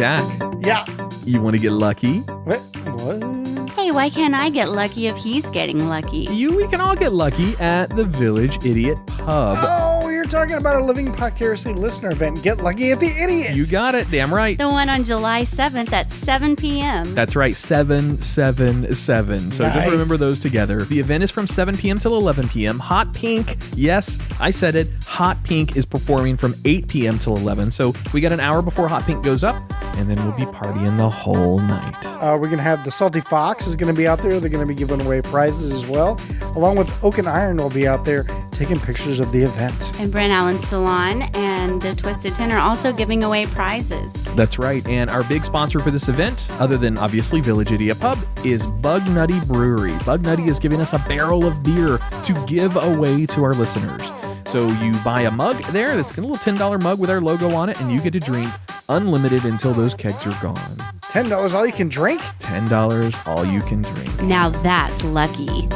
Tach. Yeah. You want to get lucky? What? Hey, why can't I get lucky if he's getting lucky? We can all get lucky at the Village Idiot Pub. Oh, you're talking about a Living Podcariously listener event. Get lucky at the Idiot. You got it. Damn right. The one on July 7th at 7 p.m. That's right, 777. So Nice. just remember those together. The event is from 7 p.m. till 11 p.m. Hot Pink, yes, I said it. Hot Pink is performing from 8 p.m. till 11. So we got an hour before Hot Pink goes up, and then we'll be partying the whole night. We're going to have the Salty Fox is going to be out there. They're going to be giving away prizes as well. Along with Oak and Iron will be out there taking pictures of the event. And Brent Allen's Salon and the Twisted Ten are also giving away prizes. That's right. And our big sponsor for this event, other than obviously Village Idiot Pub, is Bug Nutty Brewery. Bug Nutty is giving us a barrel of beer to give away to our listeners. So you buy a mug there, that's a little $10 mug with our logo on it, and you get to drink unlimited until those kegs are gone. $10 all you can drink? $10 all you can drink. Now that's lucky.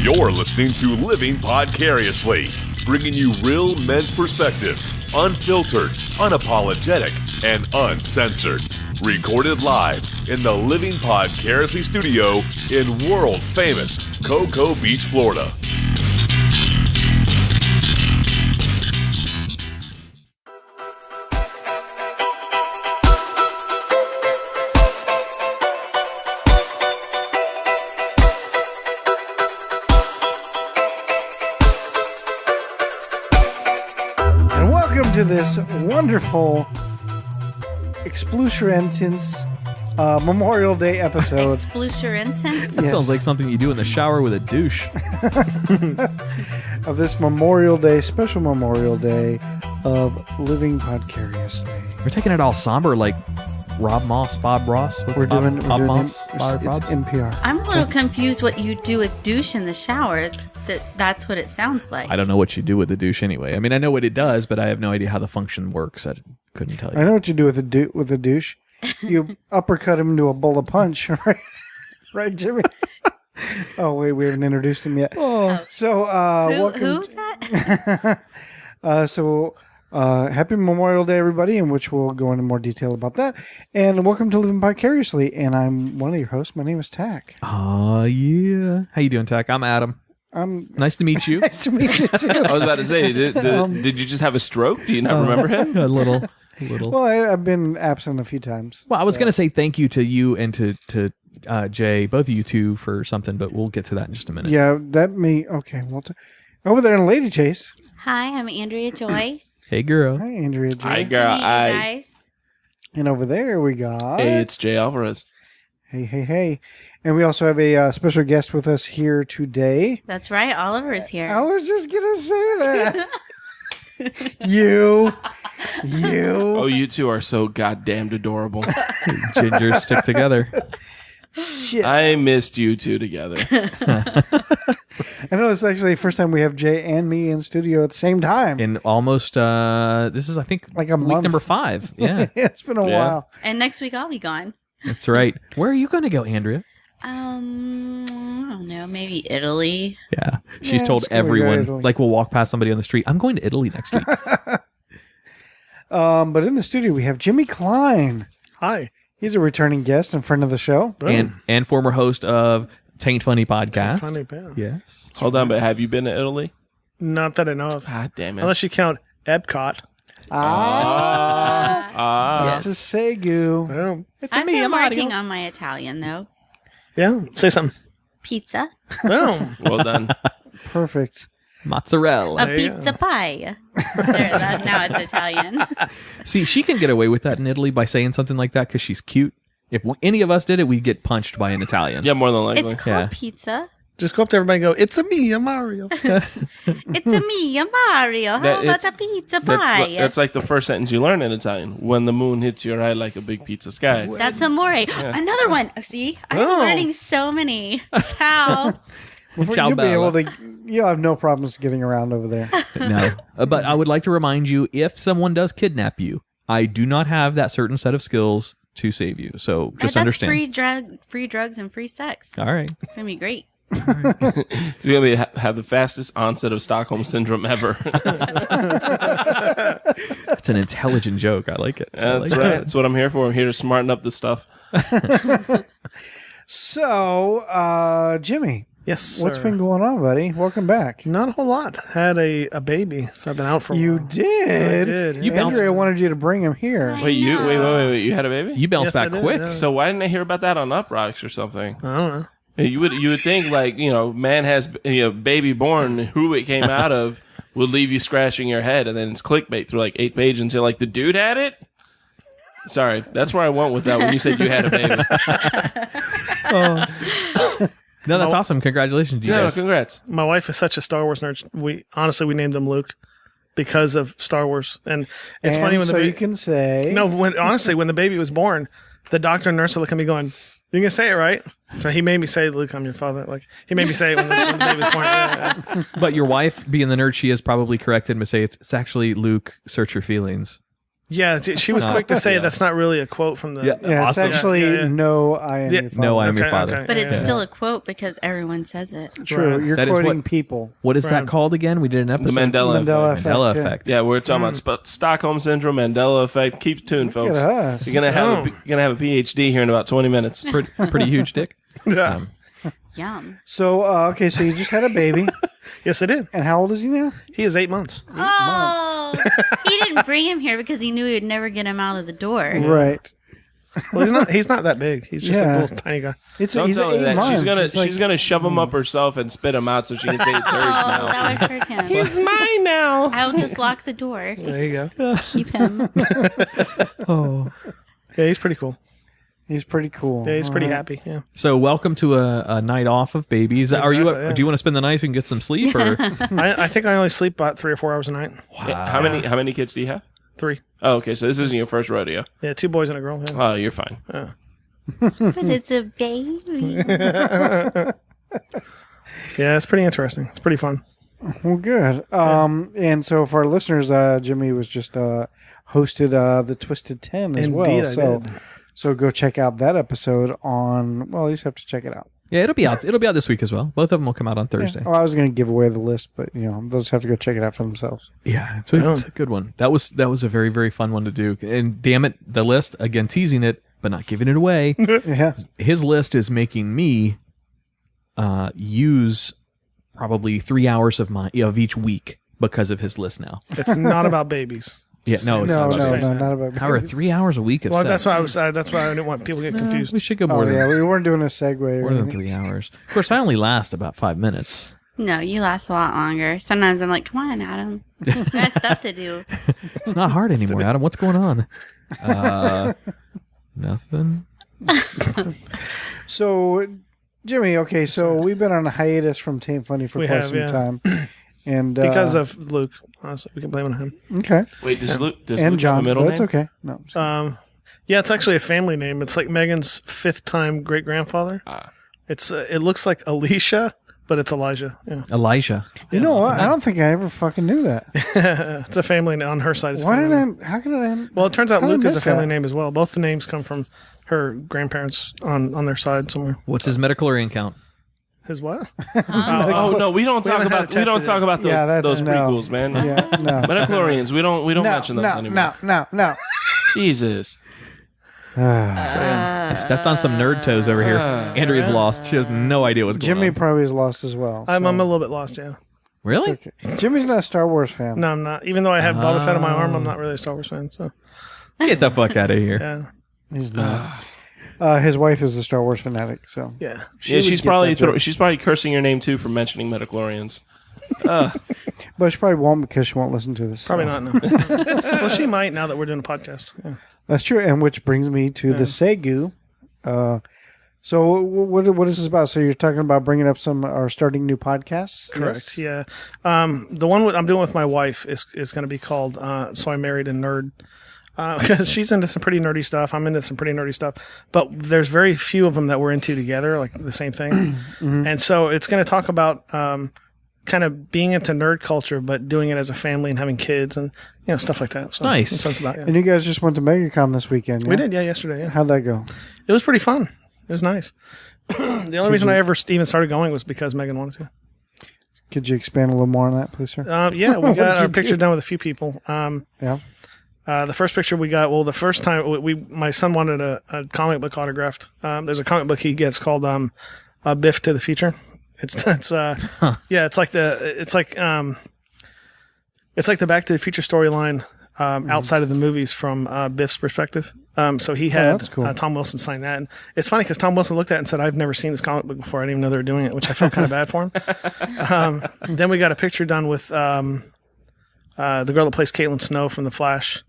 You're listening to Living Podcariously, bringing you real men's perspectives, unfiltered, unapologetic, and uncensored. Recorded live in the Living Podcariously studio in world-famous Cocoa Beach, Florida. And welcome to this wonderful Explusurentins Memorial Day episode. Explusurentins? That Yes. sounds like something you do in the shower with a douche. Of this Memorial Day, special Memorial Day of Living Podcariously. We're taking it all somber like Rob Moss, Bob Ross. We're doing Moss, it's Bob Ross. NPR. I'm a little confused what you do with douche in the shower. That's what it sounds like. I don't know what you do with the douche anyway. I mean, I know what it does, but I have no idea how the function works. I couldn't tell I you. know what you do with a douche. You uppercut him into a bowl of punch, right? Right, Jimmy? Oh, wait, we haven't introduced him yet. Oh. So, welcome. Who's that? Happy Memorial Day, everybody, in which we'll go into more detail about that. And welcome to Living Podcariously. And I'm one of your hosts. My name is Tach. Oh, yeah. How you doing, Tach? I'm Adam. Nice to meet you. Nice to meet you, too. I was about to say, did you just have a stroke? Do you not remember him? A little. Well, I've been absent a few times. Well, I was so. going to say thank you to you and to Jay, both of you two, for something, but we'll get to that in just a minute. Yeah, that may... Okay, well, over there in Lady Chase. Hi, I'm Andrea Joy. Hey, girl. Hi, Andrea Joy. Hi, girl. Nice to meet you guys. And over there we got... Hey, it's Jay Alvarez. Hey. And we also have a special guest with us here today. That's right. Oliver's here. I was just going to say that. You. Oh, you two are so goddamn adorable. Ginger stick together. Shit. I missed you two together. I know it's actually the first time we have Jay and me in studio at the same time. In almost, this is, I think, Like a week month. number 5. Yeah, It's been a Yeah. while. And next week I'll be gone. that's right. Where are you going to go, Andrea? I don't know. Maybe Italy. Yeah, she's Yeah, told it's gonna be very everyone, Italy. like we'll walk past somebody on the street, I'm going to Italy next week. But in the studio we have Jimmy Klein. Hi. He's a returning guest and friend of the show. and former host of Taint Funny Podcast. Funny band. Yes. Hold on, but have you been to Italy? Not that I know of. God damn it. Unless you count Epcot. It's a Segu. Well, I've been working on my Italian, though. yeah. Say something. Pizza. Oh. Well done. Perfect. Mozzarella. A pizza pie. Now it's Italian. See, she can get away with that in Italy by saying something like that because she's cute. If any of us did it, we'd get punched by an Italian. Yeah, more than likely. It's called Yeah. pizza. Just go up to everybody and go, it's a me, a Mario. It's a me, a Mario. How That- about it's- a pizza pie? That's like the first sentence you learn in Italian. When the moon hits your eye like a big pizza sky. That's amore. Another one. See, I'm learning so many. Ciao. Ciao, You'll be Bella. able to. You'll have no problems getting around over there. No. But I would like to remind you, if someone does kidnap you, I do not have that certain set of skills to save you. So just That's understand. free drugs and free sex. All right. It's gonna be great. You're going to have the fastest onset of Stockholm Syndrome ever. It's an intelligent joke. I like it. That's right. That's what I'm here for. I'm here to smarten up the stuff. So, Jimmy, Yes, what's sir. been going on, buddy? Welcome back. Not a whole lot. Had a baby, so I've been out for a while. You did. I did. You bounced- Andrea wanted you to bring him here. I Wait, know. wait. You had a baby? You bounced Yes, I back did, quick. yeah. So why didn't I hear about that on Up Rocks or something? I don't know. You would think, like, man has baby born, who it came out of would leave you scratching your head, and then it's clickbait through like 8 pages until like the dude had it. Sorry, that's where I went with that when you said you had a baby. No, that's awesome. Congratulations, you No, guys. congrats. My wife is such a Star Wars nerd. We named him Luke because of Star Wars, and it's funny when so the you can say when the baby was born, the doctor and nurse would look at me going, "You're gonna say it right." So he made me say, "Luke, I'm your father." Like he made me say it when the baby was born. Yeah. But your wife, being the nerd she is, probably corrected me to say it's actually Luke, search your feelings. Yeah, she was quick to say that's not really a quote from the. yeah, it's Awesome. actually Yeah. no, I am Yeah. your father. No, I'm your Okay, father. okay. But it's Yeah. still a quote because everyone says it. True. Right. You're That is quoting what- people. What is that Right. called again? We did an The episode. Mandela effect. Mandela yeah. effect. Yeah, we're talking about Stockholm Syndrome, Mandela effect. Keep tuned, Look at folks. us. You're gonna have a PhD here in about 20 minutes. Pretty huge dick. Yeah. Yum. So, okay, so you just had a baby. Yes, I did. And how old is he now? He is 8 months. Oh, he didn't bring him here because he knew he would never get him out of the door. Right. Well, he's not that big. He's just Yeah. a little tiny guy. It's Don't he's tell her 8 that. months. It's She's gonna shove him up herself and spit him out so she can say it's hers Oh, now. that would hurt him. He's mine now. I'll just lock the door. There you go. Keep him. Yeah, he's pretty cool. He's pretty cool. Yeah, he's All pretty right. happy. Yeah. So welcome to a night off of babies. Are you? Exactly, yeah. Do you want to spend the night so you can get some sleep? Or I think I only sleep about 3 or 4 hours a night. How many kids do you have? 3. Oh, okay. So this isn't your first rodeo. Yeah, 2 boys and a girl. Yeah. Oh, you're fine. But it's a baby. Yeah, it's pretty interesting. It's pretty fun. Well, good. And so for our listeners, Jimmy was just hosted the Twisted 10 as well. Indeed, I So, did. so go check out that episode on. Well, you just have to check it out. yeah, it'll be out. It'll be out this week as well. Both of them will come out on Thursday. Oh, I was going to give away the list, but they'll just have to go check it out for themselves. Yeah, it's a good one. That was a very, very fun one to do. And damn it, the list again, teasing it but not giving it away. Yeah. His list is making me use probably 3 hours of each week because of his list now. It's not about babies. Yeah, no, it's No, not. no, saying no, that. not about. However, 3 hours a week of Well, sex. that's why I didn't want people to get confused. We should go more Oh than yeah, we weren't doing a segue. Or more than anything. 3 hours. Of course, I only last about 5 minutes. No, you last a lot longer. Sometimes I'm like, come on, Adam. I got stuff to do. It's not hard anymore, Adam. What's going on? Nothing. So, Jimmy, okay, so we've been on a hiatus from Tame Funny for We quite have, some yeah. time, and Because of Luke. Honestly, we can blame it on him. okay, Wait, does Luke and have John, a middle that's name? okay. No, Yeah, it's actually a family name. It's like Megan's 5th time great grandfather. Ah. It looks like Alicia, but it's Elijah. Yeah. Elijah. you know what? I don't think I ever fucking knew that. It's a family name on her side. It's a Why family did name. I? How could I? Well, it turns out How did I Luke is a miss family that? name as well. Both the names come from her grandparents on their side somewhere. What's his midichlorian count? His what? Oh no, we don't talk haven't had about it we don't tested talk yet. about Yeah, that's those no. prequels, man. Yeah, no, Metachlorians, we don't mention those anymore. no. Jesus. I stepped on some nerd toes over here. Andrea's lost. She has no idea what's going Jimmy on. probably is lost as well. I'm so a little bit lost, yeah. Really? it's okay. Jimmy's not a Star Wars fan. No, I'm not. Even though I have Boba Fett on my arm, I'm not really a Star Wars fan. So Get the fuck out of here. yeah, He's not. His wife is a Star Wars fanatic, so yeah. Yeah, would she's get probably that joke. she's probably cursing your name too for mentioning metachlorians. but she probably won't because she won't listen to this. Probably so. not. No. Well, she might now that we're doing a podcast. Yeah. That's true, and which brings me to the Segu. So what is this about? So you're talking about bringing up some or starting new podcasts? Correct. Yes? Yeah. The one I'm doing with my wife is going to be called "So I Married a Nerd." Because she's into some pretty nerdy stuff. I'm into some pretty nerdy stuff. But there's very few of them that we're into together, like the same thing. And so it's going to talk about kind kind of being into nerd culture, but doing it as a family and having kids and stuff like that. So Nice. That's what it's about. Yeah. And you guys just went to MegaCon this weekend. We did, yesterday. Yeah. How'd that go? It was pretty fun. It was nice. The only reason I ever even started going was because Megan wanted to. Could you expand a little more on that, please, sir? Yeah, we got our picture done with a few people. Yeah. The first picture we got, the first time my son wanted a comic book autographed. There's a comic book he gets called Biff to the Future. It's like the Back to the Future storyline outside of the movies from Biff's perspective. So he had that's cool. Tom Wilson sign that. And it's funny because Tom Wilson looked at it and said, I've never seen this comic book before. I didn't even know they were doing it, which I felt kind of bad for him. Then we got a picture done with the girl that plays Caitlin Snow from The Flash.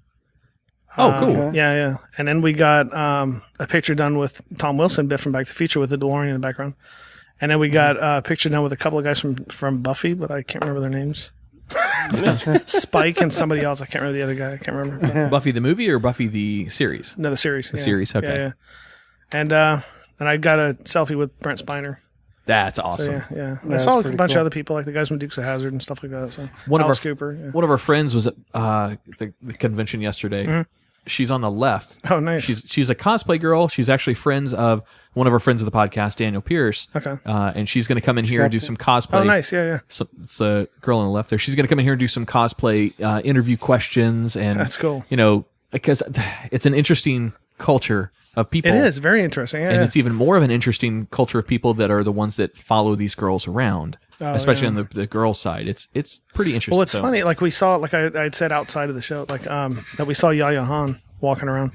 Oh, cool. Okay. Yeah. And then we got a picture done with Tom Wilson, Biff from Back to the Future with the DeLorean in the background. And then we got a picture done with a couple of guys from Buffy, but I can't remember their names. Spike and somebody else. I can't remember the other guy. I can't remember. Buffy the movie or Buffy the series? No, the series. The series, okay. Yeah. And I got a selfie with Brent Spiner. That's So, awesome. yeah. And I That's saw a pretty bunch cool. of other people, like the guys from Dukes of Hazzard and stuff like that. So One of Alice our- Cooper. Yeah. One of our friends was at the convention yesterday. She's on the left. Oh, nice. She's a cosplay girl. She's actually friends of one of our friends of the podcast, Daniel Pierce. Okay. And she's going to come in here and do some cosplay. Oh, nice. Yeah. So it's the girl on the left there. She's going to come in here and do some cosplay interview questions. And That's cool. Because it's an interesting culture of people. It is very interesting. Yeah. And it's even more of an interesting culture of people that are the ones that follow these girls around, especially on the girls' side. It's pretty interesting. Well, it's funny. Like we saw, like I'd said outside of the show, like that we saw Yaya Han walking around,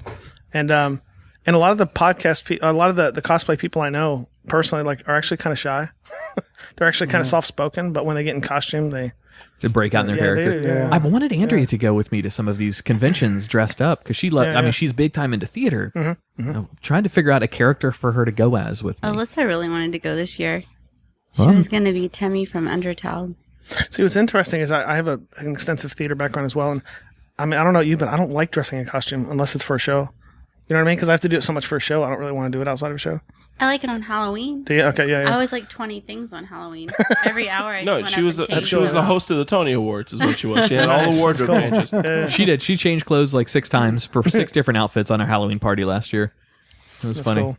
and a lot of the a lot of the cosplay people I know personally, like, are actually kind of shy. They're actually kind of soft spoken, but when they get in costume, they break out in their character. They do, yeah. I've wanted Andrea to go with me to some of these conventions dressed up because she loves. I mean, she's big time into theater. I'm trying to figure out a character for her to go as with me. Alyssa really wanted to go this year. She was going to be Temmie from Undertale. See, what's interesting is I have an extensive theater background as well, and I mean, I don't know you, but I don't like dressing in costume unless it's for a show. You know what I mean? Because I have to do it so much for a show. I don't really want to do it outside of a show. I like it on Halloween. Okay, yeah. I was like 20 things on Halloween. Every hour I No, just she was went up and she was the host of the Tony Awards, is what she was. She had all the wardrobe changes. Yeah. She did. She changed clothes like 6 times for 6 different outfits on her Halloween party last year. It was That's funny. cool.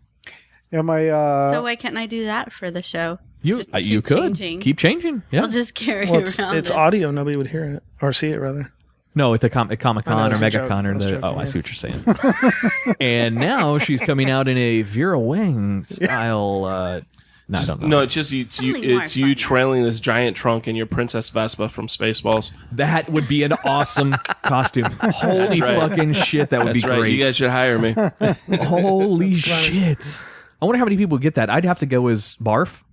Yeah, my So why can't I do that for the show? You Just you keep could changing. keep changing. Yeah. I'll just carry Well, it's around it. audio. Nobody would hear it or see it, rather. No, at the Comic Con or that's a joke. MegaCon or That's a the. joke, Oh, I yeah. see what you're saying. And now she's coming out in a Vera Wang style. No, I don't know. No, it's just Something more it's you fun. trailing this giant trunk in your Princess Vespa from Spaceballs. That would be an awesome costume. Holy right. fucking shit, that would That's be right. great. You guys should hire me. Holy shit. I wonder how many people get that. I'd have to go as Barf.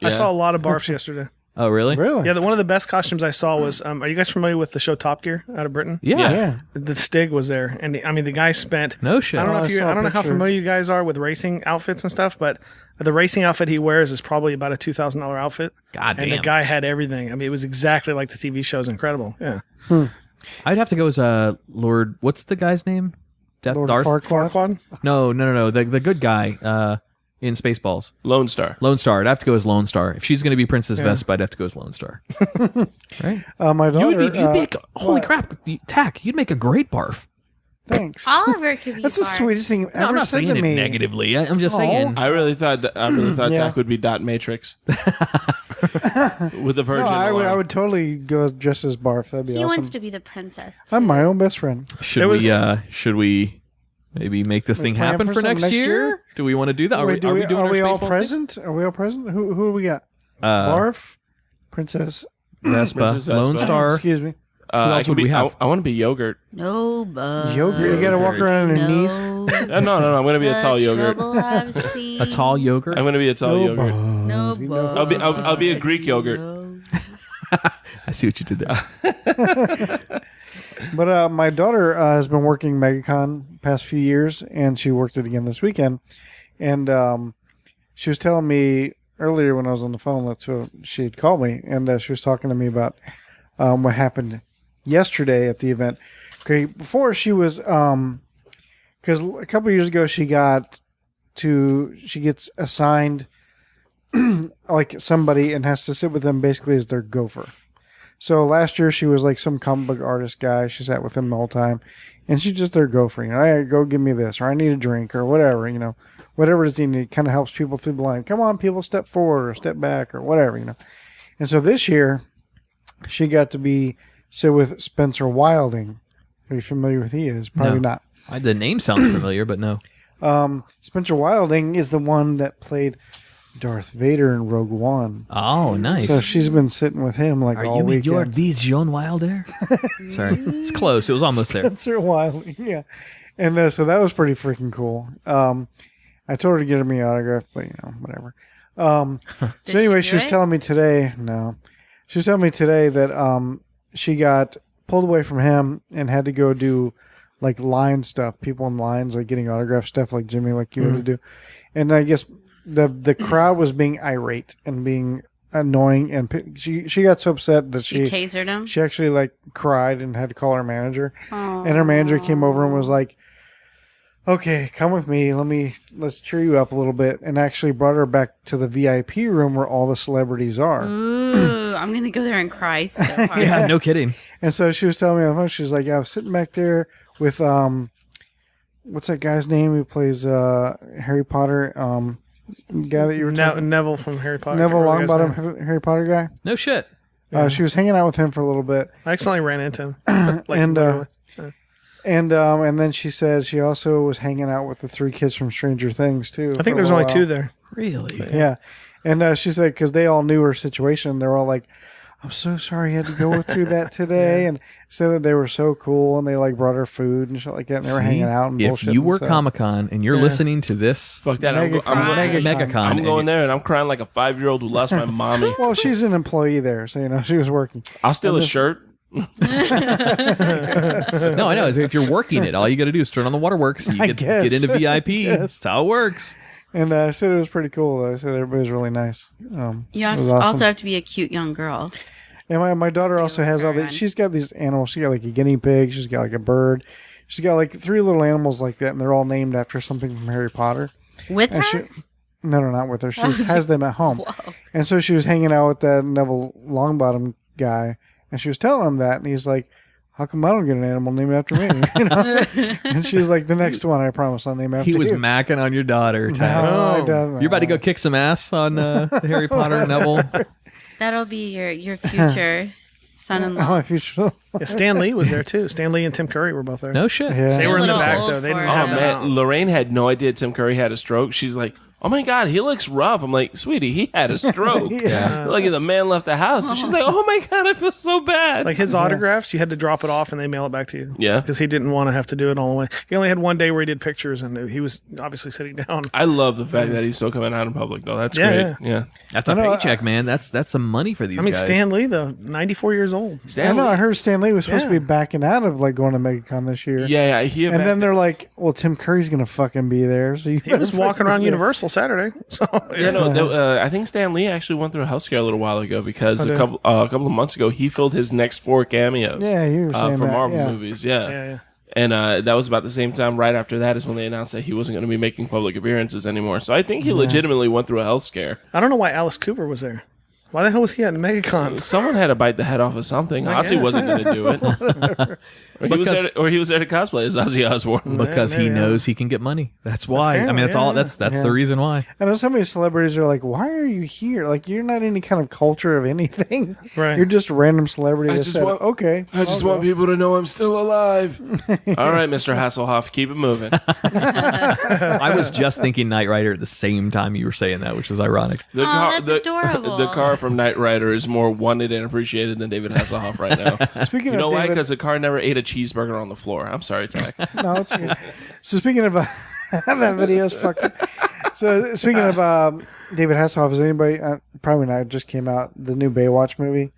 I saw a lot of barfs yesterday. Oh, really? really? Yeah, one of the best costumes I saw was. Are you guys familiar with the show Top Gear out of Britain? Yeah. Yeah. The Stig was there, and I mean the guy spent. No shit. I don't know if I saw a I don't know how picture. familiar you guys are with racing outfits and stuff, but the racing outfit he wears is probably about a $2,000 outfit. God And the damn. guy had everything. I mean, it was exactly like the TV show. It was incredible. Yeah. I'd have to go as Lord. What's the guy's name? Lord Darth? Farquaad? Farquaad? No. The good guy in Spaceballs. Lone Star. Lone Star. I'd have to go as Lone Star. If she's going to be Princess Vespa, I'd have to go as Lone Star. Right? My daughter. You'd make holy what? crap, Tach. You'd make a great Barf. Thanks. Oliver could be That's the Barf. sweetest thing No, ever I'm not said saying to it me. negatively. I'm just Aw. saying. I really thought Yeah. Tach would be Dot Matrix with the Virgin. No, I alarm. would totally go just as Barf. That'd be He awesome. wants to be the princess. Too. I'm my own best friend. Should we maybe make this thing plan happen for for something next year? Do we want to do that? Are we doing are our we all Spaceballs thing? present? Are we all present? Who do we got? Barf, Princess. Vespa, Princess Lone Vespa. Star. Excuse me. I else can would be. we have? I want to be yogurt. No bug. Yogurt. You gotta walk around on your knees. No. No. I'm going to be a tall yogurt. A tall yogurt. I'm going to be a tall yogurt. No bug. I'll be a Greek yogurt. I see what you did there. But my daughter has been working MegaCon past few years, and she worked it again this weekend. And she was telling me earlier when I was on the phone, that's what she had called me, and she was talking to me about what happened yesterday at the event. Okay, before she was, because a couple of years ago she gets assigned like somebody and has to sit with them basically as their gopher. So last year she was like some comic book artist guy. She sat with him the whole time, and she's just their gopher. You know, hey, go give me this, or I need a drink, or whatever. You know, whatever it is you need, kind of helps people through the line. Come on, people, step forward or step back or whatever. You know, and so this year she got to sit with Spencer Wilding. Are you familiar with who he is? Probably not. The name sounds familiar, but no. Spencer Wilding is the one that played Darth Vader in Rogue One. Oh, nice. So she's been sitting with him like all weekend. You're Dijon Wilder? Sorry. It's close. It was almost there. Spencer Wilding, yeah. And so that was pretty freaking cool. I told her to get me an autograph, but, whatever. So anyway, she was telling me today, she was telling me today that she got pulled away from him and had to go do like line stuff, people in lines, like getting autograph stuff like Jimmy, like you had to do. And I guess the crowd was being irate and being annoying, and she got so upset that she tasered him. She actually like cried and had to call her manager. Aww. And her manager came over and was like, "Okay, come with me. Let's cheer you up a little bit," and actually brought her back to the VIP room where all the celebrities are. Ooh, I'm gonna go there and cry so hard. Yeah, no kidding. And so she was telling me on the phone, she was like, "Yeah, I was sitting back there with what's that guy's name who plays Harry Potter? Guy that you were Neville from Harry Potter. Neville Longbottom, Harry Potter guy. No shit. She was hanging out with him for a little bit. I accidentally ran into him. And then she said she also was hanging out with the 3 kids from Stranger Things too. I think there's only 2 there. Really? Yeah. And she said because they all knew her situation, they're all like, "I'm so sorry you had to go through that today," and said that they were so cool and they like brought her food and shit like that, and they were hanging out and bullshit. If you were Comic-Con and you're listening to this, fuck that, MegaCon, I'm going there and I'm crying like a 5-year-old who lost my mommy. Well, she's an employee there, so she was working. I'll steal a shirt. No, I know. If you're working it, all you got to do is turn on the waterworks. You get into VIP. Yes. That's how it works. And I said it was pretty cool, though. I said everybody was really nice. You also have to be a cute young girl. And my daughter also has all these. She's got these animals. She got like a guinea pig. She's got like a bird. She's got like 3 little animals like that, and they're all named after something from Harry Potter. With her? No, not with her. She has them at home. Whoa. And so she was hanging out with that Neville Longbottom guy, and she was telling him that, and he's like, "How come I don't get an animal named after me?" And she's like, "The next one, I promise, I'll name after you." He was macking on your daughter, Tach. No, I don't. You're about to go kick some ass on the Harry Potter Neville. That'll be your future son-in-law. My future. Yeah, Stan Lee was there too. Stan Lee and Tim Curry were both there. No shit. Yeah. They were in the back though. They didn't have them out. Lorraine had no idea Tim Curry had a stroke. She's like, "Oh my God, he looks rough." I'm like, "Sweetie, he had a stroke." Yeah. Like the man left the house. And she's like, "Oh my God, I feel so bad." Like his autographs, you had to drop it off and they mail it back to you. Yeah. Because he didn't want to have to do it all the way. He only had one day where he did pictures and he was obviously sitting down. I love the fact that he's still coming out in public though. That's great. Yeah. That's a paycheck, man. That's some money for these guys. Stan Lee though, 94 years old. I heard Stan Lee was supposed to be backing out of like going to MegaCon this year. Yeah. And then they're like, "Well, Tim Curry's gonna fucking be there." So he was walking around Universal Saturday. So I think Stan Lee actually went through a health scare a little while ago because a couple of months ago he filled his next 4 cameos. Yeah, you were saying for that, Marvel movies. Yeah. And that was about the same time. Right after that is when they announced that he wasn't going to be making public appearances anymore. So I think he legitimately went through a health scare. I don't know why Alice Cooper was there. Why the hell was he at MegaCon? Someone had to bite the head off of something. Ozzy wasn't going to do it. Or he was there to cosplay as Ozzy Osbourne. Because he knows he can get money. That's why. I mean, that's all. That's the reason why. I know so many celebrities are like, "Why are you here? Like, you're not any kind of culture of anything. Right? You're just a random celebrity." I just want people to know I'm still alive. All right, Mr. Hasselhoff, keep it moving. I was just thinking Knight Rider at the same time you were saying that, which was ironic. That's adorable. The car from Knight Rider is more wanted and appreciated than David Hasselhoff right now. Speaking you know of why? David, Because the car never ate a cheeseburger on the floor. I'm sorry, Tach. No, it's good. So speaking of that video's fucked up. So speaking of David Hasselhoff, is anybody probably not? It just came out the new Baywatch movie.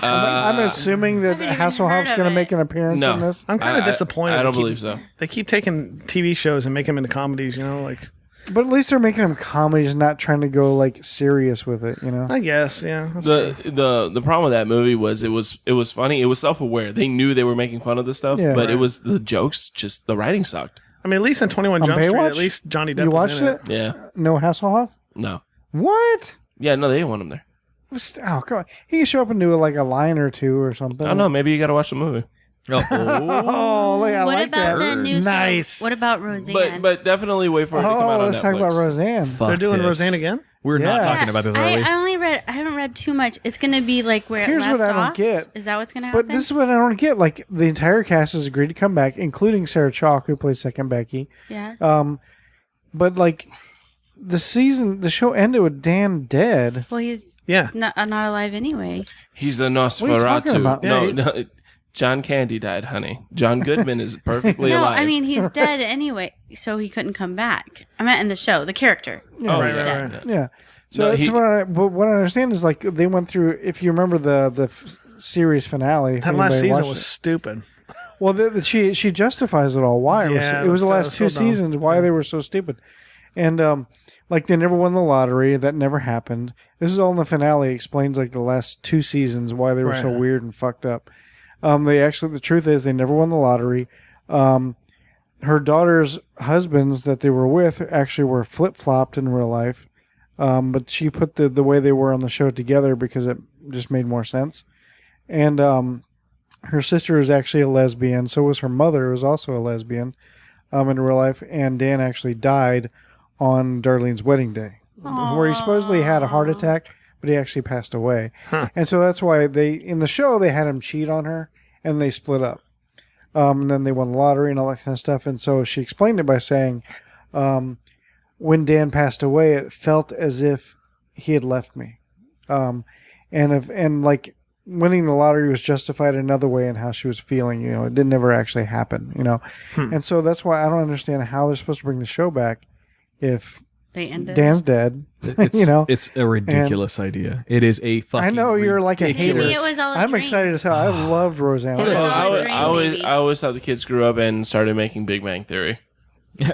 I'm assuming that Hasselhoff's going to make an appearance in this. I'm kind of disappointed. I don't believe so. They keep taking TV shows and make them into comedies. But at least they're making them comedies, not trying to go like serious with it. I guess, yeah. That's the problem with that movie was it was funny. It was self-aware. They knew they were making fun of this stuff, but it was the jokes. Just the writing sucked. I mean, at least in 21 Jump Street, Baywatch? at least Johnny Depp You was watched in it? it. Yeah. No Hasselhoff? No. What? Yeah, no, they didn't want him there. Oh, come on. He can show up and do like a line or two or something. I don't know. Maybe you got to watch the movie. Oh, look, I What like about that. the new Nice. show? What about Roseanne? But definitely wait for it to come out on let's Netflix. talk about Roseanne. They're doing Roseanne again? We're not Yeah. talking about this early. I haven't read too much. It's going to be like where Here's it left what I don't off. get. Is that what's going to happen? But this is what I don't get. Like, the entire cast has agreed to come back, including Sarah Chalk, who plays Second Becky. Yeah. But, like, the show ended with Dan dead. Well, he's Yeah. not alive anyway. He's a What are you talking Nosferatu. about? No. John Candy died, honey. John Goodman is perfectly No, alive. I mean he's dead anyway, so he couldn't come back. I meant in the show, the character. Oh, Right, yeah. right, right. Yeah. So No, it's what I understand is, like, they went through, if you remember the series finale. if That last anybody season watched was it. stupid. Well, she justifies it all. Why? Yeah, it was the that last was two so dumb. seasons. Why they were so stupid. And, like, they never won the lottery. That never happened. This is all in the finale. It explains, like, the last two seasons, why they were so Right. weird and fucked up. The truth is they never won the lottery. Her daughter's husbands that they were with actually were flip-flopped in real life. But she put the way they were on the show together because it just made more sense. And her sister is actually a lesbian. So was her mother, who was also a lesbian in real life. And Dan actually died on Darlene's wedding day, where he supposedly had a heart attack, but he actually passed away. And so that's why in the show, they had him cheat on her, and they split up. And then they won the lottery and all that kind of stuff. And so she explained it by saying, when Dan passed away, it felt as if he had left me. And like winning the lottery was justified another way in how she was feeling. You know, it didn't ever actually happen, you know. And so that's why I don't understand how they're supposed to bring the show back if They ended. Dan's dead. It's, you know, it's a ridiculous idea. It is a fucking. I know you're like a hater. Maybe it was all a I'm dream. excited as hell. I loved Roseanne. It was all a dream, baby. I always thought the kids grew up and started making Big Bang Theory.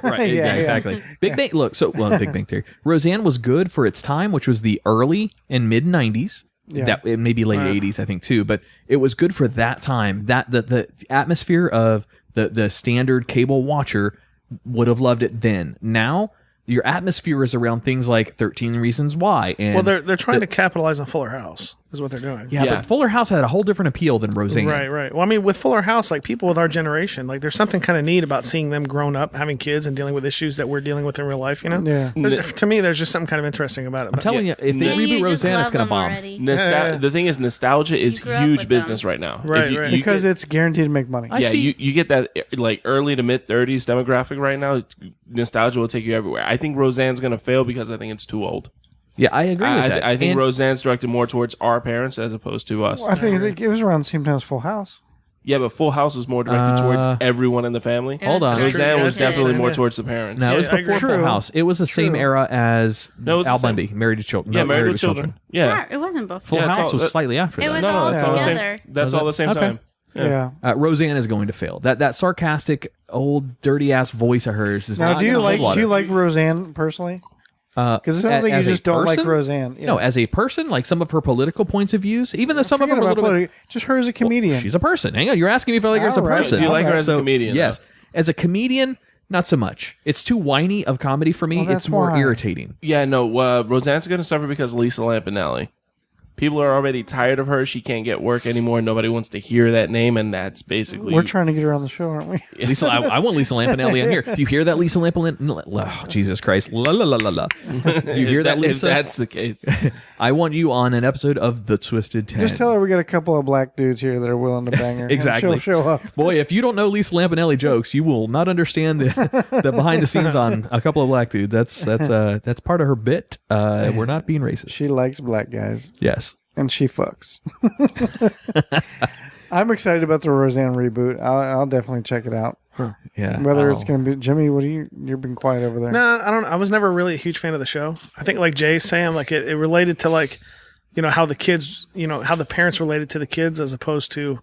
Right, Yeah, yeah. exactly. Big Bang. Look, Big Bang Theory. Roseanne was good for its time, which was the early and mid '90s. Yeah. That it maybe late '80s, I think too. But it was good for that time. That the atmosphere of the standard cable watcher would have loved it then. Now your atmosphere is around things like 13 Reasons Why. And Well, they're trying to capitalize on Fuller House, is what they're doing. yeah, but Fuller House had a whole different appeal than Roseanne. Right, right. Well, I mean, with Fuller House, like people with our generation, like there's something kind of neat about seeing them grown up, having kids, and dealing with issues that we're dealing with in real life. You know, Yeah. To me, there's just something kind of interesting about it. I'm telling you, if they And you reboot just Roseanne, it's love going to them bomb. already. The thing is, nostalgia is You grew up huge with business them. right now. Right, If you- right. you because get- it's guaranteed to make money. I see. you get that like early to mid 30s demographic right now. Nostalgia will take you everywhere. I think Roseanne's going to fail because I think it's too old. Yeah, I agree with that. I think And- Roseanne's directed more towards our parents as opposed to us. I think it was around the same time as Full House. Yeah, but Full House is more directed towards everyone in the family. Hold on. That's Roseanne true. was Yeah. definitely more Yeah. towards the parents. No, it was Yeah, I before agree. Full True. House. It was the same era as No, it was Al the same. Bundy, Married to Children. Yeah, no, Married with Children. Yeah. Yeah, it wasn't before. Full Yeah, it's House all- was slightly after It that. was No, all it's all the together. same. That's Was all it? the same Okay. time. Yeah. Roseanne is going to fail. That sarcastic, old, dirty ass voice of hers is Now, not do you gonna hold like water. Roseanne personally? Because Because it sounds like you just don't like Roseanne. Yeah. No, as a person, like some of her political points of views, even though some of Forget them are a about little bit. just her as a comedian. She's a person. Hang on, you're asking me if I like her as a All right. person. Do you like her as a So, comedian, Yes, as a comedian, not so much. It's too whiny of comedy for me. Well, that's it's more why. irritating. Yeah, no, Roseanne's going to suffer because of Lisa Lampanelli. People are already tired of her. She can't get work anymore. Nobody wants to hear that name, and that's basically... We're trying to get her on the show, aren't we? Lisa, I want Lisa Lampanelli on here. Do you hear that, Lisa Lampanelli? Oh, Jesus Christ! La la la la la. Do you hear that, If Lisa? that's the case. I want you on an episode of The Twisted 10. Just tell her we got a couple of black dudes here that are willing to bang her. and Exactly. she'll show up. Boy, if you don't know Lisa Lampanelli jokes, you will not understand the behind the scenes on a couple of black dudes. That's part of her bit. We're not being racist. She likes black guys, Yes. and she fucks. I'm excited about the Roseanne reboot. I'll definitely check it out. Yeah. Whether it's going to be Jimmy, you've been quiet over there. No, I don't. I was never really a huge fan of the show. I think, like Jay's saying, like it related to like, how the kids, how the parents related to the kids as opposed to,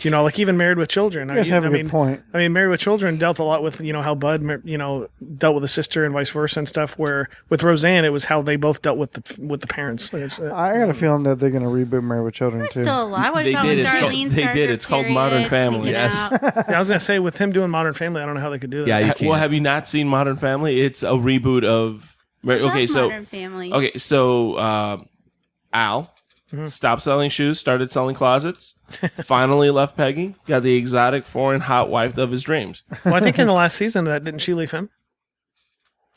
like even Married with Children. You guys have a good point. I mean, Married with Children dealt a lot with, how Bud, dealt with a sister and vice versa and stuff. Where with Roseanne, it was how they both dealt with the parents. Like I got a feeling that they're going to reboot Married with Children We're too. still alive. What They about did. when It's called- Darlene they started did. her It's called Modern period, Family. speaking Yes. out? I was gonna say with him doing Modern Family, I don't know how they could do that. Yeah, you can't. Well, have you not seen Modern Family? It's a reboot of Okay, so Modern Family. Al stopped selling shoes, started selling closets, finally left Peggy, got the exotic foreign hot wife of his dreams. Well, I think in the last season, didn't she leave him?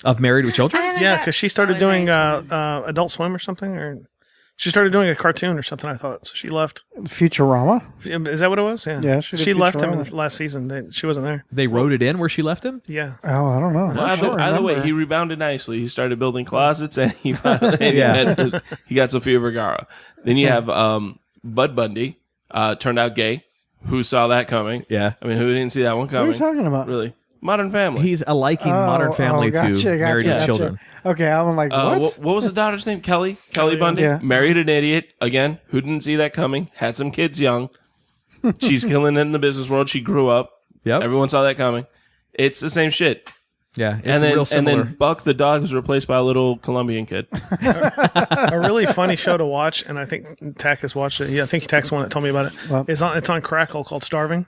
Of Married with Children? Yeah, because she started doing Adult Swim or something, or she started doing a cartoon or something. I thought so. She left. Futurama. Is that what it was? Yeah. Yeah, She left him in the last season. She wasn't there. They wrote it in where she left him? Yeah. Oh, I don't know. Well, either way, he rebounded nicely. He started building closets, and he finally he got Sofia Vergara. Then you have Bud Bundy, turned out gay. Who saw that coming? Yeah. I mean, who didn't see that one coming? What are you talking about? Really? Modern Family. He's liking Modern Family to Married with Children. Okay, I'm like, what? What was the daughter's name? Kelly Bundy. Yeah. Married an idiot. Again, who didn't see that coming? Had some kids young. She's killing it in the business world. She grew up. Yep. Everyone saw that coming. It's the same shit. Yeah, it's real similar. And then Buck the dog was replaced by a little Colombian kid. A really funny show to watch, and I think Tach has watched it. Yeah, I think Tach's the one that told me about it. Well, It's on Crackle called Starving,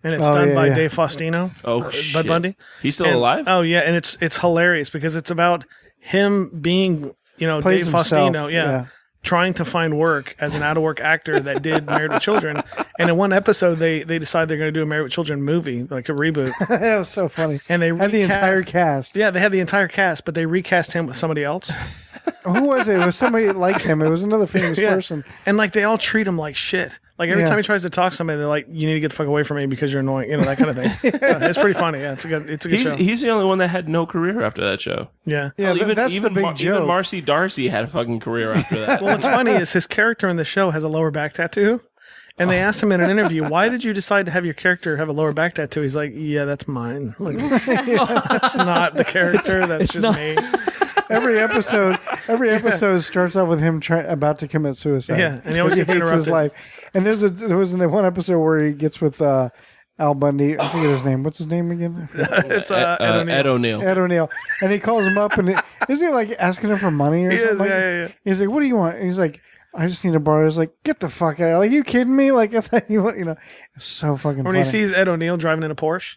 and it's done by Dave Faustino. Oh, shit. Bud Bundy. He's still alive? Oh yeah, and it's hilarious because it's about him being Dave Plays himself, Faustino, yeah. trying to find work as an out of work actor that did Married with Children. And in one episode, they decide they're going to do a Married with Children movie, like a reboot. That was so funny. And they had the entire cast. Yeah, they had the entire cast, but they recast him with somebody else. Who was it? It was somebody like him. It was another famous person. And like they all treat him like shit. Like every time he tries to talk to somebody, they're like, "You need to get the fuck away from me because you're annoying." That kind of thing. So it's pretty funny. Yeah, it's a good show. He's the only one that had no career after that show. Yeah. That's the big joke. Even Marcy Darcy had a fucking career after that. Well, what's funny is his character in the show has a lower back tattoo. And they asked him in an interview, "Why did you decide to have your character have a lower back tattoo?" He's like, "Yeah, that's mine. Like, that's not the character. That's just me." Every episode starts off with him about to commit suicide. Yeah, and he always gets hates his interrupted. life. And there was one episode where he gets with Al Bundy. I forget his name. What's his name again? It's Ed O'Neill. Ed O'Neill. Ed O'Neill. And he calls him up, and isn't he like asking him for money or something? Like yeah. He's like, "What do you want?" And he's like, "I just need to borrow." He's like, "Get the fuck out of here. Like, you kidding me?" Like, I thought it's so fucking When funny. he sees Ed O'Neill driving in a Porsche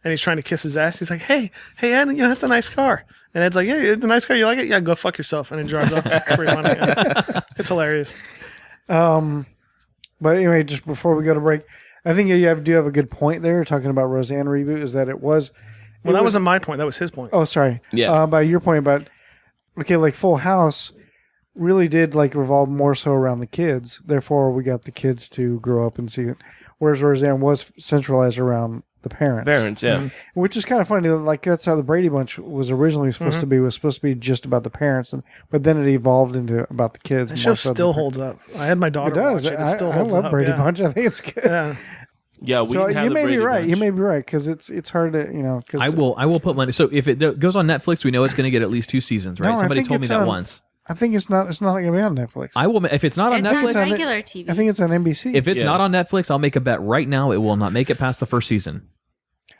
and he's trying to kiss his ass, he's like, hey, Ed, that's a nice car. And Ed's like, yeah, it's a nice car. You like it? Yeah, go fuck yourself. And then drives off. It's pretty funny. Yeah. It's hilarious. But anyway, just before we go to break, I think you do have a good point there talking about Roseanne reboot, is that it was... Well, that wasn't my point. That was his point. Oh, sorry. Yeah. By your point about, okay, like Full House really did like revolve more so around the kids. Therefore, we got the kids to grow up and see it. Whereas Roseanne was centralized around the parents. Yeah. Which is kind of funny. Like that's how the Brady Bunch was originally supposed to be. Was supposed to be just about the parents, but then it evolved into about the kids. The show still holds up. I had my daughter watch it. It still holds up. I love Brady Bunch. I think it's good. Yeah. Yeah, we so didn't have you the may Brady be right. Bunch. You may be right because it's hard to Cause I will put money. So if it goes on Netflix, we know it's going to get at least 2 seasons, right? No, I Somebody think told me it's that on- once. I think it's not going to be on Netflix. I will if it's not on It's Netflix. on regular TV. I think it's on NBC. If it's not on Netflix, I'll make a bet right now it will not make it past the first season.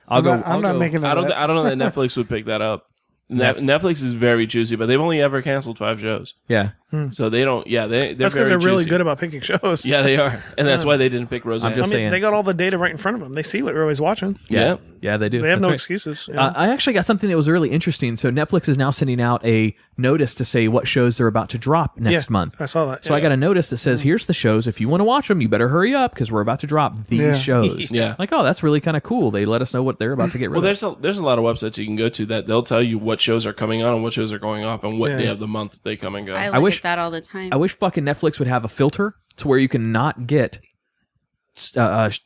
I'm not making. I don't know that Netflix would pick that up. Netflix is very choosy, but they've only ever canceled 5 shows. Yeah. So they don't. Yeah, they're That's because very they're really choosy. good about picking shows. Yeah, they are, and that's why they didn't pick Roseanne. I'm just saying. They got all the data right in front of them. They see what everybody's watching. Yeah. Yeah, they do. They have That's no right. excuses. Yeah. I actually got something that was really interesting. So Netflix is now sending out a notice to say what shows they're about to drop next month. I saw that. So I got a notice that says, here's the shows. If you want to watch them, you better hurry up because we're about to drop these shows. Yeah. Like, oh, that's really kind of cool. They let us know what they're about to get rid of. There's a lot of websites you can go to that they'll tell you what shows are coming on and what shows are going off and what day of the month that they come and go. I look wish- at that all the time. I wish fucking Netflix would have a filter to where you can not get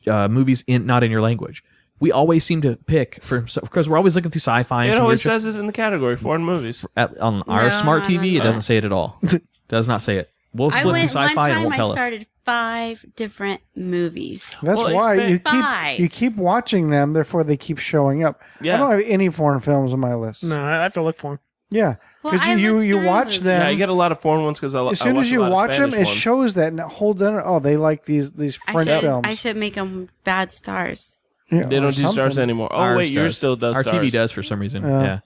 movies not in your language. We always seem to pick because we're always looking through sci-fi. And It some always weird says it in the category foreign movies. on our No, smart no, TV, no, it doesn't say it at all. Does not say it. We'll I flip through went one sci-fi and it time. won't tell I us. started 5 different movies. That's Well, why you Five. keep watching them. Therefore, they keep showing up. Yeah. I don't have any foreign films on my list. No, I have to look for them. Yeah, Well, because I you look through watch movies. them. Yeah, you get a lot of foreign ones because as soon as you watch them, it shows that and it holds in. Oh, they like these French films. I should make them bad stars. Yeah, They or don't do stars something. anymore. Oh, Ours wait, yours does. still does Our stars. TV does for some reason. Yeah. Yeah.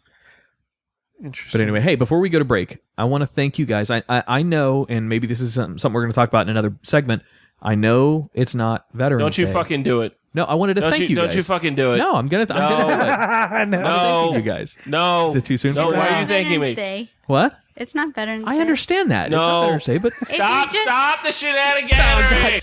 Interesting. But anyway, hey, before we go to break, I want to thank you guys. I know, and maybe this is something we're going to talk about in another segment. I know it's not Veterans Don't you Day. fucking do it. No, I wanted to thank you guys. Don't you fucking do it. No, I'm gonna do it. I know. No. Thank you guys. No. Is it too soon? No, for why that? are you thanking me? Veterans Day. What? It's not Veterans Day. I understand that. It's not No. Veterans Day, but Stop the shenaniganry.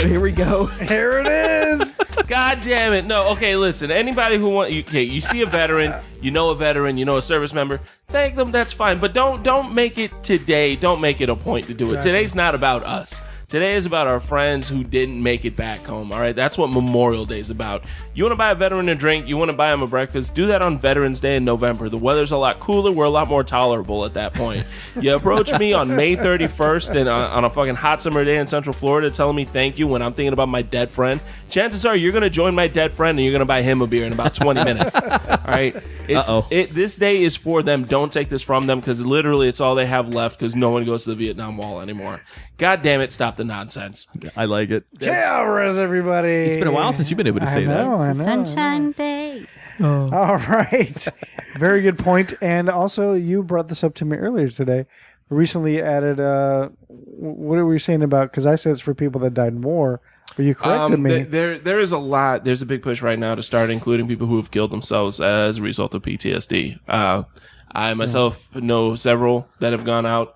here we go. Here it is. God damn it. No, okay, listen. Anybody who you see a veteran, you know a service member, thank them, that's fine. But don't make it today. Don't make it a point to do it. Exactly. Today's not about us. Today is about our friends who didn't make it back home, all right? That's what Memorial Day is about. You want to buy a veteran a drink, you want to buy him a breakfast, do that on Veterans Day in November. The weather's a lot cooler. We're a lot more tolerable at that point. You approach me on May 31st and on a fucking hot summer day in Central Florida telling me thank you when I'm thinking about my dead friend. Chances are you're going to join my dead friend and you're going to buy him a beer in about 20 minutes, all right? This day is for them. Don't take this from them because literally it's all they have left because no one goes to the Vietnam Wall anymore. God damn it, stop the nonsense. I like it. Jay Alvarez, everybody. It's been a while since you've been able to say that. I know. Sunshine Day. All right. Very good point. And also, you brought this up to me earlier today. Recently added, what were you saying about, because I said it's for people that died in war, but you corrected me. There is a lot. There's a big push right now to start including people who have killed themselves as a result of PTSD. I myself know several that have gone out.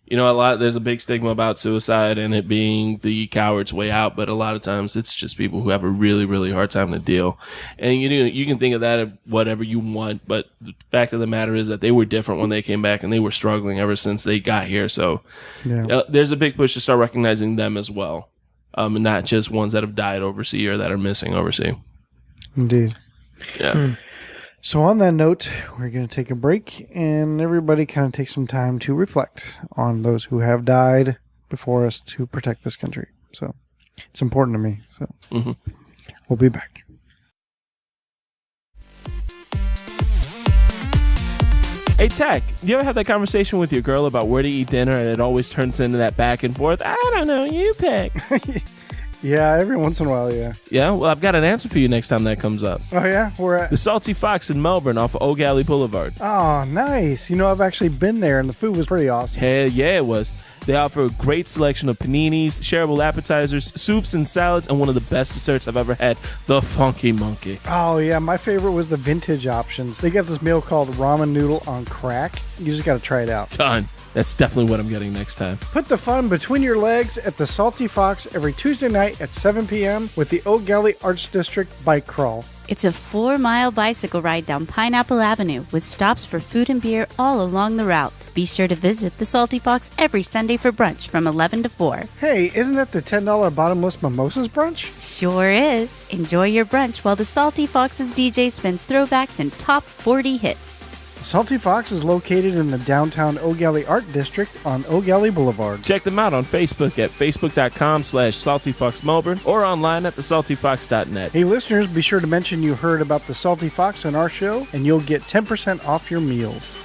There's a big stigma about suicide and it being the coward's way out, but a lot of times it's just people who have a really, really hard time to deal. And you can think of that as whatever you want, but the fact of the matter is that they were different when they came back and they were struggling ever since they got here. So there's a big push to start recognizing them as well, and not just ones that have died overseas or that are missing overseas. Indeed. Yeah. So on that note, we're going to take a break and everybody kind of take some time to reflect on those who have died before us to protect this country. So it's important to me. So We'll be back. Hey, Tach, you ever have that conversation with your girl about where to eat dinner and it always turns into that back and forth? I don't know, you pick. Yeah, every once in a while, yeah. Yeah, well, I've got an answer for you next time that comes up. Oh, yeah? Where at? The Salty Fox in Melbourne off of Oak Alley Boulevard. Oh, nice. I've actually been there, and the food was pretty awesome. Hell yeah, it was. They offer a great selection of paninis, shareable appetizers, soups and salads, and one of the best desserts I've ever had, the Funky Monkey. Oh, yeah. My favorite was the vintage options. They got this meal called ramen noodle on crack. You just got to try it out. Done. That's definitely what I'm getting next time. Put the fun between your legs at the Salty Fox every Tuesday night at 7 p.m. with the Oak Alley Arts District Bike Crawl. It's a 4-mile bicycle ride down Pineapple Avenue with stops for food and beer all along the route. Be sure to visit the Salty Fox every Sunday for brunch from 11 to 4. Hey, isn't that the $10 bottomless mimosas brunch? Sure is. Enjoy your brunch while the Salty Fox's DJ spins throwbacks and top 40 hits. Salty Fox is located in the downtown Oak Alley Art District on Oak Alley Boulevard. Check them out on Facebook at facebook.com/saltyfoxmelbourne or online at thesaltyfox.net. Hey listeners, be sure to mention you heard about the Salty Fox on our show and you'll get 10% off your meals.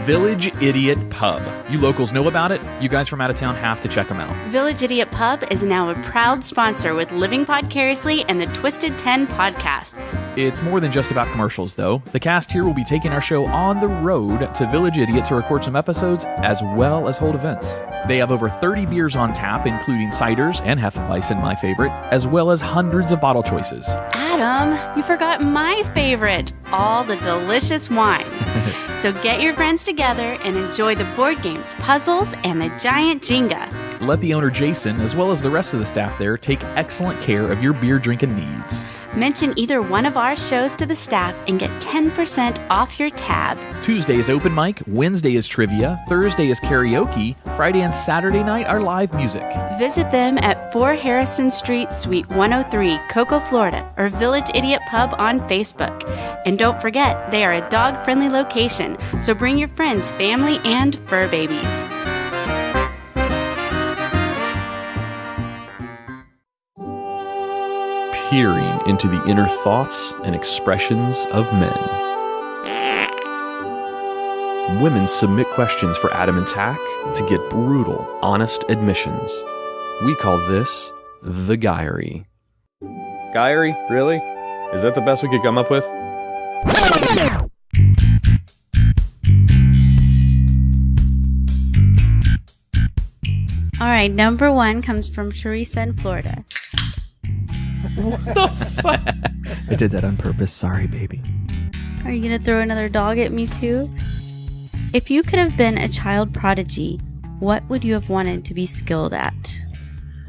Village Idiot Pub. You locals know about it. You guys from out of town have to check them out. Village Idiot Pub is now a proud sponsor with Living Podcariously and the Twisted 10 podcasts. It's more than just about commercials, though. The cast here will be taking our show on the road to Village Idiot to record some episodes as well as hold events. They have over 30 beers on tap, including ciders and Hefeweizen, my favorite, as well as hundreds of bottle choices. Adam, you forgot my favorite, all the delicious wine. So get your friends together and enjoy the board games, puzzles, and the giant Jenga. Let the owner, Jason, as well as the rest of the staff there, take excellent care of your beer drinking needs. Mention either one of our shows to the staff and get 10% off your tab. Tuesday is open mic, Wednesday is trivia, Thursday is karaoke, Friday and Saturday night are live music. Visit them at 4 Harrison Street, Suite 103, Cocoa, Florida, or Village Idiot Pub on Facebook. And don't forget, they are a dog-friendly location, so bring your friends, family, and fur babies. Peering into the inner thoughts and expressions of men. women submit questions for Adam and Tach to get brutal, honest admissions. We call this the Guyry. Guyry? Really? Is that the best we could come up with? All right, number 1 comes from Teresa in Florida. What the fuck? I did that on purpose. Sorry, baby. Are you going to throw another dog at me too? If you could have been a child prodigy, what would you have wanted to be skilled at?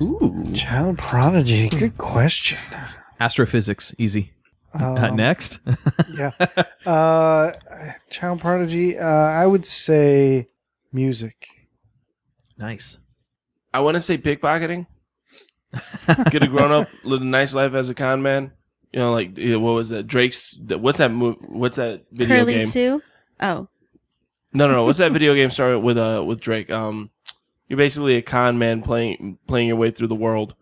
Ooh. Child prodigy. Good question. Astrophysics. Easy. Next. Yeah. Child prodigy. I would say music. Nice. I want to say pickpocketing. Could have grown up, lived a nice life as a con man. You know, like what was that? Drake's. What's that? What's that video Curly game? Sue? Oh. No. What's that video game started with Drake? You're basically a con man playing your way through the world.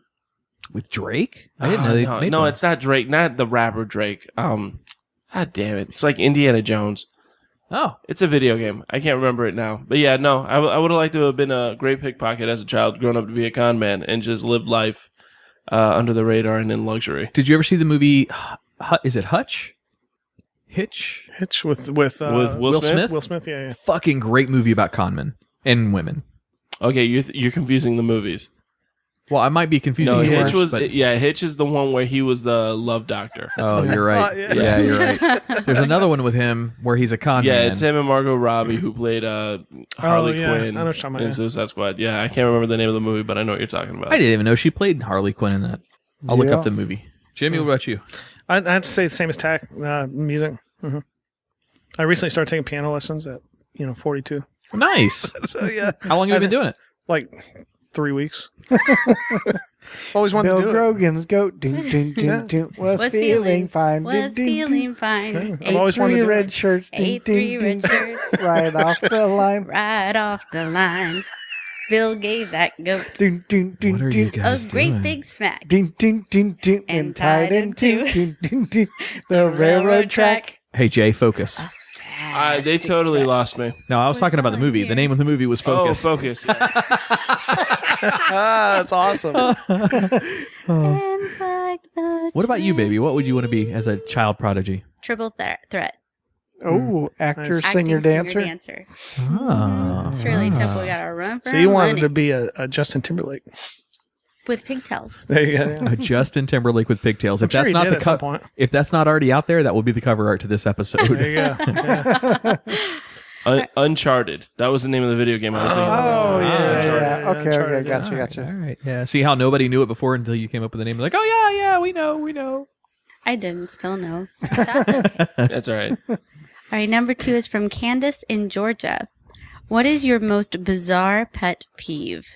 With Drake? I didn't know they made No, one. it's not Drake. Not the rapper Drake. God damn it! It's like Indiana Jones. Oh. It's a video game. I can't remember it now. But yeah, no, I would have liked to have been a great pickpocket as a child, grown up to be a con man, and just live life under the radar and in luxury. Did you ever see the movie, is it Hutch? Hitch? Hitch with With Will Smith? Will Smith, yeah. Fucking great movie about con men and women. Okay, you're confusing the movies. Well, I might be confusing No, yours, Hitch was but... Hitch is the one where he was the love doctor. Oh, you're right. Yeah, you're right. There's another one with him where he's a con man. Yeah, it's him and Margot Robbie who played Harley Quinn I know what you're talking about, in yeah. Suicide Squad. Yeah, I can't remember the name of the movie, but I know what you're talking about. I didn't even know she played Harley Quinn in that. I'll look Yeah. up the movie. Jimmy, what about you? I have to say the same as Tach, music. Mm-hmm. I recently started taking piano lessons at 42. Nice. So yeah, How long have you been doing it? like 3 weeks. Always wanted Bill to do it. Grogan's goat. Doon, doon, doon, doon. Was feeling fine. Was Doon, doon, doon. feeling fine. I've always wanted to Three do red it. shirts. Doon, Ate doon, 3 doon. red shirts Right off the line. right off the line. Bill gave that goat Doon, doon, doon, What are you doon. a guys great doing? big smack. Ding, ding, ding, ding, and tied him to ding, ding, ding, the railroad track. Hey, Jay, focus. They totally lost me. No, I was talking about the movie. here? The name of the movie was Focus. Oh, Focus. Yeah. That's awesome. What about you, baby? What would you want to be as a child prodigy? Triple threat. Oh, actor, Nice. singer, dancer. dancer. Ah. Shirley Temple got a run for So you her wanted money to be a Justin Timberlake. with pigtails. There you go. A Justin Timberlake with pigtails. I'm If sure that's he not did the at some point. if that's not already out there, that will be the cover art to this episode. There you go. Yeah. Uncharted. That was the name of the video game I was thinking Oh, about. yeah. Okay, Uncharted, gotcha, All gotcha. right. Yeah. See how nobody knew it before until you came up with the name. Like, oh yeah, we know. I didn't still know. That's okay. That's all right. All right, number 2 is from Candace in Georgia. What is your most bizarre pet peeve?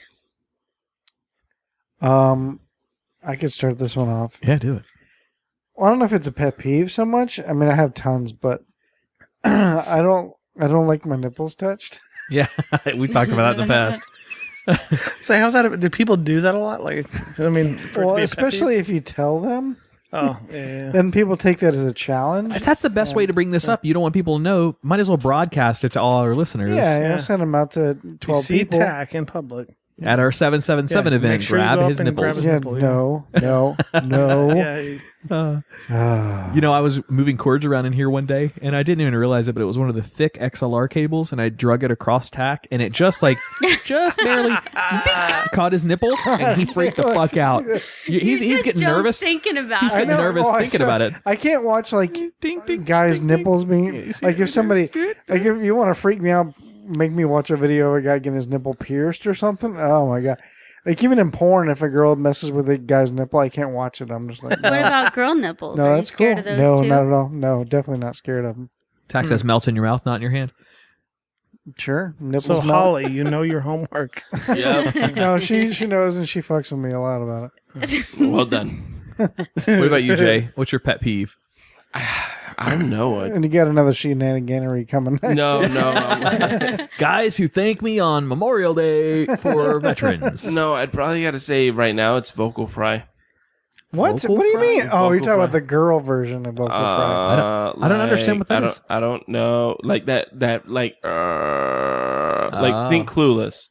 I could start this one off. Yeah, do it. Well, I don't know if it's a pet peeve so much. I mean, I have tons, but I don't like my nipples touched. Yeah, we talked about that in the past. So how's that? Do people do that a lot? Like, I mean, for it to Well, be a pet especially if you tell them, peeve? Oh, yeah. then people take that as a challenge. That's the best way to bring this up. You don't want people to know. Might as well broadcast it to all our listeners. Yeah, Yeah. send them out to You 12 see people. Tach in public. At our 777 Yeah, event, make sure you grab go up his and grab nipples. his Yeah, nipple, yeah. no. Yeah. You know, I was moving cords around in here one day, and I didn't even realize it, but it was one of the thick XLR cables, and I drug it across Tach, and it just barely caught his nipple, and he freaked the fuck out. He's getting nervous. Thinking about He's it. getting nervous thinking about it. I can't watch Ding, ding, guys' ding, nipples ding. being like if somebody like if you want to freak me out, make me watch a video of a guy getting his nipple pierced or something. Oh my god! Like even in porn, if a girl messes with a guy's nipple, I can't watch it. I'm just like, What about girl nipples? no, Are you that's scared cool. of those No, too? not at all. No, definitely not scared of them. Tach says melts in your mouth, not in your hand. Sure, nipples. So melt. Holly, you know your homework. Yeah. No, she knows and she fucks with me a lot about it. Well done. What about you, Jay? What's your pet peeve? I don't know. And you got another Shenaniganry coming. No. Guys who thank me on Memorial Day for veterans. No, I'd probably got to say right now it's vocal fry. What? Vocal What do you fry? mean? Oh, you're Vocal talking about fry. the girl version of vocal fry. I don't understand what that is. I don't know. Like that like think Clueless.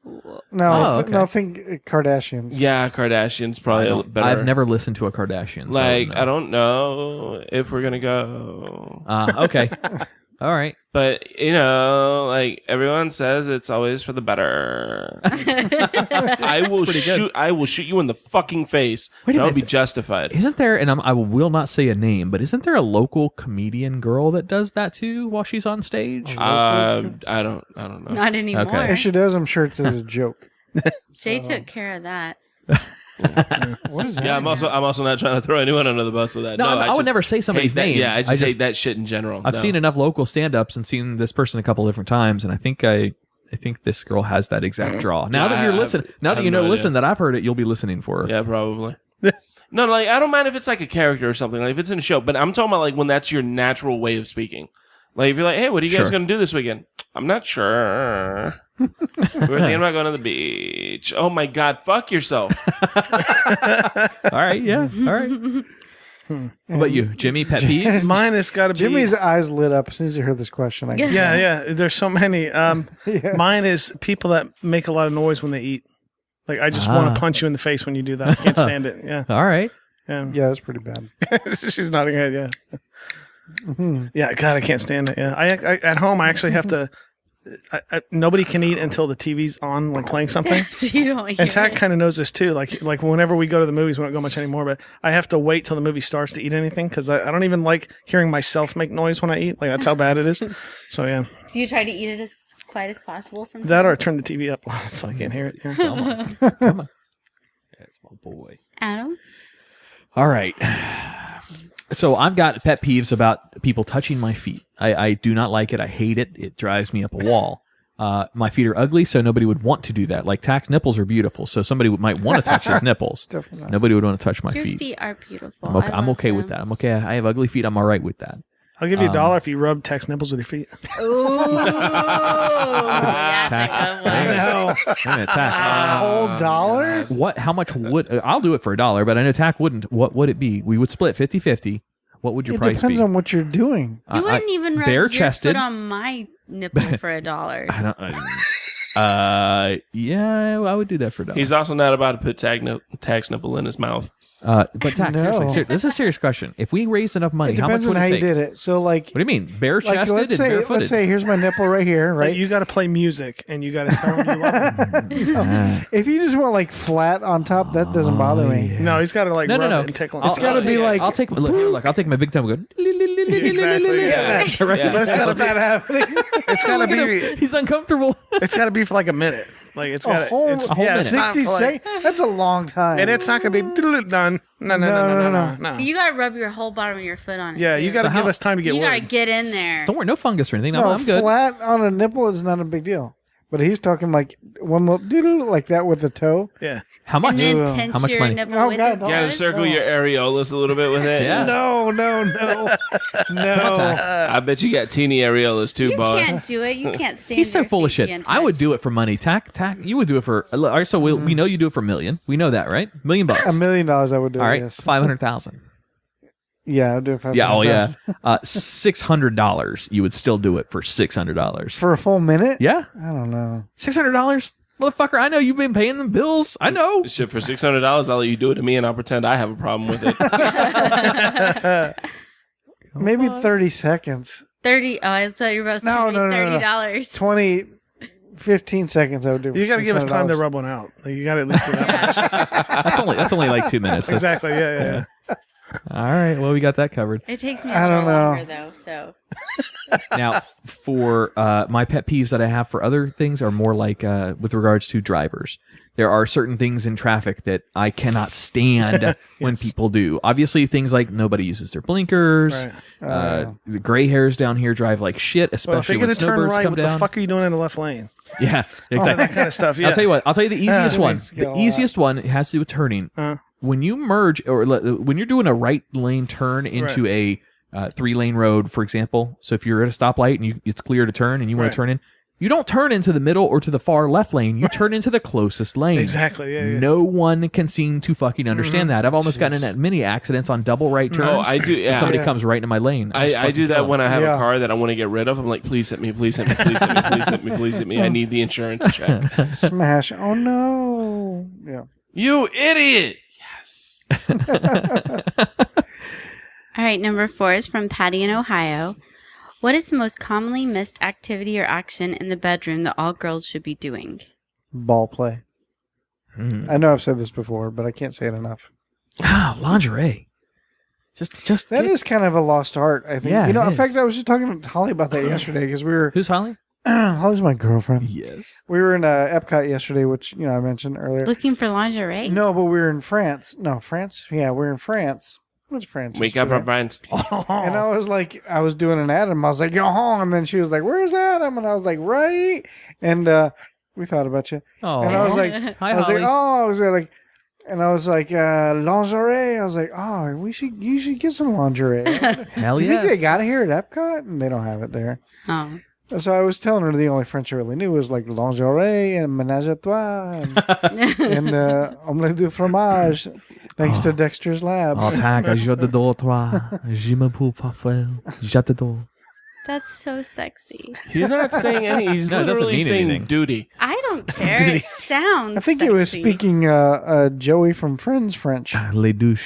No, okay. no, think Kardashians. Yeah, Kardashians probably better. I've never listened to a Kardashian. So like no. I don't know if we're gonna go. Okay. All right. But you know, like everyone says, it's always for the better. I will pretty good. shoot. I will shoot you in the fucking face. Wait a That would be minute. justified. Isn't there, and I will not say a name, but isn't there a local comedian girl that does that too while she's on stage? I don't know. Not anymore. Okay. If she does, I'm sure it's as a joke. Jay took care of that. What is that? Yeah, I'm also not trying to throw anyone under the bus with that. No, I would just never say somebody's hate that- name. Yeah, I I just hate just- that shit in general. I've No. seen enough local stand-ups and seen this person a couple different times, and I think this girl has that exact draw. Now that you're listening, now that you know, listen, that I've heard it, you'll be listening for her. Yeah, probably. No, like I don't mind if it's like a character or something, like if it's in a show, but I'm talking about like when that's your natural way of speaking. Like if you're like, hey, what are you guys Sure. gonna do this weekend? I'm not sure. We're thinking about going to the beach. Oh my god, fuck yourself. All right, yeah, all right. What about you, Jimmy? Pet peeves? Mine has got to be Jimmy's eyes lit up as soon as he heard this question. I guess. Yeah. There's so many. Yes. Mine is people that make a lot of noise when they eat. Like I just want to punch you in the face when you do that. I can't stand it. Yeah. All right. Yeah. Yeah, that's pretty bad. She's nodding her head. Yeah. Yeah. God, I can't stand it. Yeah. I at home I actually have to. Nobody can eat until the TV's on, like playing something. So you don't hear And Tach it. kind of knows this too. Like whenever we go to the movies, we don't go much anymore. But I have to wait till the movie starts to eat anything because I don't even like hearing myself make noise when I eat. Like that's how bad it is. So yeah, Do you try to eat it as quiet as possible sometimes? that or I turn the TV up so I can't hear it. Yeah. Come on. Come on. That's my boy. Adam? All right. So I've got pet peeves about people touching my feet. I do not like it. I hate it. It drives me up a wall. My feet are ugly, so nobody would want to do that. Like Tach's nipples are beautiful, so somebody might want to touch his nipples. Definitely not. Nobody would want to touch my Your feet. feet are beautiful. I'm okay with that. I'm okay. I have ugly feet. I'm all right with that. I'll give you $1 if you rub Tech's nipples with your feet. Ooh, that's a good one. No, Wait a minute, Tach. a whole $1? What? How much would I'll do it for $1? But I know Tach wouldn't. What would it be? We would split 50-50. What would your It price depends be? on what you're doing. You wouldn't even rub your bare-chested. foot on my nipple for $1. I don't. Yeah, I would do that for $1. He's also not about to put Tach's nipple in his mouth. But Tach, No. seriously, this is a serious question. If we raised enough money, It how much depends would on it how you take? did it. So, like, What do you mean? Bare like chested let's and say, barefooted? let's say, here's my nipple right here, Right? right? You got to play music and you got to tell him you love him. If you just want like flat on top, that doesn't bother me. No, he's got to like No, rub no. it and tickle him. It's gotta be like- I'll take look. I'll take my big toe and go. Exactly, yeah. Right? Yeah. But it's got to be happening. it's got to Look at be him. He's uncomfortable. it's got to be for like a minute. Like it's got A whole, it's whole minute. it's not 60 for, like- seconds? That's a long time. and it's not gonna be done. No. You gotta rub your whole bottom of your foot on it. Yeah, too. you got to So give how- us time to get You gotta word. get in there. Don't worry, no fungus or anything. no, I'm good. flat on a nipple is not a big deal. But he's talking like one little doodle like that with the toe. Yeah. How much? And then How pinch much your money? nipple Oh, with God, his don't. You gotta foot. circle your areolas a little bit with it. Yeah. No. I bet you got teeny areolas too, You boss. can't do it. You can't stand. He's so your full of feet shit. being I would touched. do it for money. Tach, you would do it for. All right, so we know you do it for $1 million. We know that, right? $1 million. $1 million I would do. All right, Yes. 500,000. Yeah, I'd do it. Yeah. Oh yeah. $600. You would still do it for $600. For a full minute? Yeah. I don't know. $600. Motherfucker, I know you've been paying them bills. I know. Shit, for $600, I'll let you do it to me, and I'll pretend I have a problem with it. Maybe 30 seconds. 30. Oh, I thought you were about to No, say no, no, no. $30. 20, 15 seconds I would do. You got to give us time to $600. rub one out. Like, you got to at least do that. That's only like 2 minutes. That's- Exactly. Yeah. All right. Well, we got that covered. It takes me I a don't little know. longer though. So Now, for my pet peeves that I have for other things are more like with regards to drivers. There are certain things in traffic that I cannot stand when people do. Obviously, things like nobody uses their blinkers. Right. The gray hairs down here drive like shit, Well, if especially you're when going to turn snowbirds right, come what down. the fuck are you doing in the left lane? Yeah, exactly. That kind of stuff. Yeah. I'll tell you what. I'll tell you the easiest one. Makes me The go, easiest one has to do with turning. When you merge or when you're doing a right lane turn into a 3-lane road, for example. So if you're at a stoplight and it's clear to turn and you want Right. to turn in, You don't turn into the middle or to the far left lane. You turn into the closest lane. Exactly. Yeah. No one can seem to fucking understand that. I've almost gotten in many accidents on double right turns. Oh, I do. Yeah. Somebody comes right into my lane. I do that when I have Yeah. a car that I want to get rid of. I'm like, please hit me, please hit me, please hit me, please hit me, please hit me. I need the insurance check. Smash. Oh no. Yeah. You idiot. Yes. All right, number 4 is from Patty in Ohio. What is the most commonly missed activity or action in the bedroom that all girls should be doing? Ball play. I know I've said this before, but I can't say it enough. Lingerie. Just That is kind of a lost art, I think. Yeah, in it fact, is. I was just talking to Holly about that yesterday because we were. Who's Holly? Holly's my girlfriend. Yes. We were in Epcot yesterday, which I mentioned earlier. Looking for lingerie? No, but we were in France. No, France. Yeah, we're in France. What's France? Wake up, yesterday. our friends. And I was like, I was doing an Adam. I was like, yo, and then she was like, where's Adam? And I was like, right. And we thought about you. Oh. And I was like, Hi, I was Holly. like, oh, I was like, and I was like, lingerie. I was like, oh, you should get some lingerie. Hell Do you yes. think they got it here at Epcot? And they don't have it there. Oh. So I was telling her the only French I really knew was like lingerie and ménage à trois and omelette du fromage, thanks to Dexter's Lab. Oh, Tach, je t'adore toi. Je me peux parfait. Je t'adore. That's so sexy. He's not saying any. He's No, it doesn't literally mean saying anything. duty. I don't care. It sounds I think sexy. it was speaking Joey from Friends French. Les douches.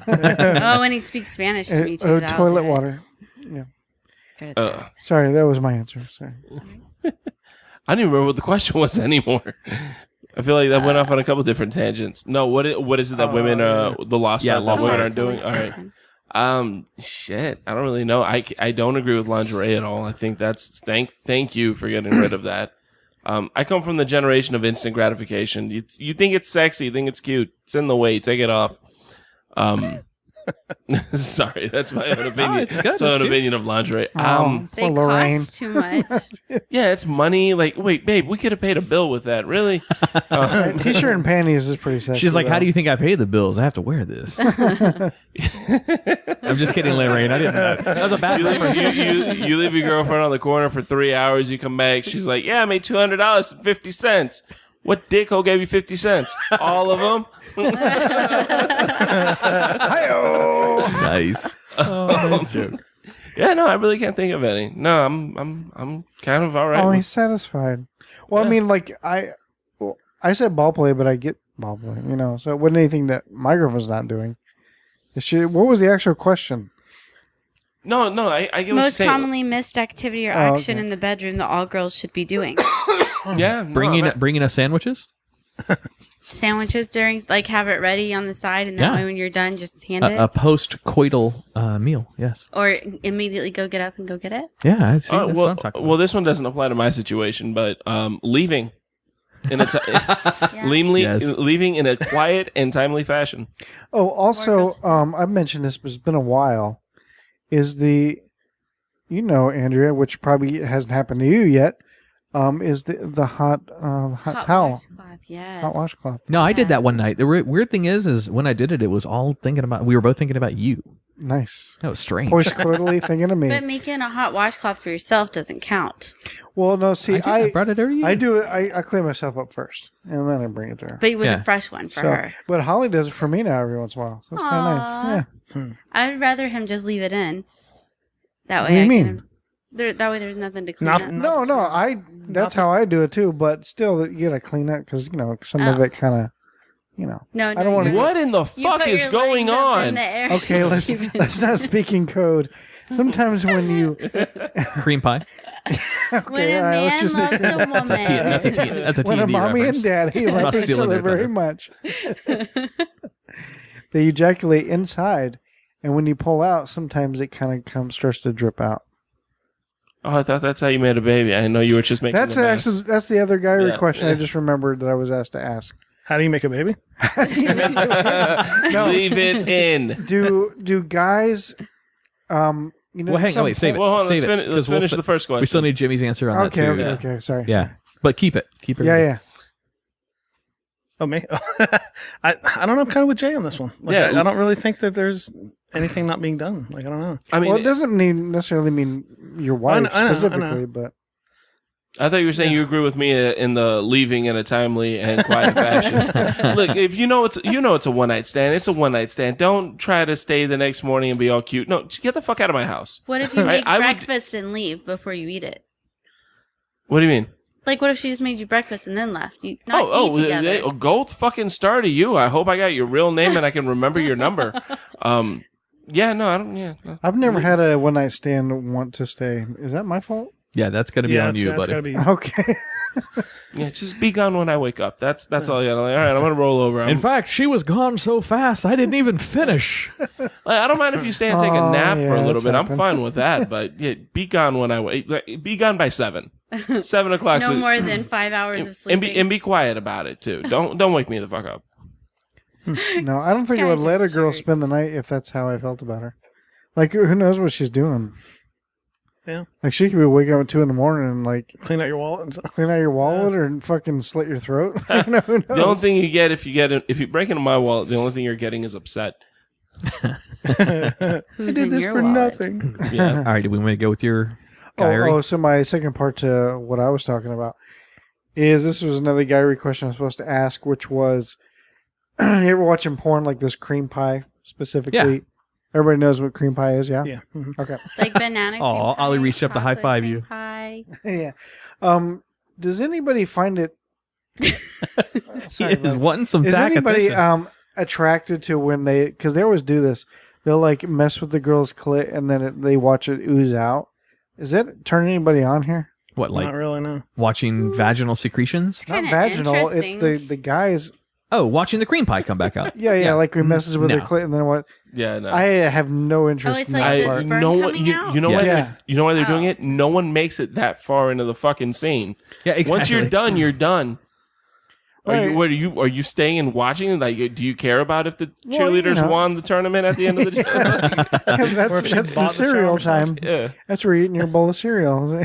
Oh, when he speaks Spanish to me, too. that'll Toilet do it. water. Yeah. He's good at that. Sorry, that was my answer. Sorry. I don't even remember what the question was anymore. I feel like that went off on a couple different tangents. No, what is it that women, the lost art that lost women art. are doing? All right. Shit. I don't really know. I don't agree with lingerie at all. I think that's thank you for getting rid of that. I come from the generation of instant gratification. You think it's sexy, you think it's cute. It's in the way. Take it off. Sorry, that's my own opinion. it's good. That's my own It's opinion of lingerie. They Poor Lorraine. cost too much. Yeah, it's money. Like, wait, babe, we could have paid a bill with that. Really? T-shirt and panties is pretty sexy. She's like, though. how do you think I pay the bills? I have to wear this. I'm just kidding, Lorraine. I didn't know. That was a bad reference. You leave your girlfriend on the corner for 3 hours. You come back. She's like, "Yeah, I made $200.50. What dickhole gave you 50 cents? All of them." Nice. Oh, nice joke. Yeah, no, I really can't think of any. No, I'm kind of all right. Oh, with- he's satisfied. Well, I mean, like I said ball play, but I get ball play. So it wasn't anything that my girlfriend's not doing. What was the actual question? no, I get what you're Most saying. commonly missed activity or Oh, action okay. in the bedroom that all girls should be doing. Yeah, no, Bringing us sandwiches? Sandwiches during, like, have it ready on the side, and that Yeah. way when you're done, just hand it. A post-coital meal, yes. Or immediately go get up and go get it. Yeah, I see. Oh, That's well, what I'm talking about. well, this one doesn't apply to my situation, but leaving in a leaving in a quiet and timely fashion. Oh, also, I've mentioned this, but it's been a while. Is Andrea, which probably hasn't happened to you yet, is the hot towel, Washcloth, yes. hot washcloth. No, I did that one night. The weird thing is when I did it, it was all we were both thinking about you. Nice. That was strange. Post-coitally thinking of me. But making a hot washcloth for yourself doesn't count. Well, no, see, I brought it over you. I do it. I clean myself up first, and then I bring it to her. But with Yeah. a fresh one for So, her. but Holly does it for me now every once in a while, so it's kind of nice. Aw. Yeah. I'd rather him just leave it in. That What way do you I mean? can. That way there's nothing to clean Not- up. No, that's how I do it too. But still, you gotta clean it because some of Oh. it kind of, No, I don't wanna- you're- What in the you fuck put is your going legs up in on? the air Okay, so let's you can- let's not speak in code. Sometimes when you Cream pie. When a all right, let's man just- loves a woman. That's a when a T&D mommy reference. and daddy I'm not love each stealing other it, very brother. much, they ejaculate inside, and when you pull out, sometimes it kind of starts to drip out. Oh, I thought that's how you made a baby. I know you were just making. That's the mess. actually that's the other guy Yeah. question I just remembered that I was asked to ask. How do you make a baby? No, Leave it in. do guys Well, hang on, wait, save it. Well, hold on. Save Let's, it, let's 'cause we'll finish the first question. We still need Jimmy's answer on Okay, that okay, too. okay. Sorry. But keep it. Keep it. Yeah, Oh, me? I don't know. I'm kind of with Jay on this one. Like, Yeah. I don't really think that there's anything not being done. Like, I don't know. I mean, Well, it doesn't necessarily mean your wife I know, specifically, but I thought you were saying you agree with me in the leaving in a timely and quiet fashion. Look, if you know it's a one night stand, it's a one night stand. Don't try to stay the next morning and be all cute. No, just get the fuck out of my house. What if you make breakfast and leave before you eat it? What do you mean? Like, what if she just made you breakfast and then left? You not eat together. Gold fucking star to you. I hope I got your real name and I can remember your number. Yeah, no, I don't. Yeah, no. I've never had a one night stand want to stay. Is that my fault? Yeah, that's gonna be on you, buddy. Be... Okay. Yeah, just be gone when I wake up. That's all you gotta. Like, all right, I'm gonna roll over. In fact, she was gone so fast I didn't even finish. I don't mind if you stay and take a nap for a little bit. Happened. I'm fine with that. But yeah, be gone when I wake. Be gone by 7. 7 o'clock. No more than 5 hours of sleeping. And be quiet about it too. Don't wake me the fuck up. No, I don't think I would let a girl spend the night if that's how I felt about her. Like, who knows what she's doing? Yeah. Like, she could be waking up at 2 a.m. and, like... Clean out your wallet and stuff. Clean out your wallet or fucking slit your throat. Who knows? The only thing you get if you break into my wallet, the only thing you're getting is upset. Who's I did in this your for wallet? nothing. Yeah. All right, do we want to go with your diary? So my second part to what I was talking about is this was another diary question I was supposed to ask, which was, you ever watching porn like this cream pie specifically? Yeah. Everybody knows what cream pie is, yeah? Yeah. Mm-hmm. Okay. Like banana cream Aw, pie, Ollie reached up to chocolate high-five cream you. Pie. Yeah. Does anybody find it... He is wanting some Is tack anybody attention. attracted to when they... Because they always do this. They'll like mess with the girl's clit and then they watch it ooze out. Is that turn anybody on here? What, like Not really, no. watching vaginal secretions? Not Kinda vaginal. It's interesting. the guys... Oh, watching the cream pie come back out. Yeah, like he messes with their No. clit and then what? Yeah, no. I have no interest Oh, it's in like that the part. sperm know what coming out? you know why Yeah. you know why they're doing Oh. it? No one makes it that far into the fucking scene. Yeah, exactly. Once you're done, you're done. Right. Are you staying and watching? Like, do you care about if the Well, cheerleaders you know. won the tournament at the end of the day? that's Or if she that's the bought the cereal shower time. Yeah. That's where you're eating your bowl of cereal.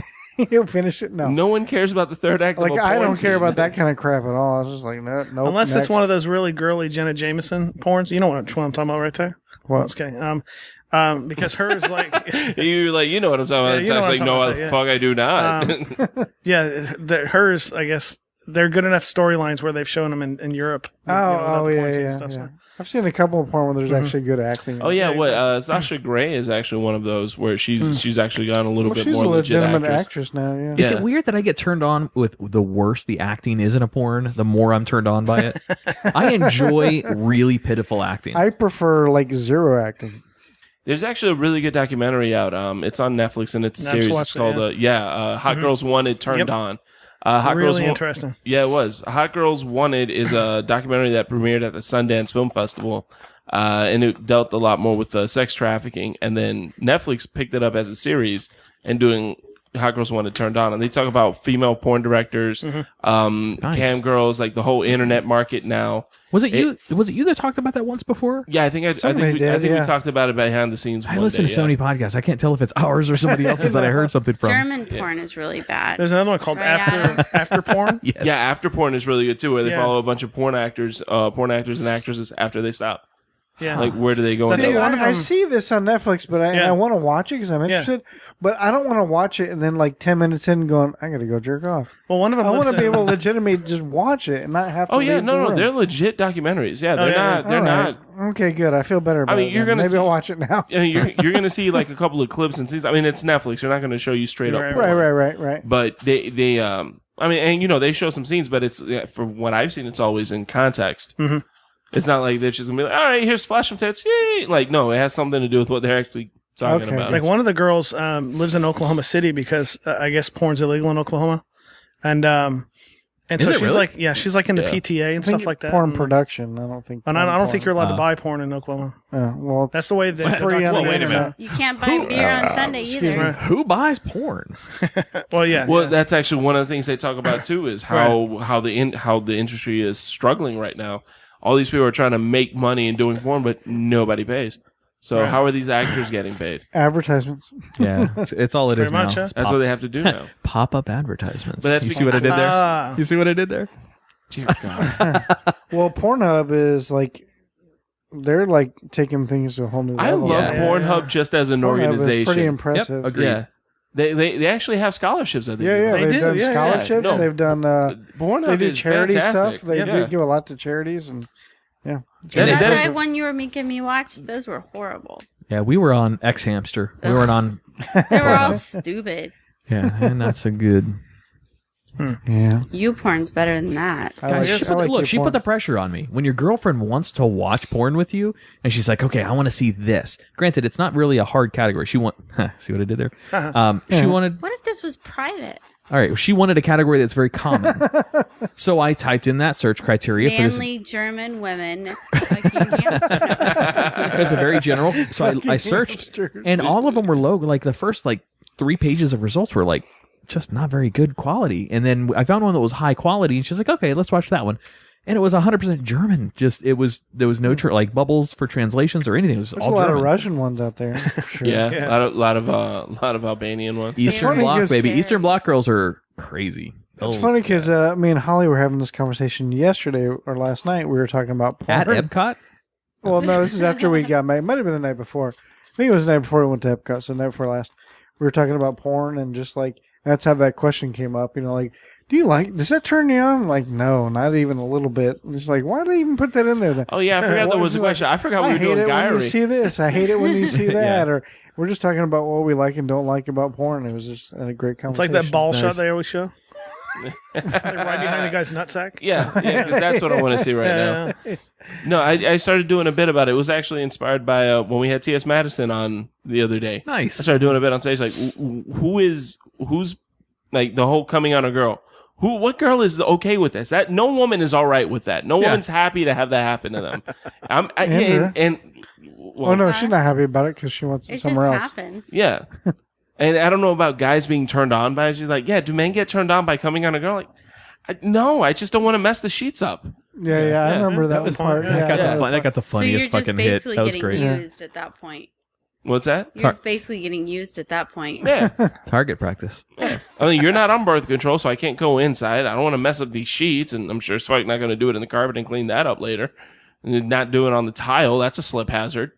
You'll finish it. No. No one cares about the third act. Like, of a I porn don't care scene. about that kind of crap at all. I was just like, no, nope. Unless next. it's one of those really girly Jenna Jameson porns. You know which one I'm talking about right there? What? Just kidding. Because hers like... You know what I'm talking about. Yeah, you know It's what like, I'm no, talking the about, fuck I do not. hers, I guess, they're good enough storylines where they've shown them in Europe. Oh, yeah. yeah. So. I've seen a couple of porn where there's actually good acting. Oh yeah, Yeah, what Sasha Grey is actually one of those where she's actually gone a little Well, bit she's more a legit legitimate actress. actress now. Yeah. Is Yeah. it weird that I get turned on with the worse the acting is in a porn, the more I'm turned on by it? I enjoy really pitiful acting. I prefer like zero acting. There's actually a really good documentary out. It's on Netflix and it's a I just series. It's watched it, called Hot Girls Wanted Turned Yep. On. Hot Girls Really Wa- interesting. Yeah, it was. Hot Girls Wanted is a documentary that premiered at the Sundance Film Festival. And it dealt a lot more with sex trafficking. And then Netflix picked it up as a series and doing Hot Girls Wanted Turned On. And they talk about female porn directors, cam girls, like the whole internet market now. Was it you that talked about that once before? Yeah, I think Somebody did, we yeah. talked about it behind the scenes. I listen to so many podcasts. I can't tell if it's ours or somebody else's that I heard something from. German porn is really bad. There's another one called Right, Adam? After Porn. Yes. Yeah, after porn is really good too, where they Yeah. follow a bunch of porn actors and actresses after they stop. Yeah. Like, where do they go? So in I think their one life? of I them- see this on Netflix, but I Yeah. want to watch it because I'm interested. But I don't want to watch it and then like 10 minutes in going, I got to go jerk off. Well, one of them I want lives to be in- able to legitimately just watch it and not have to. Oh yeah, leave the no, room. they're legit documentaries. Yeah, they're yeah, not. yeah. They're All not. right. Okay, good. I feel better about mean, it. you're then. gonna Maybe I'll see- watch it now. I mean, you're gonna see like a couple of clips and scenes. I mean, it's Netflix. They're not gonna show you straight up. Right, porn. Right. But they I mean, and they show some scenes, but it's from what I've seen, it's always in context. Mm-hmm. It's not like they're just gonna be like, all right, here's flash some tits, yay! Like, no, it has something to do with what they're actually talking Okay. about. Like one of the girls lives in Oklahoma City because I guess porn's illegal in Oklahoma, and so it she's really? like, she's like into Yeah. PTA and I think stuff like that. Porn And- production. I don't think. And I don't think you're allowed to Oh. buy porn in Oklahoma. Well, That's the way that the free on the documentary wait a is minute. set. You can't buy beer on Sunday excuse either. me. Who buys porn? Well, yeah. Well, yeah. that's actually one of the things they talk about too is how the industry is struggling right now. All these people are trying to make money and doing porn, but nobody pays. So Right. how are these actors getting paid? advertisements. Yeah, it's all it is Pretty much, now. yeah. It's That's what they have to do now. pop-up advertisements. But that's you see what I did there? Ah. You see what I did there? Dear God. Well, Pornhub is like they're like taking things to a whole new I level. love Yeah. Pornhub just as an Pornhub is organization. pretty impressive. Agreed. Yeah. They actually have scholarships. I think. They've done scholarships. No, they've done. Pornhub they do is charity fantastic. stuff. They do give a lot to charities, and That one you were making me watch, those were horrible. Yeah, we were on X Hamster. We weren't on. They were all stupid. Yeah, and not so good. Yeah. YouPorn's better than that. Look, she put the pressure on me. When your girlfriend wants to watch porn with you, and she's like, "Okay, I want to see this." Granted, it's not really a hard category. She see what I did there. She wanted. What if this was private? All right, she wanted a category that's very common. So I typed in that search criteria Manly German women. It's a very general. So I searched, and all of them were low. Like the first 3 pages of results were just not very good quality. And then I found one that was high quality, and she's like, "Okay, let's watch that one." And it was 100% German. There was no bubbles for translations or anything. It was There's all a lot German. of Russian ones out there. For sure. Yeah, a lot of Albanian ones. Eastern Bloc, baby. Eastern Bloc girls are crazy. It's funny because me and Holly were having this conversation yesterday or last night. We were talking about porn. At Epcot? Well, no, this is after we got married. It might have been the night before. I think it was the night before we went to Epcot, so the night before last. We were talking about porn and just that's how that question came up. Does that turn you on? No, not even a little bit. It's why do they even put that in there then? Oh, yeah, I forgot that was a question. I forgot we were doing I hate it when you Gyrie. see this. I hate it when you see that. Or we're just talking about what we like and don't like about porn. It was just a great conversation. It's like that ball shot they always show. Right behind the guy's nutsack. Yeah, because that's what I want to see right now. No, I started doing a bit about it. It was actually inspired by when we had T.S. Madison on the other day. Nice. I started doing a bit on stage, who's the whole coming on a girl. What girl is okay with this? That no woman is all right with that. No woman's happy to have that happen to them. Oh no, she's not happy about it because she wants it somewhere else. It just happens. Yeah. And I don't know about guys being turned on by it. She's like, do men get turned on by coming on a girl? No, I just don't want to mess the sheets up. Yeah, I remember that was part. That got the funniest fucking hit. So That you're was just great. basically getting used at that point. What's that? You're just basically getting used at that point. Yeah. Target practice. I mean, you're not on birth control, so I can't go inside. I don't want to mess up these sheets, and I'm sure Spike not going to do it in the carpet and clean that up later. And not do it on the tile. That's a slip hazard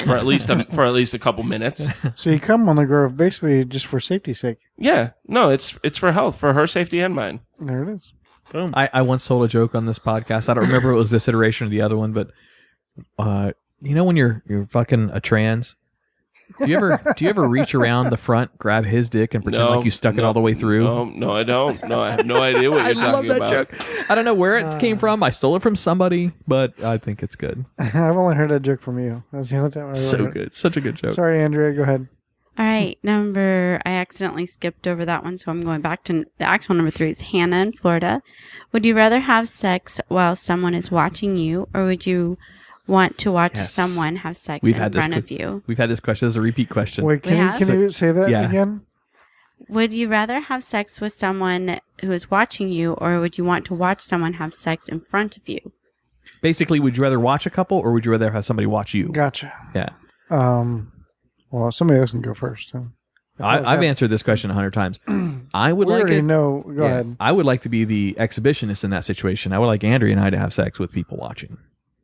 for at least a couple minutes. So you come on the girl basically just for safety's sake. Yeah. No, it's for health, for her safety and mine. There it is. Boom. I once told a joke on this podcast. I don't remember if it was this iteration or the other one, but when you're fucking a trans, do you ever reach around the front, grab his dick, and pretend like you stuck it all the way through? No, I don't. No, I have no idea what you're talking about. Joke. I don't know where it came from. I stole it from somebody, but I think it's good. I've only heard that joke from you. That's the only time I've So heard good. Such a good joke. Sorry, Andrea. Go ahead. All right, I accidentally skipped over that one, so I'm going back to the actual number 3 is Hannah in Florida. Would you rather have sex while someone is watching you, or would you want to watch someone have sex in front of you? We've had this question as a repeat question. Wait, can you say that again? Would you rather have sex with someone who is watching you, or would you want to watch someone have sex in front of you? Basically, would you rather watch a couple, or would you rather have somebody watch you? Gotcha. Yeah. Well, somebody else can go first. I've answered this question 100 times. I would Go ahead. I would like to be the exhibitionist in that situation. I would like Andrea and I to have sex with people watching.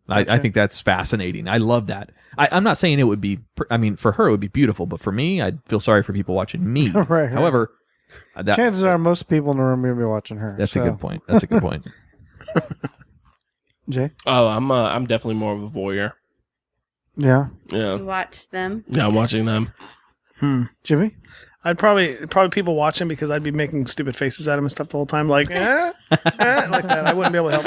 I think that's fascinating. I love that. I'm not saying it would be, for her it would be beautiful, but for me, I'd feel sorry for people watching me. Right. However, chances are most people in the room are going to be watching her. That's a good point. That's a good point. Jay? Oh, I'm definitely more of a voyeur. Yeah. Yeah. You watch them? Yeah, I'm watching them. Jimmy? I'd probably people watching because I'd be making stupid faces at him and stuff the whole time, like like that. I wouldn't be able to help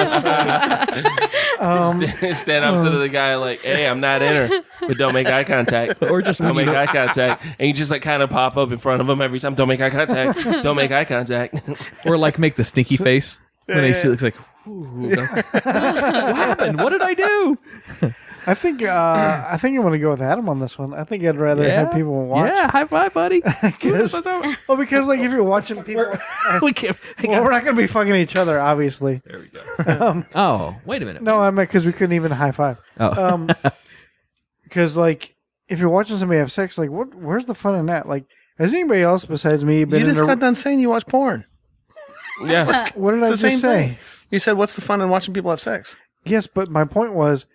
it. Stand up to the guy like, "Hey, I'm not in her," but don't make eye contact, or just don't make eye contact, and you just kind of pop up in front of him every time. Don't make eye contact. Don't make eye contact. Or make the stinky face when they see. It's like, what happened? What did I do? I think I'm going to go with Adam on this one. I think I'd rather have people watch. Yeah, high five, buddy. Because if you're watching people, we're not going to be fucking each other, obviously. There we go. Wait a minute. No, I meant because we couldn't even high five. Oh. Because if you're watching somebody have sex, where's the fun in that? Has anybody else besides me been? You just got done saying you watch porn. Yeah. What did I just say? You said, "What's the fun in watching people have sex?" Yes, but my point was.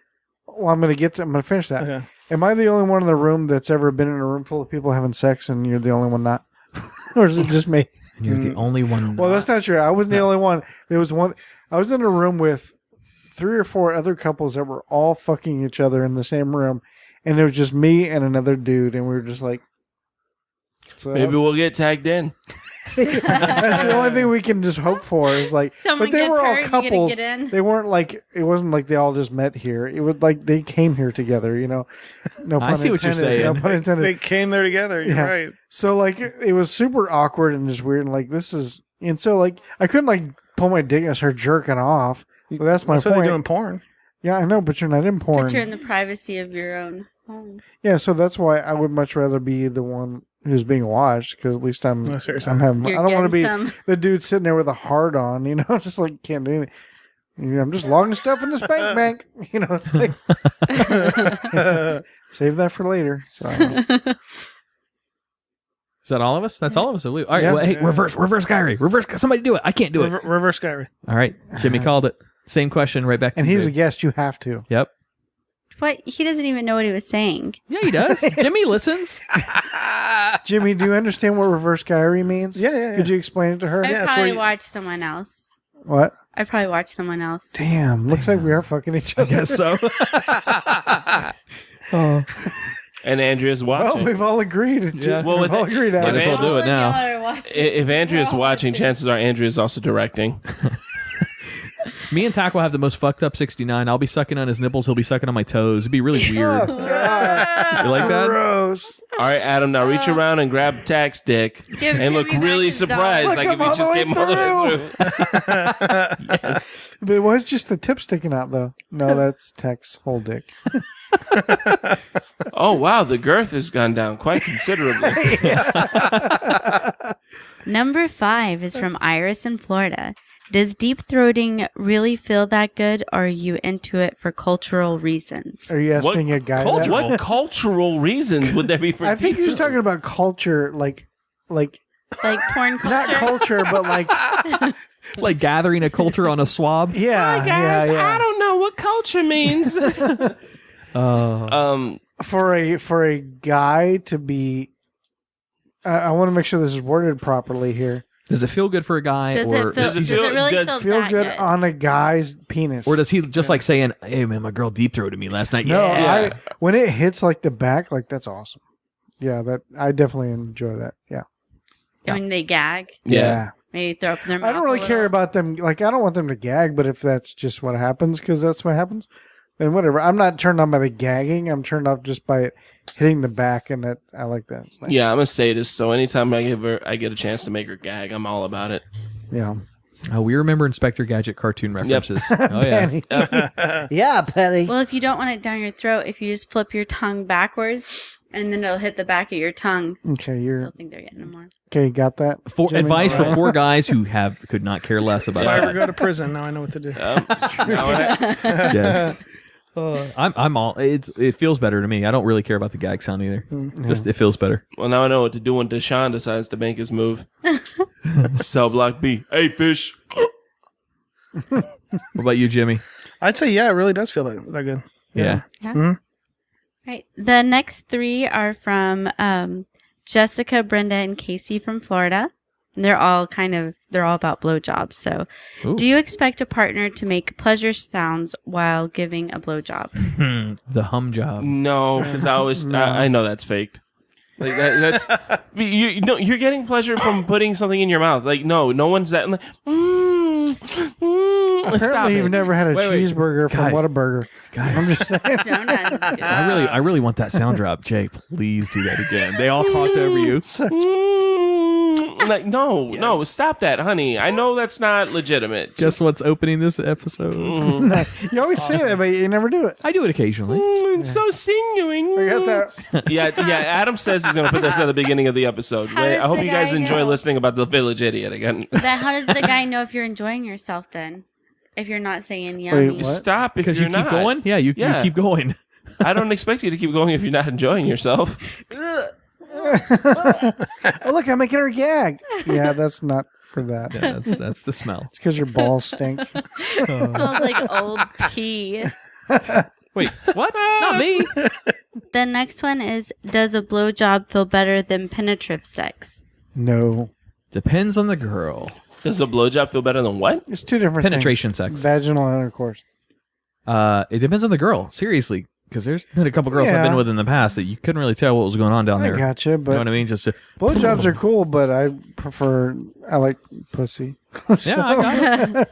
Well, I'm going to finish that. Okay. Am I the only one in the room that's ever been in a room full of people having sex and you're the only one not? Or is it just me? And you're the only one. Well, that's not true. I wasn't the only one. There was one. I was in a room with 3 or 4 other couples that were all fucking each other in the same room, and it was just me and another dude, and we were just like, so, Maybe we'll get tagged in. that's the only thing we can just hope for. Is like, Someone but they gets were all hurt, you gotta couples. get in. They weren't like it wasn't like they all just met here. It was like they came here together. You know, no pun I see what you're intended, saying. No pun intended. They came there together. You're Yeah. right. So like it was super awkward and just weird. And like this is, and so like I couldn't like pull my dick and start jerking off. Well, that's my That's why point. they're doing porn. Yeah, I know, but you're not in porn. But you're in the privacy of your own home. Yeah, so that's why I would much rather be the one who's being watched because at least I'm That's what you're I'm having. You're I don't want to be getting some. the dude sitting there with a heart on. You know, just like can't do anything. You know, I'm just logging stuff in the spank bank. You know, it's like save that for later. So Is that all of us? That's all of us. All right. Yes. Well, hey, reverse Kyrie. Reverse. Somebody do it. I can't do it. Reverse Kyrie. All right. Jimmy called it. Same question. Right back to and you, he's a Dave. guest. You have to. Yep. What? He doesn't even know what he was saying. Yeah, he does. Jimmy listens. Jimmy, do you understand what reverse Kyrie means? Yeah. Could you explain it to her? I'd Yeah, it's where probably you- watch someone else. What? I'd probably watch someone else. Damn. Looks like we are fucking each I other. guess so. Oh. And Andrea's Well, watching. we've all agreed. Yeah. Well, we've with all it- agreed. Might Adam. as well do it now. If Andrea's watching, chances are Andrea's also directing. Me and Tach will have the most fucked up 69. I'll be sucking on his nipples. He'll be sucking on my toes. It'd be really weird. You like that? Gross. All right, Adam, now reach around and grab Tach's dick Give and look Jimmy back really his dog. surprised, Look, like if I'm he all just the way came all the way through. Yes. But it was just the tip sticking out, though. No, that's Tech's whole dick. Oh, wow, the girth has gone down quite considerably. Number 5 is from Iris in Florida. Does deep throating really feel that good, or are you into it for cultural reasons? Are you asking a guy that? What cultural reasons would there be for I think deep he's throat? talking about culture, like Like porn not culture? culture, but like Like gathering a culture on a swab. yeah, Hi, guys, yeah, I yeah. don't know what culture means. For a guy to be, I want to make sure this is worded properly here. Does it feel good for a guy? Does or it feel? does it Does feel- it really does feel Feel that good on a guy's penis, Or does he just like saying, "Hey man, my girl deep throated me last night"? No, Yeah. when it hits like the back, like that's awesome. Yeah, that I definitely enjoy that. Yeah, when they gag? Yeah. Maybe throw up in their mouth. I don't really a care little. about them. Like, I don't want them to gag, but if that's just what happens, because that's what happens, then whatever. I'm not turned on by the gagging. I'm turned off just by it hitting the back, and that I like that. It's nice. Yeah, I'm a sadist, so anytime I get a chance to make her gag, I'm all about it. Yeah. Oh, we remember Inspector Gadget cartoon references. Oh yeah. Penny. Yeah, Penny. Well, if you don't want it down your throat, if you just flip your tongue backwards, and then it'll hit the back of your tongue. Okay, I you're don't think they're getting it more. okay. Got that? For Jimmy? advice All for right. 4 guys who could not care less about If I ever that. go to prison, now I know what to do. Yes. I'm all. It feels better to me. I don't really care about the gag sound either. Just it feels better. Well, now I know what to do when Deshaun decides to make his move. Cell block B. Hey, fish. What about you, Jimmy? I'd say, yeah, it really does feel that good. Yeah. Right. The next 3 are from Jessica, Brenda, and Casey from Florida. And they're all about blowjobs. So, Ooh. do you expect a partner to make pleasure sounds while giving a blowjob? The hum job. No, because I know that's faked. Like that's you're getting pleasure from putting something in your mouth. Like no one's that. Like, stop Apparently, you've it. never had a Wait, cheeseburger from guys. Whataburger. Guys, I'm just saying. So not as good. I really want that sound drop. Jay, please do that again. They all talked over you. Like no, stop that, honey. I know that's not legitimate. Guess what's opening this episode? You always say that, but you never do it. I do it occasionally. It's so sinuing. I got that. Yeah. Adam says he's going to put this at the beginning of the episode. How Wait, does I hope the you guys guy enjoy know? listening about the village idiot again. Then how does the guy know if you're enjoying yourself then? If you're not saying yummy. What? Stop if Because you're you keep not. going? Yeah, you keep going. I don't expect you to keep going if you're not enjoying yourself. Oh, look, I'm making her gag. Yeah, that's not for that. Yeah, that's the smell. It's because your balls stink. Smells like old pee. Wait, what? Not me. The next one is, does a blowjob feel better than penetrative sex? No. Depends on the girl. Does a blowjob feel better than what? It's two different Penetration things. sex. Vaginal intercourse. It depends on the girl. Seriously. Because there's been a couple girls I've been with in the past that you couldn't really tell what was going on down there. I gotcha, but you know what I mean? Just blowjobs are cool, but I like pussy. Yeah, I got it.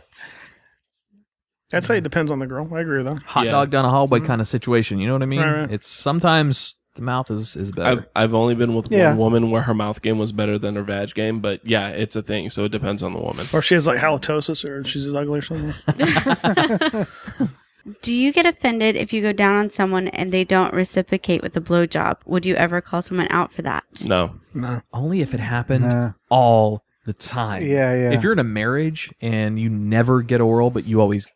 I'd say it depends on the girl. I agree with that. Hot dog down a hallway kind of situation. You know what I mean? Right. It's sometimes the mouth is better. I've only been with one woman where her mouth game was better than her vag game, but yeah, it's a thing. So it depends on the woman. Or she has like halitosis, or she's ugly or something. Do you get offended if you go down on someone and they don't reciprocate with a blowjob? Would you ever call someone out for that? No. Only if it happened all the time. Yeah. If you're in a marriage and you never get oral, but you always...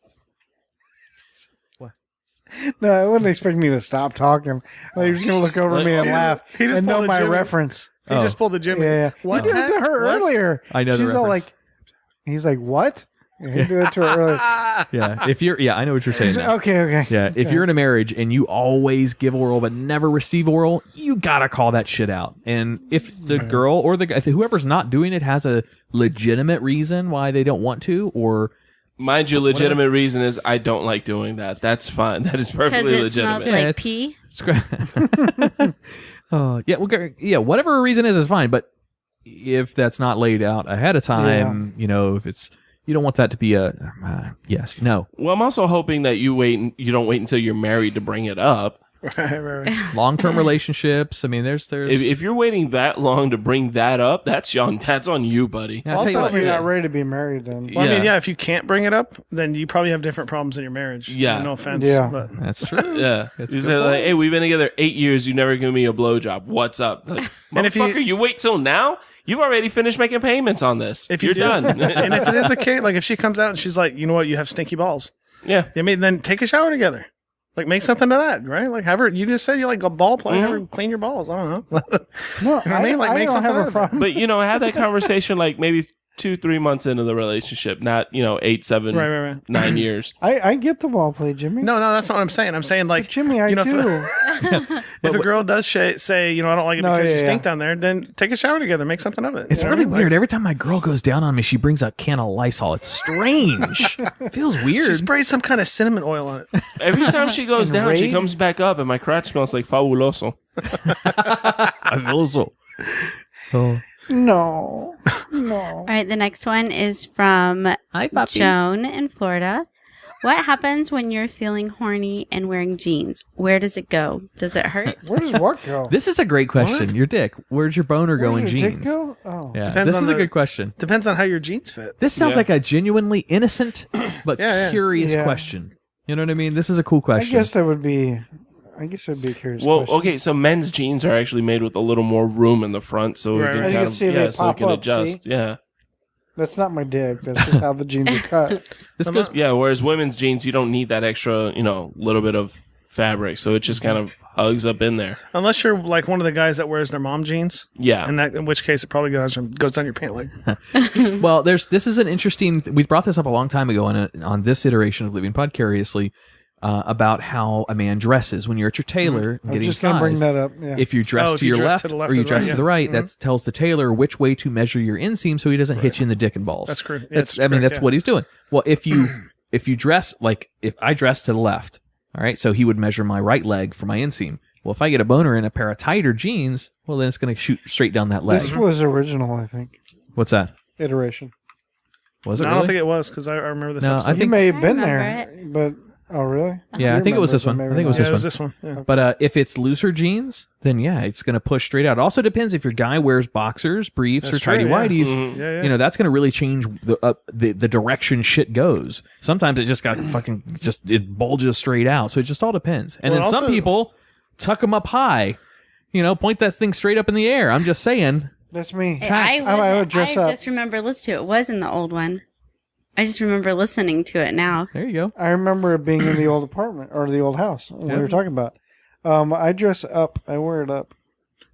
No, I wouldn't expect me to stop talking. Like, you're just going to look over me and laugh he just and know pulled the my Jimmy. reference. He just pulled the Jimmy. Yeah. What? You did it to her earlier. I know the She's all reference. like, he's like, what? And he did it to her earlier. Yeah, I know what you're saying now. Okay. Yeah, if you're in a marriage and you always give oral but never receive oral, you gotta call that shit out. And if the girl or the guy, whoever's not doing it has a legitimate reason why they don't want to, or mind you, legitimate reason is I don't like doing that. That's fine. That is perfectly Because it legitimate. smells like pee? Whatever a reason is fine. But if that's not laid out ahead of time, if it's you don't want that to be a yes, no. Well, I'm also hoping that you don't wait until you're married to bring it up. Right. Long-term relationships. I mean, there's If you're waiting that long to bring that up, that's on you, buddy. Yeah, I'll tell you Also, what, if you're not ready to be married, then. Well, I mean, Yeah. if you can't bring it up, then you probably have different problems in your marriage. Yeah. No offense. Yeah. But that's true. Yeah. That's a You good say like, point. hey, we've been together 8 years. You never give me a blowjob. What's up? Like, And if you- motherfucker, you wait till now? You've already finished making payments on this. if you You're do- done. and if it is a case, like if she comes out and she's like, you know what, you have stinky balls. Yeah. I mean, then take a shower together. Like, make something to that, right? Like, have her, you just said you like a ball play, have her clean your balls. I don't know. No, what I mean? Like, make don't something have out a of problem. But, have that conversation like maybe 2-3 months into the relationship, not, 8, 7, Right. 9 years. I get the ball play, Jimmy. No, that's not what I'm saying. I'm saying, like, Jimmy, I know, do. if a girl does say, I don't like it No, because yeah, you stink yeah. down there, then take a shower together, make something of it. It's You know really what I mean? weird. Every time my girl goes down on me, she brings a can of Lysol. It's strange. It feels She weird. sprays some kind of cinnamon oil on it. Every time she goes down, she Raid? comes back up, and my crotch smells like fabuloso. No. All right, the next one is from Hi, puppy. Joan in Florida. What happens when you're feeling horny and wearing jeans? Where does it go? Does it hurt? Where does what go? This is a great question. Your dick. Where's your boner go in Where's your dick jeans? go? Oh. Yeah, Depends this on is a the- good question. Depends on how your jeans fit. This sounds Yeah. like a genuinely innocent but Yeah. curious Yeah. question. You know what I mean? This is a cool I question. guess that would be. I guess it would be a curious Well, question. okay, so men's jeans are actually made with a little more room in the front, so we Right, can right. You kind can of see they so we pop can up, adjust. see? Yeah, That's not my dick. That's just how the jeans are cut. This goes. yeah. Whereas women's jeans, you don't need that extra, little bit of fabric, so it just kind of hugs up in there. Unless you're like one of the guys that wears their mom jeans, Yeah, and in which case it probably goes down your pant leg. Well, this is an interesting. We brought this up a long time ago on this iteration of Living Podcariously about how a man dresses when you're at your tailor I'm getting just gonna bring sized. that up. Yeah. If you dress Oh, if to you your dress left, to the left or you or the dress right, to the yeah. right, that tells the tailor which way to measure your inseam so he doesn't hit you in the dick and balls. That's correct. Yeah, That's, it's I mean, correct, that's yeah. what he's doing. Well, if you dress like if I dress to the left, all right, so he would measure my right leg for my inseam. Well, if I get a boner in a pair of tighter jeans, well, then it's going to shoot straight down that leg. This was original, I think. What's that? Iteration. Was it? No, I really? don't think it was because I remember this No, episode. I You think- may have I been remember there, but oh really? Yeah, I You think it was remember, this one. but I maybe think it was not. yeah, it was this this one. Yeah. But if it's looser jeans, then yeah, it's going to push straight out. It also depends if your guy wears boxers, briefs, That's or tighty true, yeah. whities. Yeah. You know, that's going to really change the direction shit goes. Sometimes it just got it bulges straight out. So it just all depends. And Well, then some also- people tuck them up high. Point that thing straight up in the air. I'm just saying. That's me. I would dress up. just remember listening to it. It was in the old one. I just remember listening to it now. There you go. I remember it being in the old apartment or the old house when we were talking about. I dress up. I wear it up.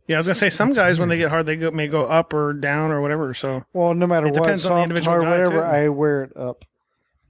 Yeah, I was gonna say some guys when they get hard may go up or down or whatever. So Well, no matter It what, depends on the soft, individual hard, guy, whatever, too. I wear it up.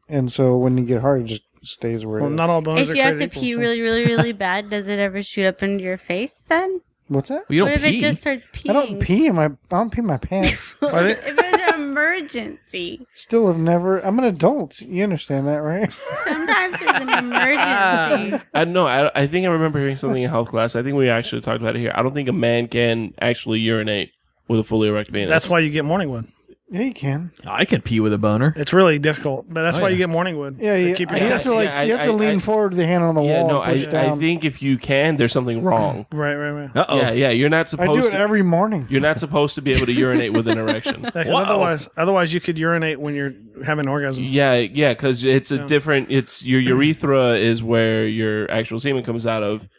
And so when you get hard, it just stays where it is. not all boners If are you have created to equal, pee so- really, really, really bad, does it ever shoot up into your face then? What's that? Well, you What don't if pee. it just starts peeing? I don't pee in my pants. If it's an emergency. Still have never. I'm an adult. You understand that, right? Sometimes there's an emergency. I don't know. I think I remember hearing something in health class. I think we actually talked about it here. I don't think a man can actually urinate with a fully erect penis. That's why you get morning wood. Yeah, you can. I can pee with a boner. It's really difficult, but that's Oh, why yeah. you get morning wood. Yeah, to yeah. keep You your have to you have to lean forward with your hand on the Yeah, wall. no, and push I down. think if you can, there's something wrong. Right. Uh-oh. Yeah, you're not I supposed do it to. every morning. You're not supposed to be able to urinate with an erection. Yeah, 'cause otherwise you could urinate when you're having an orgasm. Yeah, because it's a different. It's your urethra is where your actual semen comes out of,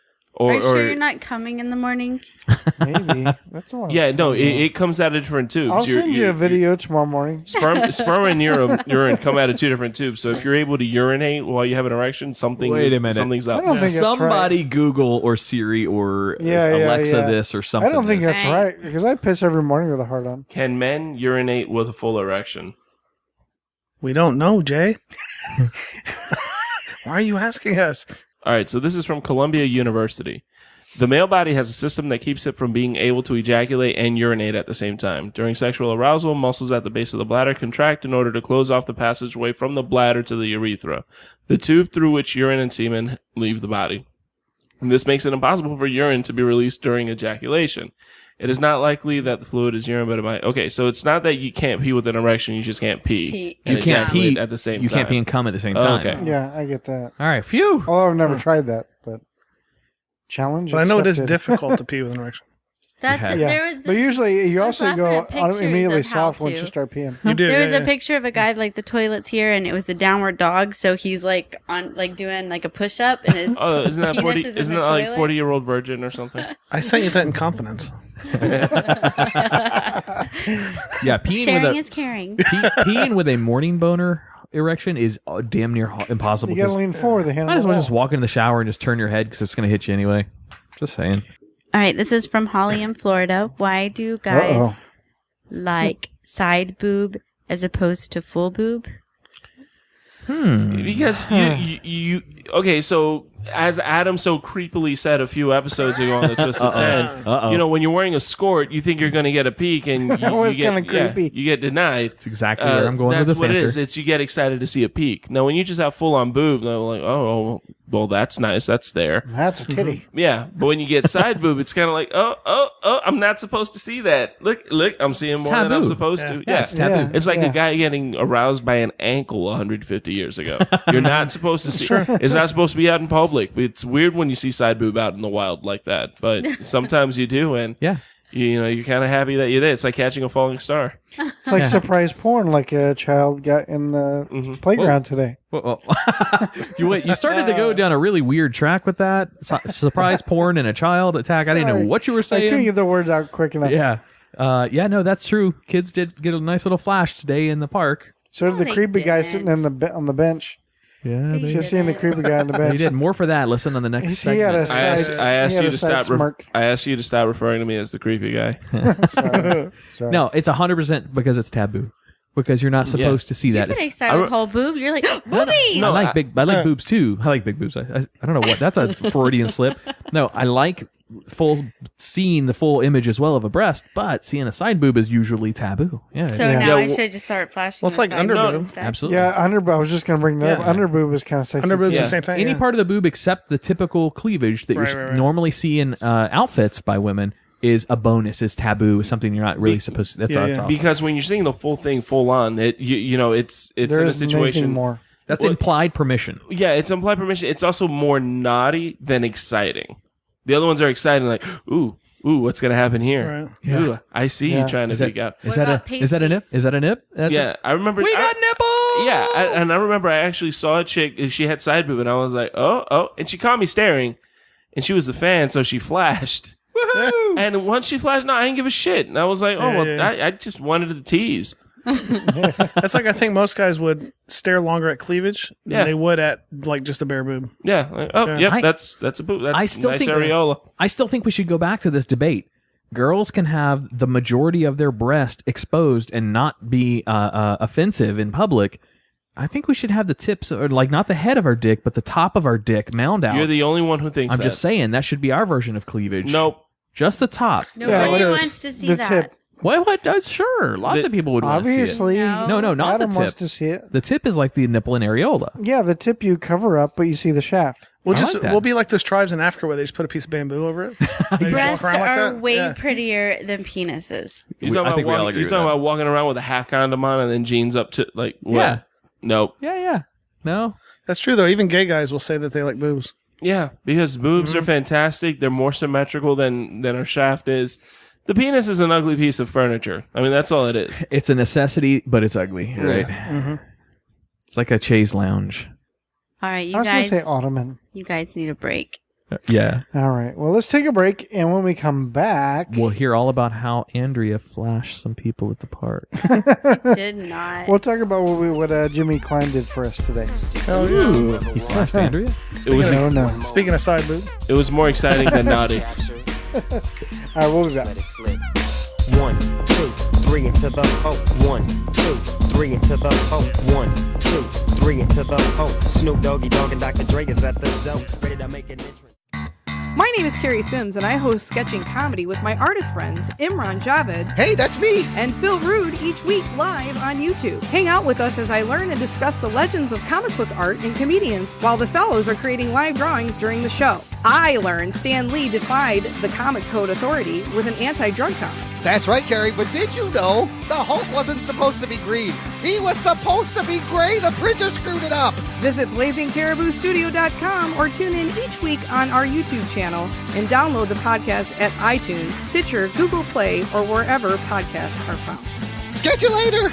Are you sure you're not coming in the morning? Maybe that's a lot. yeah, no, it comes out of different tubes. I'll send you a video tomorrow morning. Sperm and urine come out of two different tubes. So if you're able to urinate while you have an erection, Wait a minute. something's up. I don't think that's Somebody Google or Siri or Yeah, Alexa yeah. this or something. I don't think this. that's right because I piss every morning with a hard on. Can men urinate with a full erection? We don't know, Jay. Why are you asking us? All right, so this is from Columbia University. The male body has a system that keeps it from being able to ejaculate and urinate at the same time. During sexual arousal, muscles at the base of the bladder contract in order to close off the passageway from the bladder to the urethra, the tube through which urine and semen leave the body. And this makes it impossible for urine to be released during ejaculation. It is not likely that the fluid is urine, but it might. Okay, so it's not that you can't pee with an erection; you just can't pee. Pee. You can't ejaculate pee at the same You time. can't pee and come at the same time. Okay. Yeah, I get that. All right. Phew. Although I've never tried that, but challenge. But I know it is accepted. difficult to pee with an erection. That's Yeah. Yeah, there was. This, but usually you I was also go laughing at pictures immediately of how soft once to. you start peeing. You do. There was yeah, a picture of a guy like the toilet's here, and it was the downward dog. So he's like on like doing like a push up, and his Oh, isn't that penis 40? is in Isn't the that like toilet. 40-year-old virgin or something? I sent you that in confidence. Yeah, peeing Sharing with a is caring. peeing with a morning boner erection is damn near impossible. You gotta 'cause lean forward. The hand. might on as the well wall. just walk into the shower and just turn your head because it's going to hit you anyway. Just saying. All right, this is from Holly in Florida. Why do guys Uh-oh. like side boob as opposed to full boob? Because you okay, so as Adam so creepily said a few episodes ago on the Twisted 10, Uh-oh. you know, when you're wearing a skirt, you think you're going to get a peek, and That was you get, kinda creepy. you get denied. That's exactly where I'm going that's with this what answer. it is. It's you get excited to see a peek. Now, when you just have full on boob, they're like, oh, well, that's nice. That's there. That's a titty. Yeah, but when you get side boob, it's kind of like, oh, I'm not supposed to see that. Look, I'm seeing more than I'm taboo. supposed to. Yeah, it's taboo. Yeah. it's like Yeah. a guy getting aroused by an ankle 150 years ago. You're not supposed to see. It's not supposed to be out in public. It's weird when you see side boob out in the wild like that, but sometimes you do, and Yeah. you know you're kind of happy that you're there. It's like catching a falling star. It's like surprise porn, like a child got in the playground today. Well, you started to go down a really weird track with that. Surprise porn and a child attack. I didn't know Sorry. what you were I couldn't saying. get the words out quick enough. Yeah. No, that's true. Kids did get a nice little flash today in the park. So did No, the they creepy guy didn't. sitting on the bench. Yeah, They they, Just seeing the creepy guy on the they bench. did. More for that. Listen on the next He segment. had a I asked, side- I asked he had you a to side stop. smirk. I asked you to stop referring to me as the creepy guy. Sorry. No, it's 100% because it's taboo. Because you're not supposed to see You that. can It's- excited with whole boob. You're like, boobies! No, I like boobs too. I like big boobs. I don't know what. That's a Freudian slip. No, I like seeing the full image as well of a breast, but seeing a side boob is usually taboo. Yeah, So it's- now I well- should just start flashing. Well, it's my like side under boob boob. instead. absolutely. Yeah, underboob. I was just gonna bring that up. Yeah. Underboob is kind of sexy. Underboob's too. the same thing. Any yeah. part of the boob except the typical cleavage that Right, you right, right. normally see in outfits by women is a bonus, is taboo, is something you're not really supposed to. That's Yeah, that's yeah. awesome. Because when you're seeing the full thing full on, it's There in a is nothing situation. more. That's Well- implied permission. Yeah, it's implied permission. It's also more naughty than exciting. The other ones are exciting, like, ooh, what's gonna happen here? Right. Ooh, I see Yeah. you trying to Is that, peek out. is What that about is that a nip? pasties? Is that a nip? That's Yeah, I remember. We got nipples. Yeah, and I remember I actually saw a chick. She had side boob, and I was like, oh, and she caught me staring, and she was a fan, so she flashed. Woohoo! And once she flashed, no, I didn't give a shit. And I was like, oh, well, yeah. I just wanted to tease. That's like I think most guys would stare longer at cleavage Yeah. than they would at like just a bare boob. Yeah. Like, oh, Yeah. yep. I- That's a boob. That's I still nice think areola. I still think we should go back to this debate. Girls can have the majority of their breast exposed and not be offensive in public. I think we should have the tips, or like not the head of our dick, but the top of our dick mound out. You're the only one who thinks I'm that. just saying that should be our version of cleavage. Nope. Just the top. Nobody like wants to see the that. tip. What? Sure. Lots of people would want to see it. Obviously, No. No, not Adam the wants tip. to see it. The tip is like the nipple and areola. Yeah, the tip you cover up, but you see the shaft. We'll I just like that. we'll be like those tribes in Africa where they just put a piece of bamboo over it. They just walk Breasts around like are that. way Yeah. prettier than penises. You're I talking, think we all about, agree you're with talking that. about walking around with a half condom on and then jeans up to like what? Yeah. Nope. Yeah. No. That's true though. Even gay guys will say that they like boobs. Yeah, because boobs are fantastic. They're more symmetrical than our shaft is. The penis is an ugly piece of furniture. I mean, that's all it is. It's a necessity, but it's ugly, right? It's like a chaise lounge. All right, you I was going guys. to say ottoman. You guys need a break. Yeah. All right. Well, let's take a break, and when we come back, We'll hear all about how Andrea flashed some people at the park. Did not. we'll talk about what Jimmy Klein did for us today. Ooh. He flashed Andrea? It was No, no. Speaking of side boob, it was more exciting than naughty. All right, we'll be back. 1, 2, 3 into the hole. 1, 2, 3 into the hole. 1, 2, 3 into the hole. Snoop Doggy Dogg and Dr. Dre is at the door, ready to make an entrance. My name is Carrie Sims, and I host Sketching Comedy with my artist friends Imran Javed Hey, that's me. and Phil Rude each week live on YouTube. Hang out with us as I learn and discuss the legends of comic book art and comedians while the fellows are creating live drawings during the show. I learned Stan Lee defied the Comic Code Authority with an anti-drug comic. That's right, Carrie. But did you know the Hulk wasn't supposed to be green? He was supposed to be gray. The printer screwed it up. Visit BlazingCaribouStudio.com or tune in each week on our YouTube channel and download the podcast at iTunes, Stitcher, Google Play, or wherever podcasts are found. Sketch you later.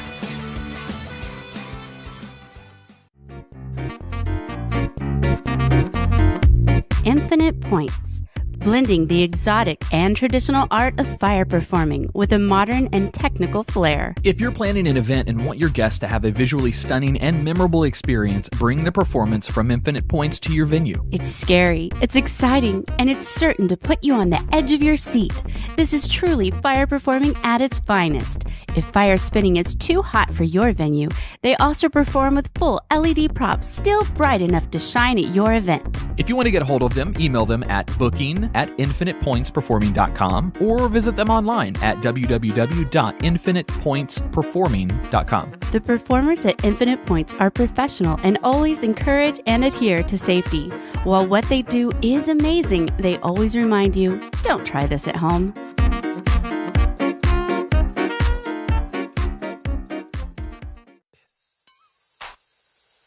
Infinite Points, blending the exotic and traditional art of fire performing with a modern and technical flair. If you're planning an event and want your guests to have a visually stunning and memorable experience, bring the performance from Infinite Points to your venue. It's scary, it's exciting, and it's certain to put you on the edge of your seat. This is truly fire performing at its finest. If fire spinning is too hot for your venue, they also perform with full LED props still bright enough to shine at your event. If you want to get a hold of them, email them at booking@infinitepointsperforming.com or visit them online at www.infinitepointsperforming.com. The performers at Infinite Points are professional and always encourage and adhere to safety. While what they do is amazing, they always remind you, don't try this at home.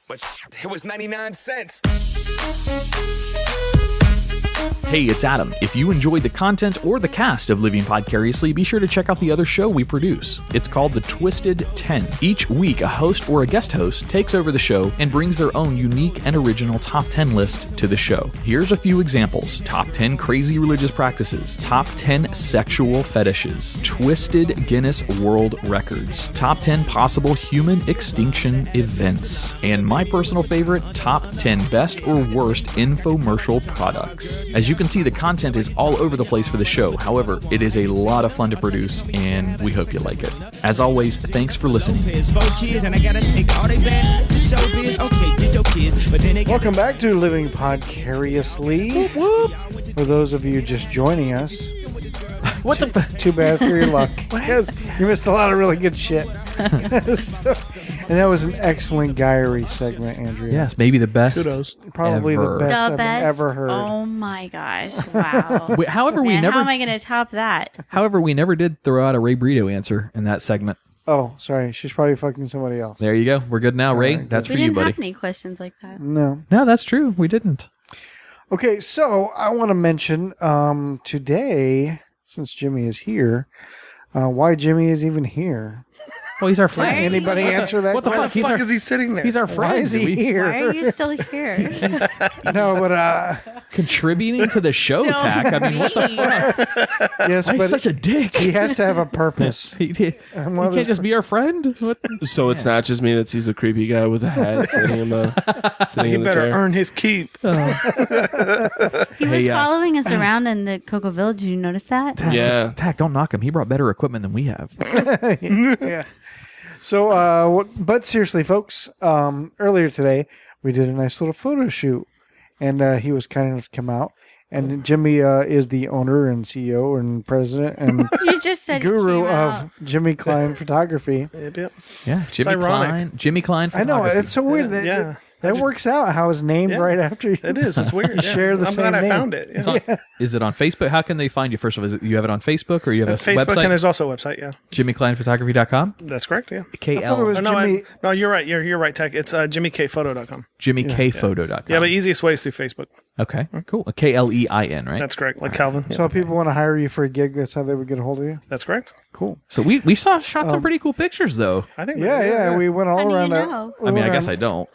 But it was 99 cents. Hey, it's Adam. If you enjoyed the content or the cast of Living Podcariously, be sure to check out the other show we produce. It's called The Twisted 10. Each week, a host or a guest host takes over the show and brings their own unique and original top 10 list to the show. Here's a few examples. Top 10 crazy religious practices. Top 10 sexual fetishes. Twisted Guinness World Records. Top 10 possible human extinction events. And my personal favorite, top 10 best or worst infomercial products. As you can see, the content is all over the place for the show. However, it is a lot of fun to produce, and we hope you like it. As always, thanks for listening. Welcome back to Living Podcariously. For those of you just joining us, What's up? too bad for your luck, because you missed a lot of really good shit. And that was an excellent Guyry segment, Andrea. Yes, maybe the best. kudos. Probably ever. the best The I've best. ever heard. Oh my gosh! Wow. However, we Man, never. how am I going to top that? However, we never did throw out a Ray Brito answer in that segment. Oh, sorry. She's probably fucking somebody else. There you go. We're good now, Ray. right, That's We for you, didn't buddy. have any questions like that. No. No, that's true. We didn't. Okay, so I want to mention today, since Jimmy is here, why Jimmy is even here. Well, he's our Why are friend. you- Anybody answer that What the question? fuck? He's our, is he sitting there? he's our Why friend. is he We- here? Why are you still here? No, but contributing to the show, So Tach. I mean, what the mean. yes, Why but he's such a dick? he has to have a purpose. He can't just be our friend. What? So it's not just me that sees a creepy guy with a hat sitting in the sitting He in the better chair. earn his keep. He was Hey, following us around in the Cocoa Village. Did you notice that? Yeah. Tach, don't knock him. He brought better equipment than we have. Yeah. So, but seriously, folks, earlier today we did a nice little photo shoot, and he was kind enough to come out And Jimmy is the owner and CEO and president and You just said it guru came out. of Jimmy Klein Photography. Yep. Yeah, Jimmy ironic. Klein. Jimmy Klein. I know, Photography. it's so weird. Yeah. That works out how it's named Yeah. right after you. It is. It's weird. Yeah. share the I'm same glad name. I found it. Yeah. It's on- Is it on Facebook? How can they find you? First of all, you have it on Facebook or you have a Facebook, website? and there's also a website. Yeah, JimmyKleinPhotography.com? that's correct. Yeah. I thought it KL. was Oh, no, Jimmy. no, you're right. You're right, Tech. It's JimmyKphoto.com. JimmyKphoto.com. Yeah, but easiest way is through Facebook. Okay, cool. KLEIN, right? That's correct. Like Calvin. So if people want to hire you for a gig, that's how they would get a hold of you? That's correct. Cool. So we shot some pretty cool pictures, though. I think. Yeah. We went all How do you around. know? I mean, I guess I don't.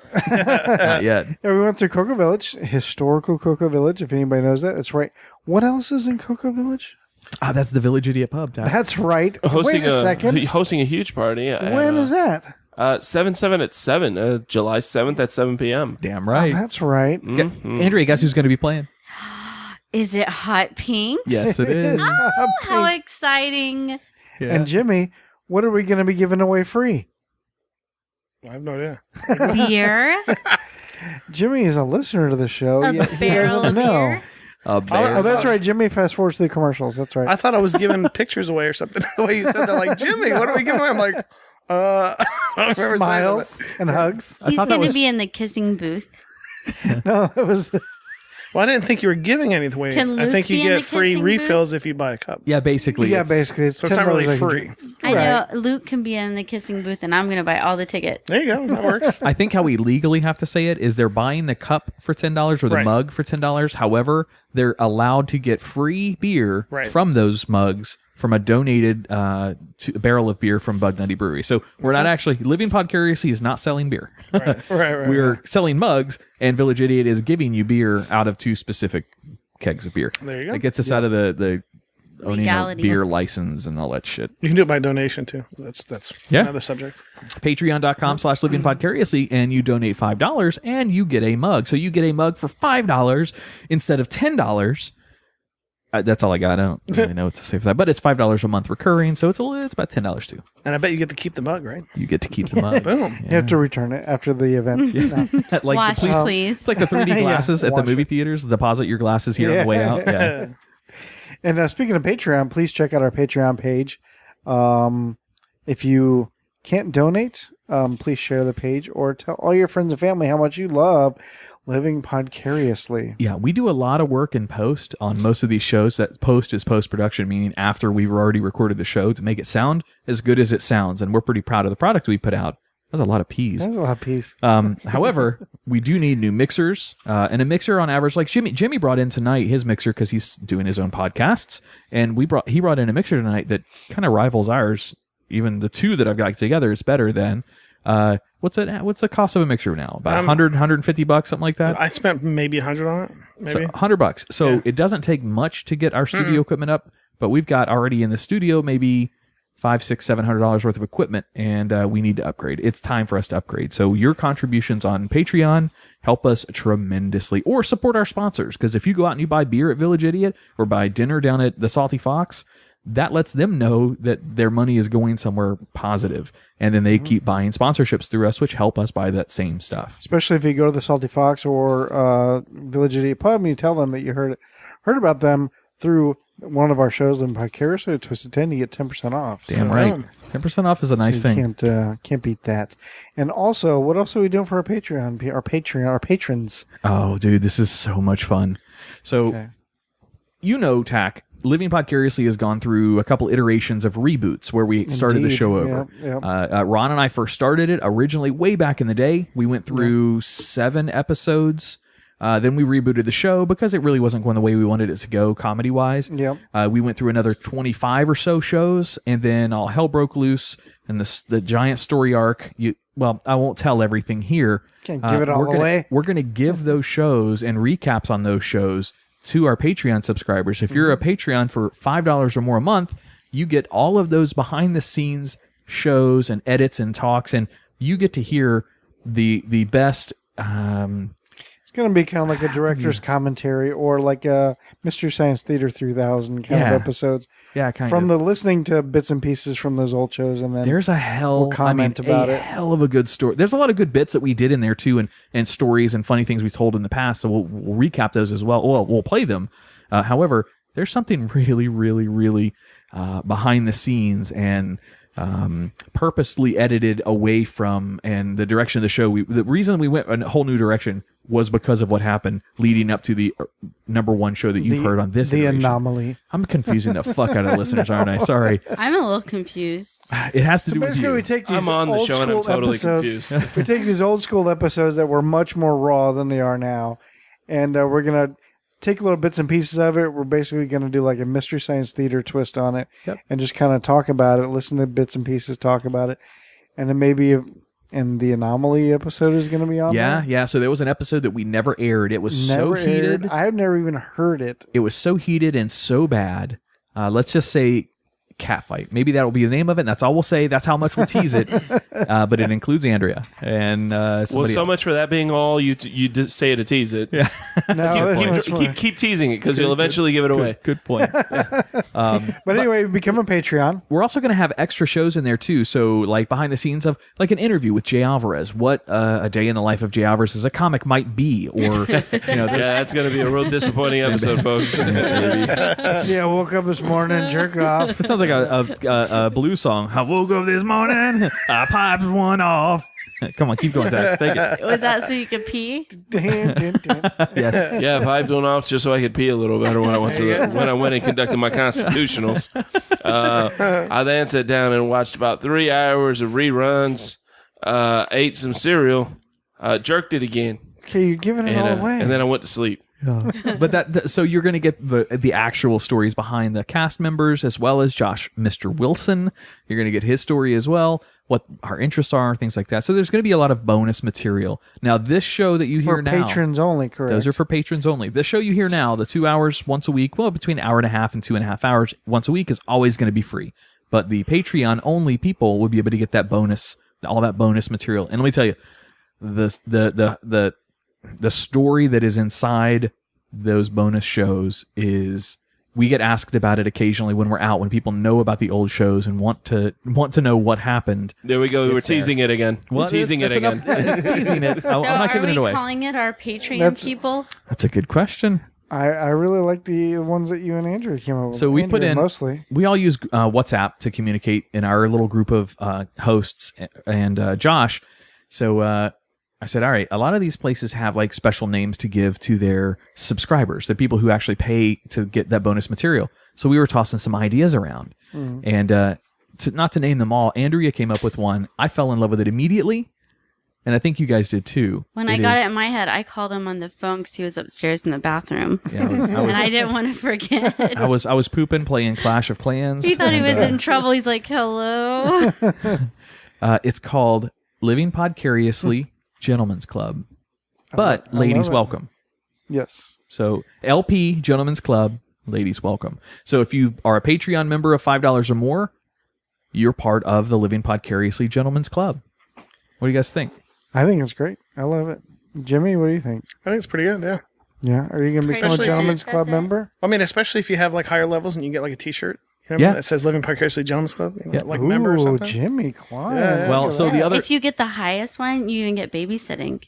Not yet. Yeah, we went through Cocoa Village, historical Cocoa Village, if anybody knows that. That's right. What else is in Cocoa Village? That's the Village Idiot Pub. That's right. Hosting Wait a second. hosting a huge party. When is that? 7/7 at 7, July 7th at 7 p.m. Damn Oh, right. that's right. Andrea, guess who's going to be playing? Is it hot pink? Yes, it is. How exciting. And Jimmy, what are we going to be giving away free? I have no idea. Beer? Jimmy is a listener to the show. A yet he barrel doesn't of know. beer? A bear. Oh, that's right. Jimmy fast forwards to the commercials. That's right. I thought I was giving pictures away or something. The way you said that, like Jimmy, what are we giving away? I'm like, I don't remember saying Smiles that. and hugs. He's thought that going to was- be in the kissing booth. No, it was. Well, I didn't think you were giving anything away. Can I Luke think you be in get the free kissing refills if you buy a cup. Yeah, basically. Yeah, it's- basically, it's So it's not really $10 free. I Right. know Luke can be in the kissing booth, and I'm going to buy all the tickets. There you go. That works. I think how we legally have to say it is they're buying the cup for $10 or the Right. mug for $10. However, they're allowed to get free beer Right. from those mugs from a donated barrel of beer from Bug Nutty Brewery. So we're not actually, Living Podcariously is not selling beer. Right. We're selling mugs, and Village Idiot is giving you beer out of 2 specific kegs of beer. There you go. It gets us out of the owning a Legality. beer license and all that shit. You can do it by donation too. That's Yeah. another subject. Patreon.com/livingpodcariously, and you donate $5 and you get a mug. So you get a mug for $5 instead of $10. That's all I got. I don't really know what to say for that, but it's $5 a month recurring, so it's about $10 too. And I bet you get to keep the mug, right? You get to keep the mug. Boom. You have to return it after the event. No. Like Wash, the, please. it's like the 3D glasses at the wash movie theaters. Deposit your glasses here on the way out. Yeah. And speaking of Patreon, please check out our Patreon page. If you can't donate, please share the page or tell all your friends and family how much you love Living Podcariously. Yeah, we do a lot of work in post on most of these shows. That post is post-production, meaning after we've already recorded the show to make it sound as good as it sounds. And we're pretty proud of the product we put out. That's a lot of peas. That's a lot of peace. However, we do need new mixers, and a mixer on average, like Jimmy brought in tonight his mixer because he's doing his own podcasts, and he brought in a mixer tonight that kind of rivals ours. Even the 2 that I've got together is better than. What's the cost of a mixer now? About $150, something like that. I spent maybe 100 on it. Maybe. So $100. So Yeah. it doesn't take much to get our studio equipment up, but we've got already in the studio maybe $500, $600, $700 worth of equipment, and we need to upgrade. It's time for us to upgrade. So your contributions on Patreon help us tremendously, or support our sponsors. Because if you go out and you buy beer at Village Idiot or buy dinner down at the Salty Fox, that lets them know that their money is going somewhere positive, and then they keep buying sponsorships through us, which help us buy that same stuff. Especially if you go to the Salty Fox or Village Idiot Pub and you tell them that you heard about them through one of our shows in Podcariously or Twisted 10, you get 10% off. Damn So, right. 10% off is a nice you thing. can't beat that. And also, what else are we doing for our Patreon? Our patrons. Oh, dude, this is so much fun. So, Tach, Living Podcariously has gone through a couple iterations of reboots where we started the Indeed. show over. Yep. Ron and I first started it originally way back in the day. We went through 7 episodes. Then we rebooted the show because it really wasn't going the way we wanted it to go comedy-wise. Yep. We went through another 25 or so shows, and then all hell broke loose, and the giant story arc. I won't tell everything here. Can't give it all we're away. We're going to give those shows and recaps on those shows to our Patreon subscribers. If you're a Patreon for $5 or more a month, you get all of those behind-the-scenes shows and edits and talks, and you get to hear the best... It's going to be kind of like a director's commentary or like a Mystery Science Theater 3000 kind of episodes Yeah, kind from of. the listening to bits and pieces from those old shows, and then There's a hell, comment about it. hell of a good story. There's a lot of good bits that we did in there too, and stories and funny things we told in the past. So we'll recap those as well. Well, we'll play them. However, there's something really, really, really behind the scenes and purposely edited away from, and the direction of the show. The reason we went a whole new direction was because of what happened leading up to the number one show that you've heard on this. The iteration. Anomaly. I'm confusing the fuck out of listeners, aren't I? Sorry. I'm a little confused. It has to do with Basically, you. we take these I'm on the old show and I'm school totally episodes. confused. We take these old school episodes that were much more raw than they are now, and we're gonna take little bits and pieces of it. We're basically gonna do like a Mystery Science Theater twist on it, and just kind of talk about it, listen to bits and pieces, talk about it, and then maybe. And the Anomaly episode is going to be on there? Yeah. So there was an episode that we never aired. It was so heated. I've never even heard it. It was so heated and so bad. Let's just say catfight. Maybe that'll be the name of it. And that's all we'll say. That's how much we'll tease it. But it includes Andrea and well, so else. much for that being all you say to tease it. Yeah. No, keep teasing it because you'll eventually give it away. Good point. but anyway, become a Patreon. We're also going to have extra shows in there too. So like behind the scenes of like an interview with Jay Alvarez, what a day in the life of Jay Alvarez as a comic might be, or That's going to be a real disappointing episode, folks. See, I woke up this morning and jerk off. It sounds like a blues song. I woke up this morning, I piped one off. Come on, keep going, Zach. Take it. Was that so you could pee? Yeah, piped one off just so I could pee a little better when I went and conducted my constitutionals. I then sat down and watched about 3 hours of reruns, ate some cereal, jerked it again. Okay, you're giving it all away. And then I went to sleep. But so you're going to get the actual stories behind the cast members, as well as Josh, Mr. Wilson. You're going to get his story as well, what our interests are, things like that. So there's going to be a lot of bonus material. Now, this show that you hear now, for patrons only, correct? Those are for patrons only. This show you hear now, the 2 hours once a week, well, between an hour and a half and 2.5 hours once a week, is always going to be free. But the Patreon only people will be able to get that bonus, all that bonus material. And let me tell you, the story that is inside those bonus shows is, we get asked about it occasionally when we're out, when people know about the old shows and want to know what happened. There we go. We're teasing it again. We're teasing it again. It's teasing it. I'm not giving it away. Are we calling it our Patreon people? That's a good question. I really like the ones that you and Andrew came up with. So we Andrew put in mostly. We all use WhatsApp to communicate in our little group of hosts and Josh. So I said, all right, a lot of these places have like special names to give to their subscribers, the people who actually pay to get that bonus material. So we were tossing some ideas around, and not to name them all, Andrea came up with one. I fell in love with it immediately, and I think you guys did too. When I got it in my head, I called him on the phone because he was upstairs in the bathroom, and I didn't want to forget. I was pooping, playing Clash of Clans. He thought he was in trouble. He's like, "Hello." It's called Living Podcariously Gentlemen's Club, but ladies welcome. Yes. So LP Gentlemen's Club, ladies welcome. So if you are a Patreon member of $5 or more, you're part of the Living Podcariously Gentlemen's Club. What do you guys think? I think it's great. I love it. Jimmy, what do you think? I think it's pretty good. Yeah. Yeah. Are you going to become a Especially if Gentlemen's Club member? I mean, especially if you have like higher levels and you get like a T-shirt. You know what I mean? That says Living Podcariously Gentlemen's Club. You know, like member or something. Jimmy Klein. Yeah, well, so the other, if you get the highest one, you even get babysitting.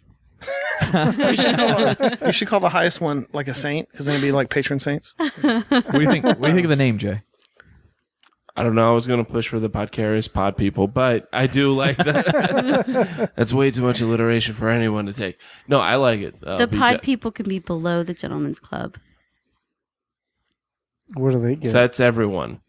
You should call the highest one like a saint, because then it'd be like patron saints. what do you think? What do you think of the name, Jay? I don't know. I was going to push for the Podcarious pod people, but I do like that. That's way too much alliteration for anyone to take. No, I like it. The pod people can be below the Gentlemen's Club. What do they get? So that's everyone.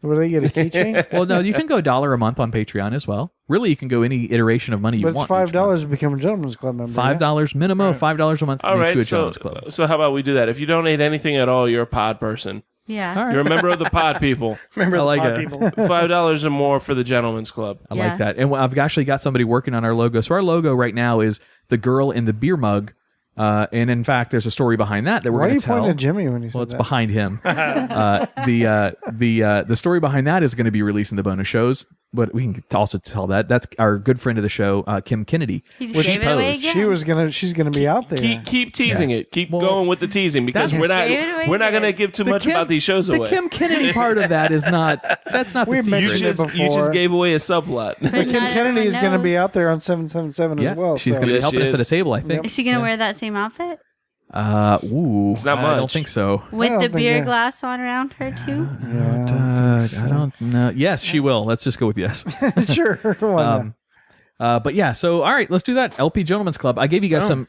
What do they get, a keychain? Well, no, you can go $1 a month on Patreon as well. Really, you can go any iteration of money you but want. It's $5 to become a Gentlemen's Club member. $5 minimum, $5 a month All makes right, you a Gentlemen's Club. So how about we do that? If you donate anything at all, you're a pod person. Yeah. All right. You're a member of the pod people. Remember the like pod it. people. $5 or more for the Gentlemen's Club. I like that. And I've actually got somebody working on our logo. So our logo right now is the girl in the beer mug. And in fact, there's a story behind that we're going to tell. Why are you pointing at Jimmy when you said Well, it's that? behind him. The story behind that is going to be released in the bonus shows. but we can also tell that's our good friend of the show, Kim Kennedy. He's Which gave it away again. She's gonna be out there. Keep teasing it. Keep going with the teasing because we're not going to give too much about these shows away. The Kim Kennedy part of that is not. That's not the secret. You just gave away a subplot. But Kim Kennedy is going to be out there on 777 as well. She's going to be helping us at a table, I think. Is she going to wear that same outfit? It's not much. I don't think so. With the beer glass on around her too? I don't know. Yes, she will. Let's just go with yes. Sure. Why not? But yeah, so all right, let's do that. LP Gentlemen's Club. I gave you guys some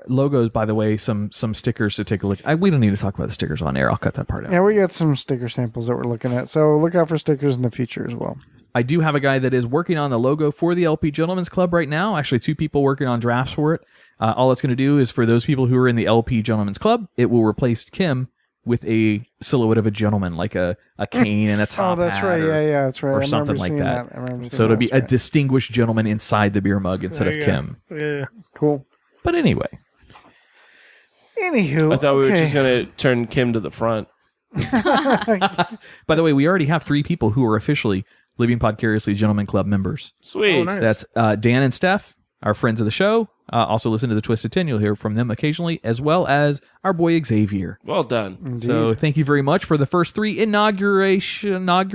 logos, by the way, some stickers to take a look. We don't need to talk about the stickers on air. I'll cut that part out. Yeah, we got some sticker samples that we're looking at. So look out for stickers in the future as well. I do have a guy that is working on the logo for the LP Gentlemen's Club right now. Actually, 2 people working on drafts for it. All it's going to do is for those people who are in the LP Gentlemen's Club, it will replace Kim with a silhouette of a gentleman, like a cane and a top hat. Oh, that's right. Yeah, that's right. Or something like that. So it'll be a distinguished gentleman inside the beer mug instead of Kim. Yeah. Cool. But anyway. Anywho. I thought we were just going to turn Kim to the front. By the way, we already have 3 people who are officially Living Podcariously Gentlemen Club members. Sweet. Oh, nice. That's Dan and Steph, our friends of the show. Also listen to the Twisted 10. You'll hear from them occasionally, as well as our boy Xavier. Well done. Indeed. So thank you very much for the first 3 inaugural Gentlemen's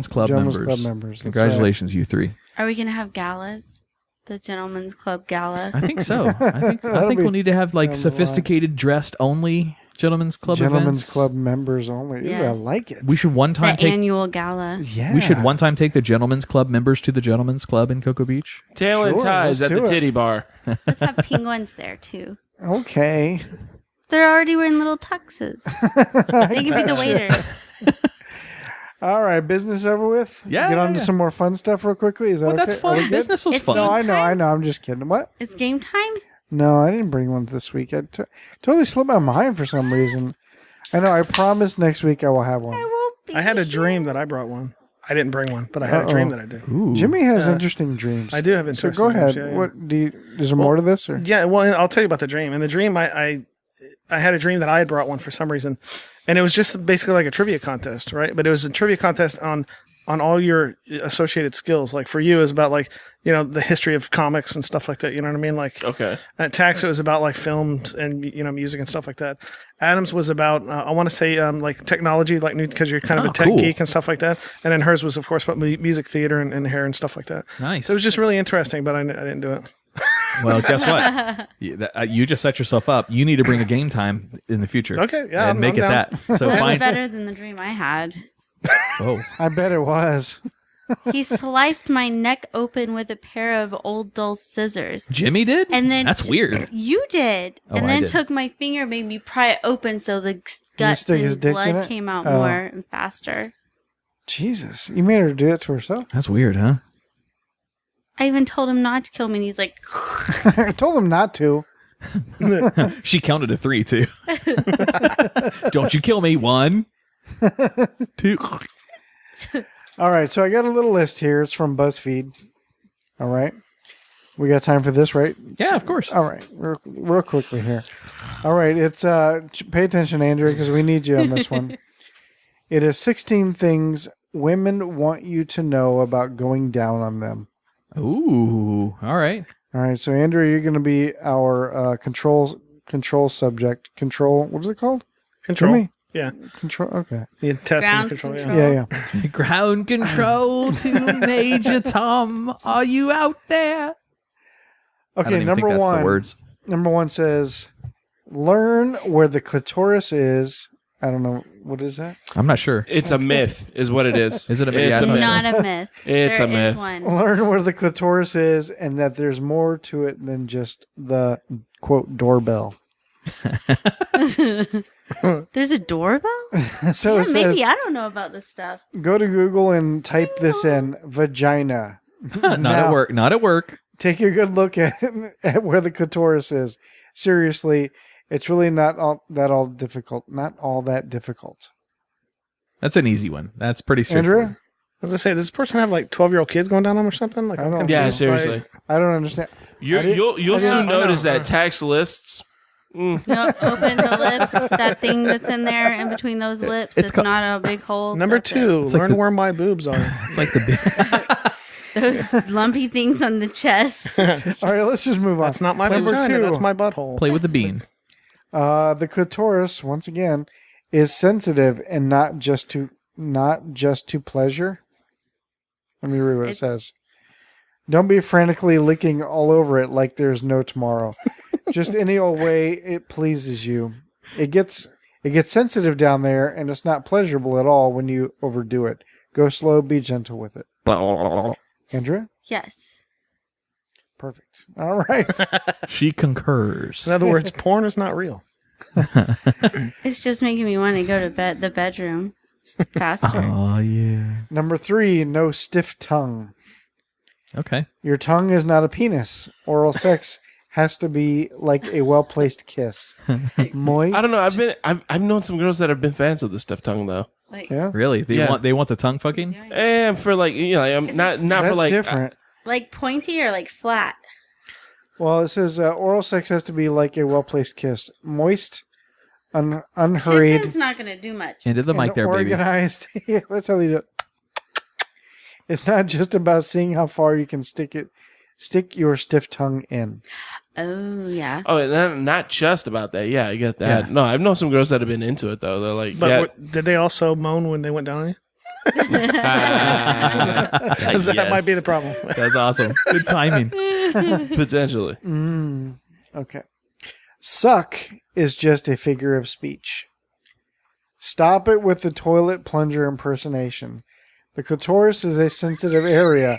Club members. Congratulations, you 3. Are we going to have galas? The Gentlemen's Club Gala? I think so. I think we'll need to have like sophisticated dressed only Gentlemen's Club events. Club members only. Yes. Ooh, I like it. We should one time take annual gala. Yeah. We should one time take the Gentlemen's Club members to the Gentlemen's Club in Cocoa Beach. Tail and ties at the titty bar. Let's have penguins there too. Okay. They're already wearing little tuxes. They can be the waiters. All right, business over with? Yeah. Get on to some more fun stuff real quickly. Is that okay? That's fun. Business was fun. No, I know. I'm just kidding. What? It's game time? No, I didn't bring one this week. I totally slipped my mind for some reason. I know. I promise next week I will have one. I had a dream that I brought one. I didn't bring one, but I had a dream that I did. Ooh. Jimmy has interesting dreams. I do have interesting dreams. So go ahead. Yeah. What do you? Is there more to this? Or? Yeah. Well, I'll tell you about the dream. In the dream, I had a dream that I had brought one for some reason, and it was just basically like a trivia contest, right? But it was a trivia contest on all your associated skills. Like for you, it was about like, you know, the history of comics and stuff like that. You know what I mean? Like, okay. At Tax, it was about like films and, you know, music and stuff like that. Adam's was about, I want to say like technology, like because you're kind of a tech geek and stuff like that. And then hers was, of course, about music theater and hair and stuff like that. Nice. So it was just really interesting, but I didn't do it. Well, guess what? You just set yourself up. You need to bring a game time in the future. Okay, yeah, and make it down. that. So That's better than the dream I had. Oh, I bet it was. He sliced my neck open with a pair of old dull scissors. Jimmy did? And then that's weird. You did. Oh, and then I did. took my finger, made me pry it open so the guts and blood came out more and faster. Jesus. You made her do it to herself? That's weird, huh? I even told him not to kill me, and he's like... I told him not to. She counted to 3, too. Don't you kill me. 1, 2... All right, so I got a little list here. It's from BuzzFeed. All right. We got time for this, right? Yeah, of course. All right, real quickly here. All right, it's pay attention, Andrea, because we need you on this one. It is 16 things women want you to know about going down on them. Ooh, all right. All right, so Andrea, you're going to be our control subject. Control, what is it called? Control. Jimmy? Yeah. Control, okay. The intestine Ground control. control. Yeah. Ground control to Major Tom. Are you out there? Okay, number one. The words. Number 1 says, learn where the clitoris is. I don't know. What is that? I'm not sure. It's a myth, is what it is. Is it a myth? It's Yeah, a myth. Not a myth. It's There a myth. is one. Learn where the clitoris is and that there's more to it than just the, quote, doorbell. There's a doorbell? So Yeah, it says, maybe I don't know about this stuff. go to Google and type this in, vagina. Not at work. Not at work. Take a good look at where the clitoris is. Seriously, it's really not all that difficult. That's an easy one. That's pretty straightforward. Andrea? As I say, does this person have like 12-year-old kids going down on them or something? Like, I don't Yeah, confused seriously. I don't understand. You'll soon I know. notice that tax lists open the lips, that thing that's in there in between those lips. It's not a big hole. Number That's two, it. learn where my boobs are. It's like the Those lumpy things on the chest. All right, let's just move on. That's not my Number vagina. two. That's my butthole. play with the bean. The clitoris, once again, is sensitive and not just to pleasure. Let me read what it says. Don't be frantically licking all over it like there's no tomorrow. Just any old way it pleases you. It gets sensitive down there, and it's not pleasurable at all when you overdo it. Go slow, be gentle with it. Andrea? Yes. Perfect. All right. She concurs. In other words, porn is not real. It's just making me want to go to the bedroom faster. Oh, yeah. Number 3, no stiff tongue. Okay. Your tongue is not a penis. Oral sex has to be like a well-placed kiss. Moist. I don't know. I've known some girls that have been fans of the stiff tongue though. Yeah. Really? They want the tongue fucking? And for like I'm not for That's like different. Like pointy or like flat? Well, it says oral sex has to be like a well-placed kiss. Moist, unhurried, Kissing's not going to do much. Into the mic and there, baby. organized. Yeah, that's how they do it. It's not just about seeing how far you can stick your stiff tongue in. Oh, yeah. Oh, and not just about that. Yeah, I get that. Yeah. No, I've known some girls that have been into it though. They're like, But did they also moan when they went down on you? 'Cause that might be the problem. That's awesome. Good timing. potentially. Okay. Suck is just a figure of speech. Stop it with the toilet plunger impersonation. The clitoris is a sensitive area.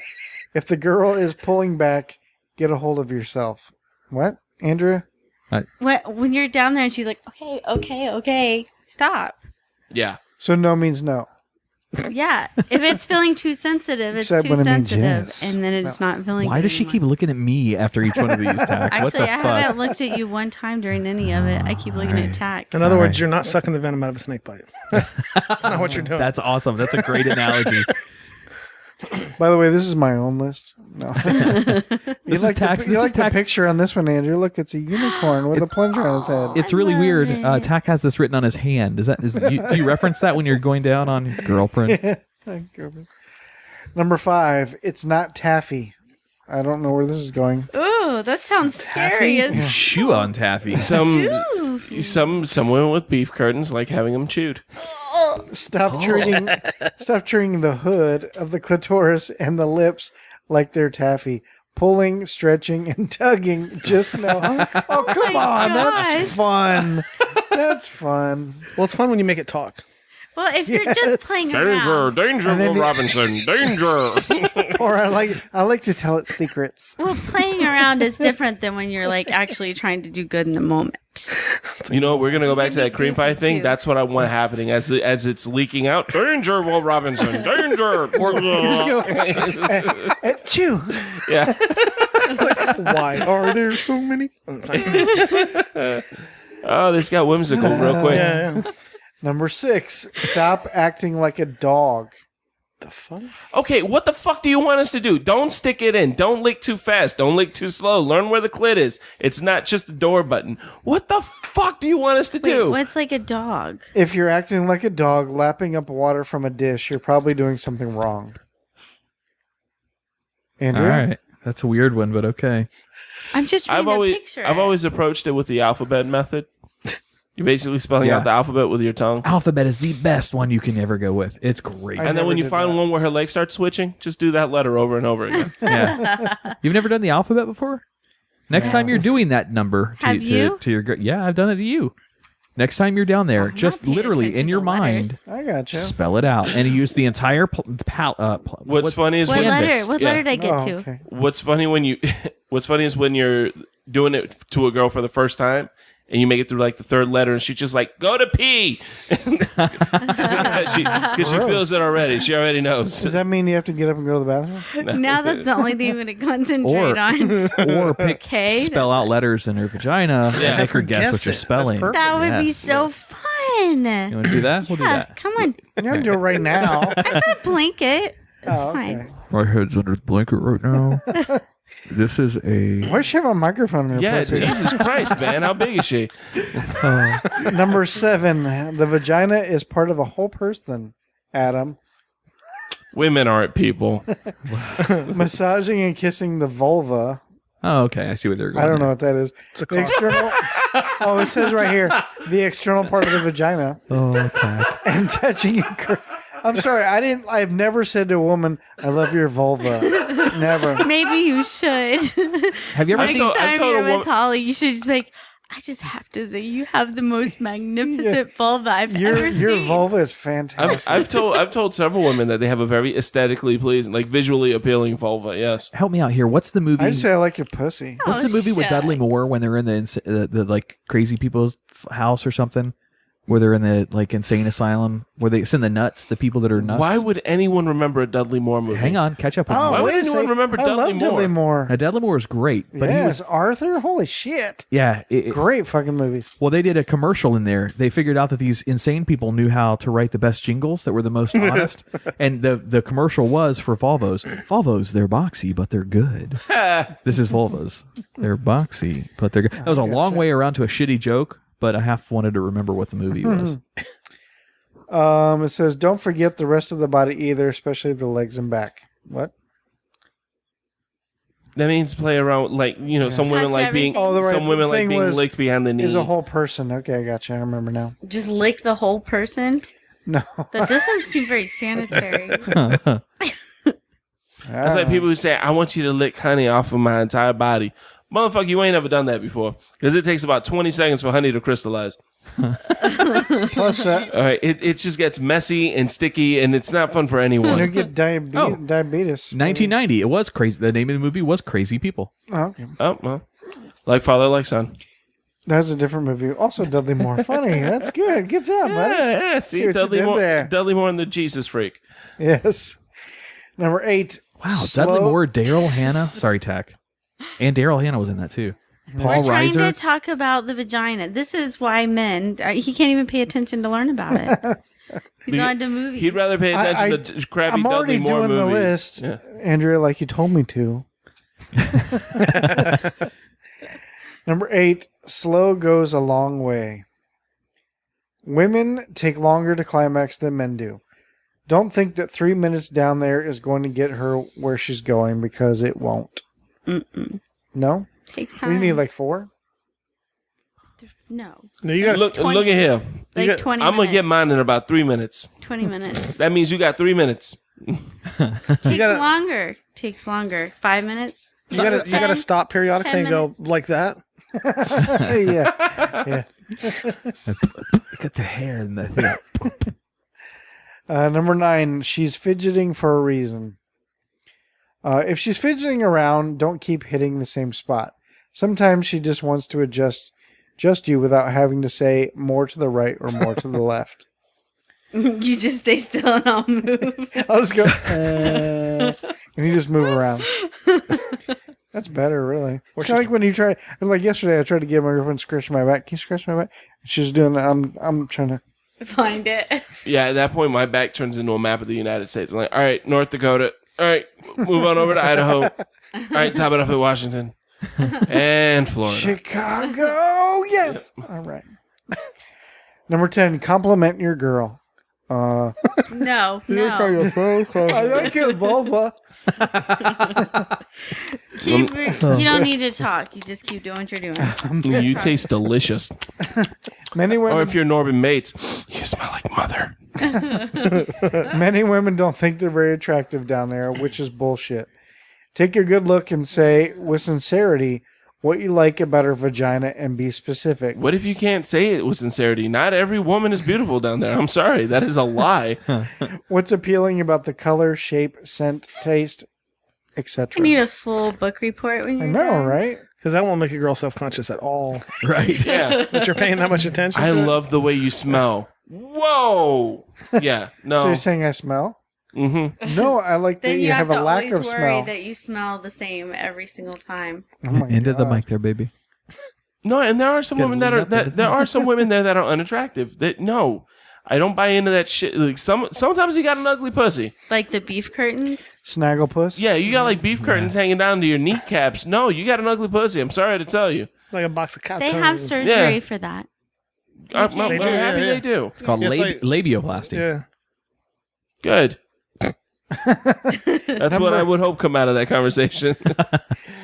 If the girl is pulling back, get a hold of yourself. What, Andrea? When you're down there and she's like, okay, stop. Yeah. So no means no. Yeah. If it's feeling too sensitive, it's Except too when it means sensitive. yes. And then it's not feeling Why good does she anymore. keep looking at me after each one of these, Tach? What Actually, the I fuck? haven't looked at you one time during any of it. I keep looking at Tach. In other words, right. you're not sucking the venom out of a snake bite. That's not what you're doing. That's awesome. That's a great analogy. By the way, this is my own list. No. This is Tach's. You This is like the Tach's. picture on this one, Andrew. Look, it's a unicorn with a plunger on his head. It's really love weird. it. Tach has this written on his hand. Do you reference that when you're going down on girlfriend? Number 5, it's not taffy. I don't know where this is going. Ooh, that sounds scary. Isn't it? Chew on taffy. Some women with beef curtains like having them chewed. Stop treating the hood of the clitoris and the lips like they're taffy. Pulling, stretching, and tugging. Just know. Oh, come on. gosh. That's fun. That's fun. Well, it's fun when you make it talk. Well, if you're just playing around. Danger, And then Will you- Robinson, danger. Or I like to tell it secrets. Well, playing around is different than when you're like actually trying to do good in the moment. You know, we're gonna go back to that cream pie goofy, thing. too. That's what I want happening as it's leaking out. Danger, Will Robinson, danger. Chew. Yeah. Why are there so many? Oh, this got whimsical real quick. Yeah. Number 6, stop acting like a dog. The fuck? Okay, what the fuck do you want us to do? Don't stick it in. Don't lick too fast. Don't lick too slow. Learn where the clit is. It's not just the door button. What the fuck do you want us to Wait, do? what's like a dog? If you're acting like a dog lapping up water from a dish, you're probably doing something wrong. All Andrea? right. That's a weird one, but okay. I'm just trying to picture I've it. always approached it with the alphabet method. You're basically spelling Yeah. out the alphabet with your tongue. Alphabet is the best one you can ever go with. It's great. I And then never when you did find that. one where her legs start switching, just do that letter over and over again. Yeah. You've never done the alphabet before? Next time you're doing that number Have you? to your yeah, I've done it to you. Next time you're down there, I'm just not paying literally attention in your to mind, letters. I got you. spell it out, and you use the entire What's funny is What when, letter? What Yeah. letter did I get Oh, to? okay. what's funny is when you're doing it to a girl for the first time and you make it through like the third letter and she's just like, go to P. Because she feels it already. She already knows. Does that mean you have to get up and go to the bathroom? Now that's the only thing I'm going to concentrate on. or pick Okay, spell out letters in her vagina and make her guess what guess you're it. That's spelling. perfect. That would be Yes. so fun. You want to do that? We'll do Yeah, that. come on. You're going to do it right now. I've got a blanket. It's Oh, okay. fine. My head's under the blanket right now. This is a Why does she have a microphone in her Yeah, pussy? Jesus Christ, man. How big is she? Number 7. The vagina is part of a whole person, Adam. Women aren't people. Massaging and kissing the vulva. Oh, okay. I see what they're going. I don't know what that is. It's a The external. Oh, it says right here the external part of the vagina Oh, Tach. and touching. I'm sorry. I've never said to a woman, "I love your vulva." Never. Maybe you should. Have you ever Next seen? I've time told a you're with woman- Holly, you should just be like, I just have to say, you have the most magnificent vulva I've ever seen. Your vulva is fantastic. I've told several women that they have a very aesthetically pleasing, like visually appealing vulva. Yes. Help me out here. What's the movie? I'd say I like your pussy. What's the movie with Dudley shucks. Moore when they're in the like crazy people's house or something? Where they're in the like insane asylum, where they send the nuts, the people that are nuts. Why would anyone remember a Dudley Moore movie? Hang on, catch up with me. Why would wait a anyone second. remember I Dudley love Dudley Moore. Now, Dudley Moore is great, but he was Arthur. Holy shit! yeah. Great fucking movies. Well, they did a commercial in there. They figured out that these insane people knew how to write the best jingles that were the most honest, and the commercial was for Volvos. Volvos, they're boxy, but they're good. This is Volvos. They're boxy, but they're good. That was a long way around to a shitty joke, but I half wanted to remember what the movie was. It says, "Don't forget the rest of the body either, especially the legs and back." What? That means play around, like some women Touch like being, everything. Oh, the some women like thing being was- licked behind the knee. Is a whole person. Okay, I gotcha. I remember now. Just lick the whole person? No. That doesn't seem very sanitary. That's like people who say, "I want you to lick honey off of my entire body." Motherfucker, you ain't ever done that before, because it takes about 20 seconds for honey to crystallize. Plus that. All right, it just gets messy and sticky, and it's not fun for You anyone. get diabetes. 1990. It was crazy. The name of the movie was Crazy People. Oh, okay. Oh, well, like father, like son. That's a different movie. Also, Dudley Moore. Funny. That's good. Good job, buddy. Yeah, See see, what you did there. Dudley Moore and the Jesus Freak. Yes. Number 8. Wow, Dudley Moore, Daryl Hannah. Sorry, Tach. And Daryl Hannah was in that too. Paul We're trying Reiser. to talk about the vagina. This is why men, he can't even pay attention to learn about it. He's on to movies. He'd rather pay attention to crappy I'm Dudley already Moore doing movies. the list, Yeah. Andrea, like you told me to. Number 8, slow goes a long way. Women take longer to climax than men do. Don't think that 3 minutes down there is going to get her where she's going, because it won't. Mm-mm. No? Takes What time. do you need, like 4? No. No, you got Look at here. Like got- 20 I'm minutes. going to get mine in about 3 minutes. 20 minutes. That means you got 3 minutes. Takes gotta- longer. Takes longer. 5 minutes. You gotta stop periodically 10 and go like that. Yeah. Got the hair and the hip. Number 9, she's fidgeting for a reason. If she's fidgeting around, don't keep hitting the same spot. Sometimes she just wants to adjust you without having to say more to the right or more to the left. You just stay still and I'll move. I'll just go, and you just move around. That's better, really. It's kind of like when you try, like yesterday, I tried to get my girlfriend to scratch my back. Can you scratch my back? She's doing that. I'm trying to. Find it. Yeah, at that point, my back turns into a map of the United States. I'm like, all right, North Dakota. All right, move on over to Idaho. All right, top it off at Washington. And Florida. Chicago, yes. All right. Number 10, compliment your girl. No. I like your vulva. You don't need to talk. You just keep doing what you're doing. You taste delicious. Many women, Or if you're Norbin Mates, you smell like mother. many women don't think they're very attractive down there, which is bullshit. Take a good look and say with sincerity what you like about her vagina and be specific. What if you can't say it with sincerity? Not every woman is beautiful down there. I'm sorry. That is a lie. What's appealing about the color, shape, scent, taste, etc. I need a full book report when I you're know, done. right? Because that won't make a girl self-conscious at all. Right. Yeah. That you're paying that much attention I to it. love the way you smell. Whoa. Yeah. So No. you're saying I smell? Mm-hmm. No, I like that Then you you have have a to lack always of worry smell. that you smell the same every single time. Oh my Into the God. mic there, baby. No, and there are some Gotta women that lean are up with that there are some women there that are unattractive. That no. I don't buy into that shit. Like sometimes you got an ugly pussy. Like the beef curtains. Snagglepuss. Yeah, you got like beef curtains hanging down to your kneecaps. No, you got an ugly pussy. I'm sorry to tell you. Like a box of cat They toes. have surgery Yeah. for that. I'm They do, happy yeah. they do. It's called Yeah, it's like- labioplasty. Yeah. Good. That's what I would hope come out of that conversation.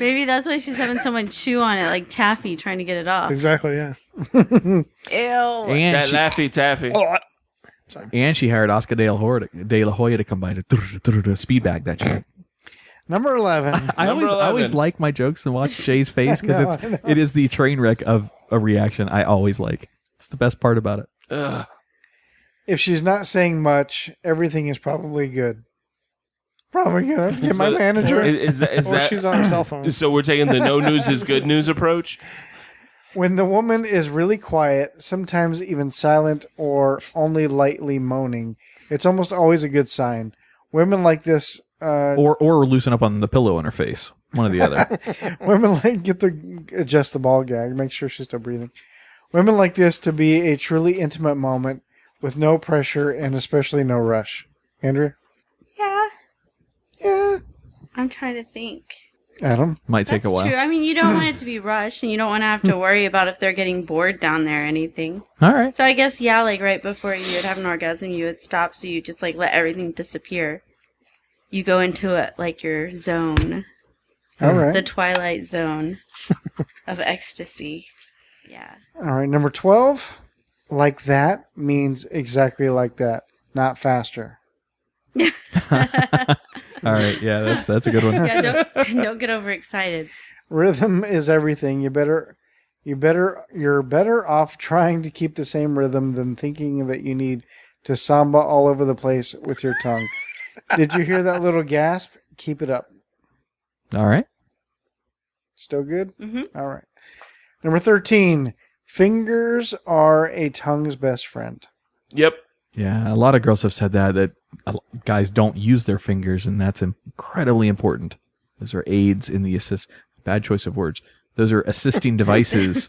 Maybe that's why she's having someone chew on it like taffy trying to get it off. Exactly, yeah. Ew. And That she, Laffy Taffy. Oh, and she hired Oscar De La Hoya to come by to speed bag that shit. Number 11. I Number always 11. like my jokes and watch Jay's face because I know. it is the train wreck of a reaction I always like. It's the best part about it. Ugh. If she's not saying much, everything is probably good. Probably good. Get my So- manager. Is or that she's on her cell phone. so we're taking the no news is good news approach? When the woman is really quiet, sometimes even silent or only lightly moaning, it's almost always a good sign. Women like this, Or loosen up on the pillow in her face. One or the other. women like get to adjust the ball gag, make sure she's still breathing. Women like this to be a truly intimate moment with no pressure and especially no rush. Andrea? Yeah. Yeah. I'm trying to think. Adam? Might take That's a while. true. I mean, you don't want it to be rushed, and you don't want to have to worry about if they're getting bored down there or anything. All right. So I guess, yeah, like right before you would have an orgasm, you would stop, so you just like let everything disappear. You go into it like your zone, All right. the twilight zone of ecstasy. Yeah. All right. Number 12. Like that means exactly like that, not faster. All right. Yeah, that's a good one. Yeah, don't get overexcited. Rhythm is everything. You're better off trying to keep the same rhythm than thinking that you need to samba all over the place with your tongue. Did you hear that little gasp? Keep it up. All right. Still good? Mm-hmm. All right. Number 13. Fingers are a tongue's best friend. Yep. Yeah, a lot of girls have said that guys don't use their fingers, and that's incredibly important. Those are aids in the assist. Bad choice of words. Those are assisting devices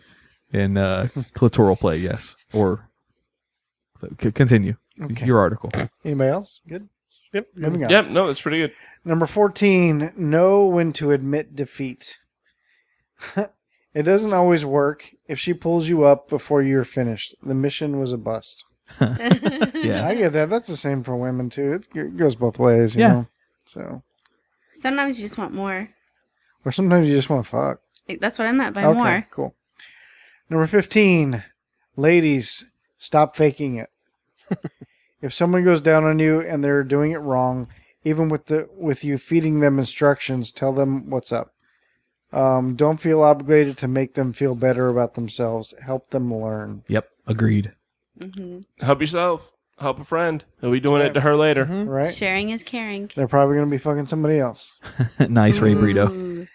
in clitoral play. Yes. Or continue Okay. your article. Anybody else? Good. Yep. Moving on. Yep. No, that's pretty good. Number 14. Know when to admit defeat. It doesn't always work. If she pulls you up before you're finished, the mission was a bust. Yeah. I get that. That's the same for women too. It goes both ways, you Yeah. know. So, Sometimes you just want more. or sometimes you just want to fuck. Like, that's what I meant by Okay, more. cool. Number 15, ladies, stop faking it. If someone goes down on you and they're doing it wrong, even with you feeding them instructions, tell them what's up. Don't feel obligated to make them feel better about themselves. Help them learn. Yep. Agreed. Mm-hmm. Help yourself. Help a friend. He'll be doing it to her later. Right? Sharing is caring. They're probably going to be fucking somebody else. Nice, Ray Brito. Ooh.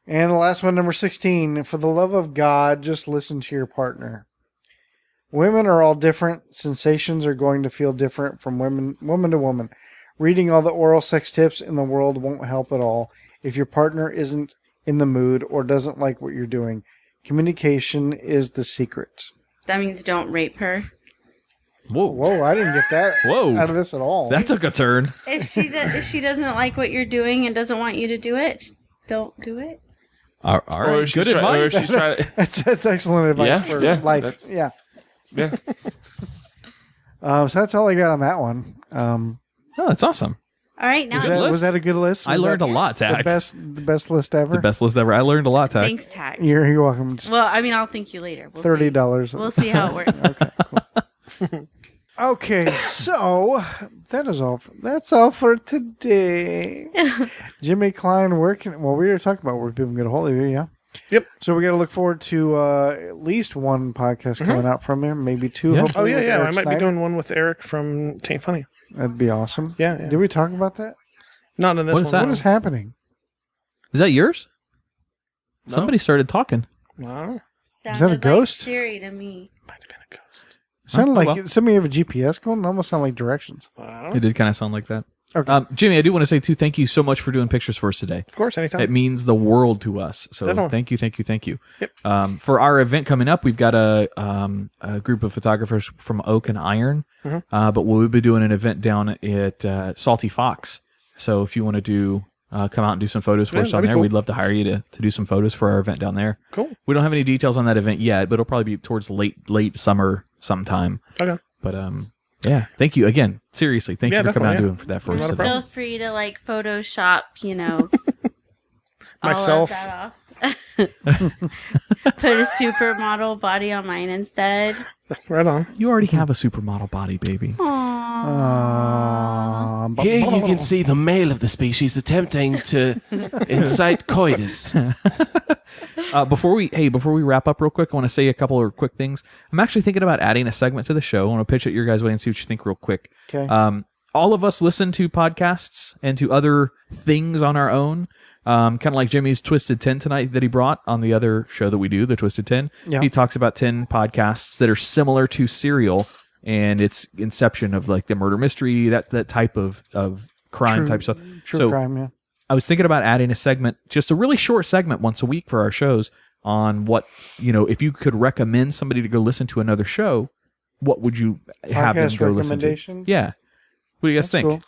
And the last one, number 16. For the love of God, just listen to your partner. Women are all different. Sensations are going to feel different from woman to woman. Reading all the oral sex tips in the world won't help at all if your partner isn't in the mood or doesn't like what you're doing. Communication is the secret. That means don't rape her. Whoa, I didn't get that Whoa. out of this at all. That took a turn. If she doesn't like what you're doing and doesn't want you to do it, don't do it. All right. Or she's Good or advice. she's trying to, That's excellent advice Yeah, for yeah, life. that's- Yeah. yeah. So that's all I got on that one. Oh, that's awesome. All right, now Was that a good list? I Was learned that a lot, The Tach. best list ever. The best list ever. I learned a lot, Tach. thanks, Tach. You're welcome. Just Well, I mean, I'll thank you later. We'll see. $30. We'll see how it works. Okay, so that's all for today. Jimmy Klein, where can we were talking about where people can get a hold of you, yeah. Yep. So we got to look forward to at least one podcast coming out from him, maybe two. Yeah. Hopefully Oh, yeah, with yeah. Eric I might Snyder. be doing one with Eric from Taint Funny. That'd be awesome. Yeah, yeah. Did we talk about that? Not in this What is one. that? What is happening? Is that yours? No. Somebody started talking. I don't know. that a Sounded ghost? Like Siri to me. Might have been a ghost. Sounded Oh, like well. somebody have a GPS going. It almost sound like directions. I don't know. It did kind of sound like that. Okay. Jimmy, I do want to say, too, thank you so much for doing pictures for us today. Of course, anytime. It means the world to us. So Definitely. thank you. Yep. For our event coming up, we've got a group of photographers from Oak and Iron, but we'll be doing an event down at Salty Fox. So if you want to come out and do some photos for us down that'd be there, cool. we'd love to hire you to do some photos for our event down there. Cool. We don't have any details on that event yet, but it'll probably be towards late summer sometime. Okay. But yeah, thank you again. Seriously, thank you for coming out and doing that for us Not a today. problem. Feel free to like Photoshop, Myself. all of that off. Put a supermodel body on mine instead. Right on. You already have a supermodel body, baby. Here you can see the male of the species attempting to incite coitus. Before we wrap up real quick, I want to say a couple of quick things. I'm actually thinking about adding a segment to the show. I want to pitch it your guys' way and see what you think real quick. Okay. All of us listen to podcasts and to other things on our own. Kind of like Jimmy's Twisted 10 tonight that he brought on the other show that we do, the Twisted 10. Yeah. He talks about 10 podcasts that are similar to Serial and its inception of like the murder mystery, that type of crime type stuff. True crime, yeah. I was thinking about adding a segment, just a really short segment once a week for our shows on what, if you could recommend somebody to go listen to another show, what would you have them Podcast go listen to? recommendations? Yeah. What do you guys That's think? cool.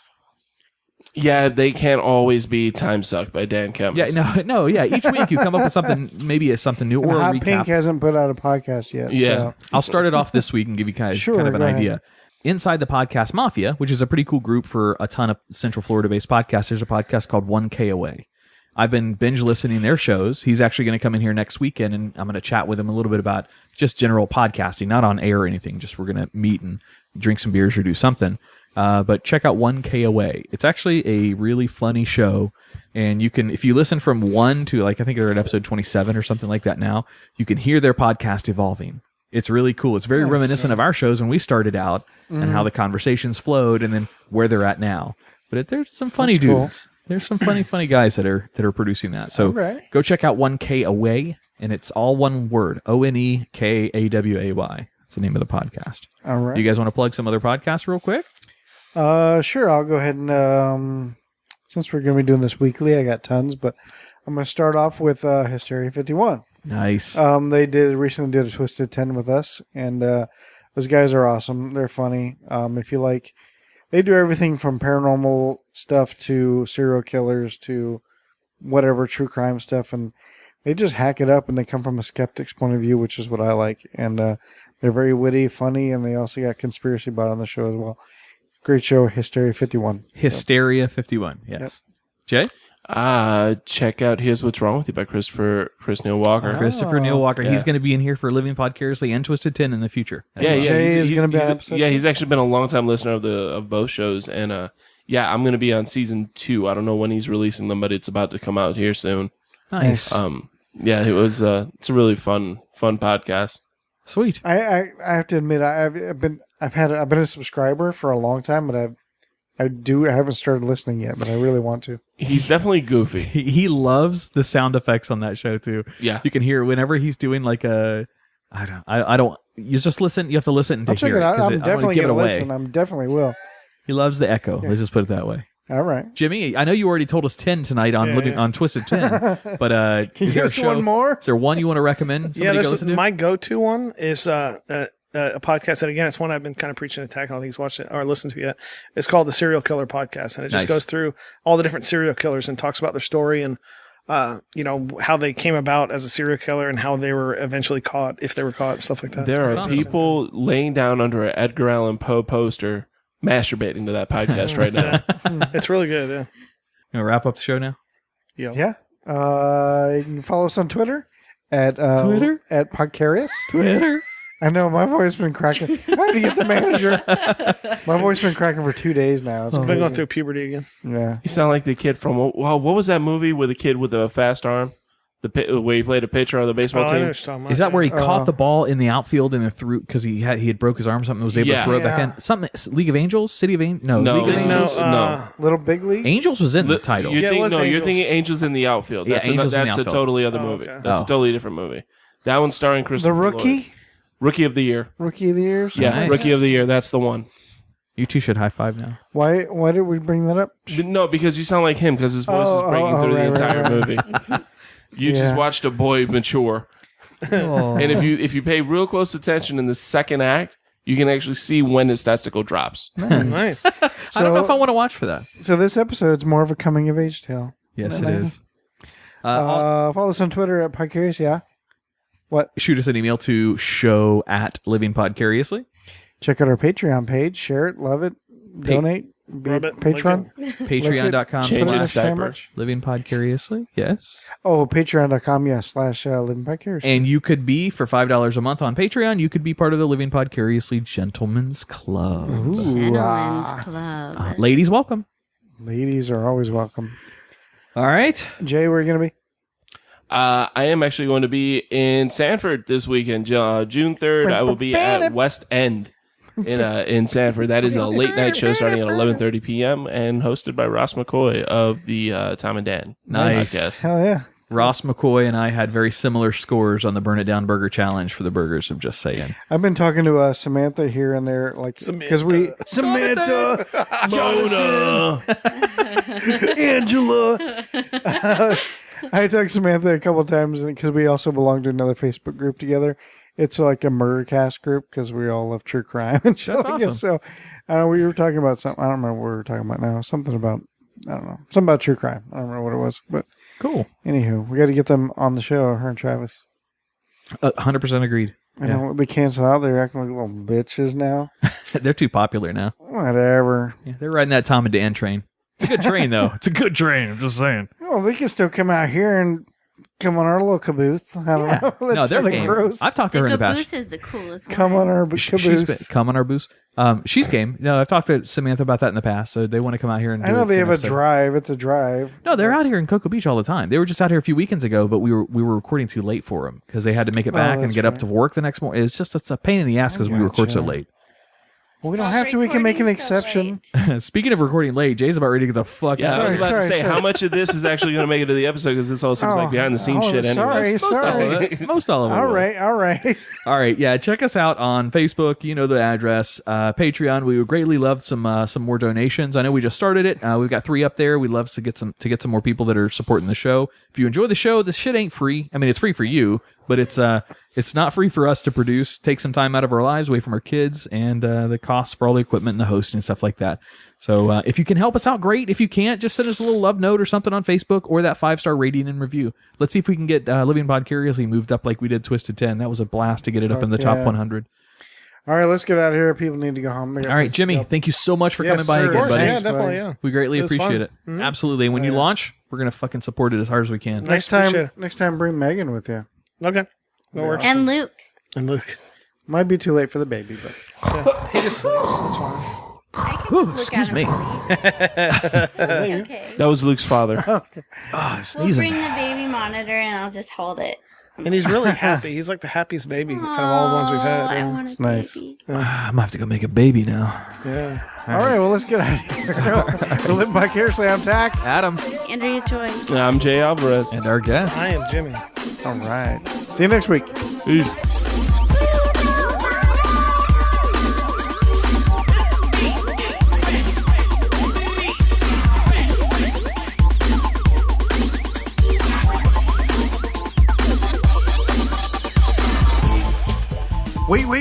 Yeah, they can't always be Time Suck by Dan Cummins. Yeah, no, yeah. Each week you come up with something, maybe it's something new And or a Hot recap. Pink hasn't put out a podcast yet. Yeah. So. I'll start it off this week and give you guys Sure, kind of an go ahead. idea. Inside the Podcast Mafia, which is a pretty cool group for a ton of Central Florida-based podcasts, there's a podcast called 1K Away. I've been binge listening their shows. He's actually going to come in here next weekend, and I'm going to chat with him a little bit about just general podcasting, not on air or anything. Just we're going to meet and drink some beers or do something. But check out 1K Away. It's actually a really funny show. And you can, if you listen from 1 to like, I think they're at episode 27 or something like that now, you can hear their podcast evolving. It's really cool. It's very reminiscent of our shows when we started out and how the conversations flowed and then where they're at now. But there's some funny That's cool. dudes. There's some funny guys that are producing that. So Alright. go check out 1K Away, and it's all one word, ONEKAWAY. That's the name of the podcast. All right. Do you guys want to plug some other podcasts real quick? Sure. I'll go ahead and since we're going to be doing this weekly, I got tons, but I'm going to start off with Hysteria 51. Nice. They recently did a Twisted 10 with us, and those guys are awesome. They're funny. If you like, they do everything from paranormal stuff to serial killers to whatever true crime stuff, and they just hack it up, and they come from a skeptic's point of view, which is what I like. And they're very witty, funny, and they also got Conspiracy Bot on the show as well. Great show, Hysteria 51. Hysteria 51. Yes. Jay? Check out Here's What's Wrong With You by Chris Neil Walker. Christopher Neil Walker. Yeah. He's going to be in here for Living Podcariously and Twisted 10 in the future. Jay is gonna be on episode he's actually been a long time listener of both shows, and I'm going to be on season 2. I don't know when he's releasing them, but it's about to come out here soon. Nice. It was it's a really fun podcast. Sweet. I have to admit I've been a subscriber for a long time, but I haven't started listening yet, but I really want to. He's definitely goofy. He loves the sound effects on that show too. Yeah. You can hear whenever he's doing like I don't you just listen, you have to listen to I'll check hear it out. 'cause I'm I wanna definitely give it going to away. listen. I'm definitely will. He loves the echo. Let's just put it that way. All right. Jimmy, I know you already told us 10 tonight on on Twisted 10, but Can is you there a give us show? one more? Is there one you want to recommend? Somebody go listen to? My go-to one is a podcast that, again, it's one I've been kind of preaching to Tach. I don't think he's watched it or listened to yet. It's called the Serial Killer Podcast, and it just Nice. goes through all the different serial killers and talks about their story and how they came about as a serial killer and how they were eventually caught, if they were caught, stuff like that. There That's are awesome. people laying down under an Edgar Allan Poe poster, masturbating to that podcast right now. It's really good. Yeah. You want to wrap up the show now? Yeah. Yeah. You can follow us on Twitter at Podcarious. Twitter. I know my voice been cracking. I had to get the manager. My voice been cracking for 2 days now. It's I've been going crazy. through puberty again. Yeah. You sound like the kid from what was that movie with the kid with the fast arm? Where he played a pitcher on the baseball I know team. what you're talking about. Is that where he caught the ball in the outfield and then threw because he had broke his arm or something and was able to Yeah. throw it back Yeah. in? Something League of Angels, City of Angels? No, No, League of Angels. no. Little Big League? Angels was in the title. You're it was you're Angels. thinking Angels in the Outfield. Yeah, That's Angels in the that's a Outfield. totally other Oh, movie. okay. That's Oh. a totally different movie. That one's starring The Christopher Lloyd. Rookie? Rookie of the Year. Rookie of the Year? Yeah, Nice. Rookie of the Year. That's the one. You two should high five now. Why did we bring that up? No, because you sound like him because his voice is breaking through the entire movie. You just watched a boy mature. And if you pay real close attention in the second act, you can actually see when his testicle drops. Nice. I don't know if I want to watch for that. So this episode's more of a coming of age tale. Yes, it is. Follow us on Twitter at Podcariously. Yeah. What? Shoot us an email to show@livingpodcariously. Check out our Patreon page. Share it. Love it. Donate. Be a patron. Patreon.com/livingpodcariously. Yes. Oh, patreon.com. Yes. /livingpodcariously. And you could be, for $5 a month on Patreon, you could be part of the Living Podcariously Gentlemen's Club. Gentlemen's Club. Ladies, welcome. Ladies are always welcome. All right. Jay, where are you going to be? I am actually going to be in Sanford this weekend. June 3rd, I will be at West End in Sanford. That is a late night show starting at 11:30 p.m. and hosted by Ross McCoy of the Tom and Dan podcast. Hell yeah. Ross McCoy and I had very similar scores on the Burn It Down Burger Challenge for the burgers. I'm just saying. I've been talking to Samantha here and there, like because Samantha, Mona, Angela. I talked to Samantha a couple of times because we also belong to another Facebook group together. It's like a murder cast group because we all love true crime and shit. That's awesome. So we were talking about something. I don't remember what we were talking about now. Something about, I don't know. Something about true crime. I don't remember what it was. But cool. Anywho, we got to get them on the show, her and Travis. 100% agreed. I know they cancel out. They're acting like little bitches now. They're too popular now. Whatever. Yeah, they're riding that Tom and Dan train. It's a good train, though. It's a good train. I'm just saying. Well, they can still come out here and come on our little caboose. I don't know. No, they're game. Gross. I've talked to her in the past. Caboose is the coolest. Come on our caboose. Come on our booth. She's game. No, I've talked to Samantha about that in the past, so they want to come out here and do I know they have a episode. drive. It's a drive. No, they're out here in Cocoa Beach all the time. They were just out here a few weekends ago, but we were recording too late for them because they had to make it back and get up to work the next morning. It's a pain in the ass because we record so late. Well, we don't have to. We can make an exception. Speaking of recording late, Jay's about ready to get the fuck out. I was about to say, how much of this is actually going to make it to the episode? Because this all seems like behind the scenes shit anyway. Sorry. Most all of it. All right. All right. Yeah. Check us out on Facebook. You know the address. Patreon. We would greatly love some more donations. I know we just started it. We've got 3 up there. We'd love to get some more people that are supporting the show. If you enjoy the show, this shit ain't free. I mean, it's free for you, but it's not free for us to produce. Take some time out of our lives, away from our kids, and the costs for all the equipment and the hosting and stuff like that. So if you can help us out, great. If you can't, just send us a little love note or something on Facebook or that 5-star rating and review. Let's see if we can get Living Podcariously moved up like we did Twisted 10. That was a blast to get it up in the top 100. All right, let's get out of here. People need to go home. All right, Jimmy, thank you so much for coming by again, buddy. Yeah, definitely, yeah. We greatly appreciate it. Mm-hmm. Absolutely. And when you launch, we're going to fucking support it as hard as we can. Next time, bring Megan with you. Okay. That works. And Luke. Might be too late for the baby, but he just sleeps. It's fine. Excuse me. Okay. That was Luke's father. We'll Sneezing. bring the baby monitor and I'll just hold it. And he's really happy. He's like the happiest baby out of all the ones we've had. I want it's a nice. baby. I'm going to have to go make a baby now. Yeah. All right, well, let's get out of here. We'll live vicariously. I'm Tach. Adam. Andrea Joy. I'm Jay Alvarez. And our guest. I am Jimmy. All right. See you next week. Peace.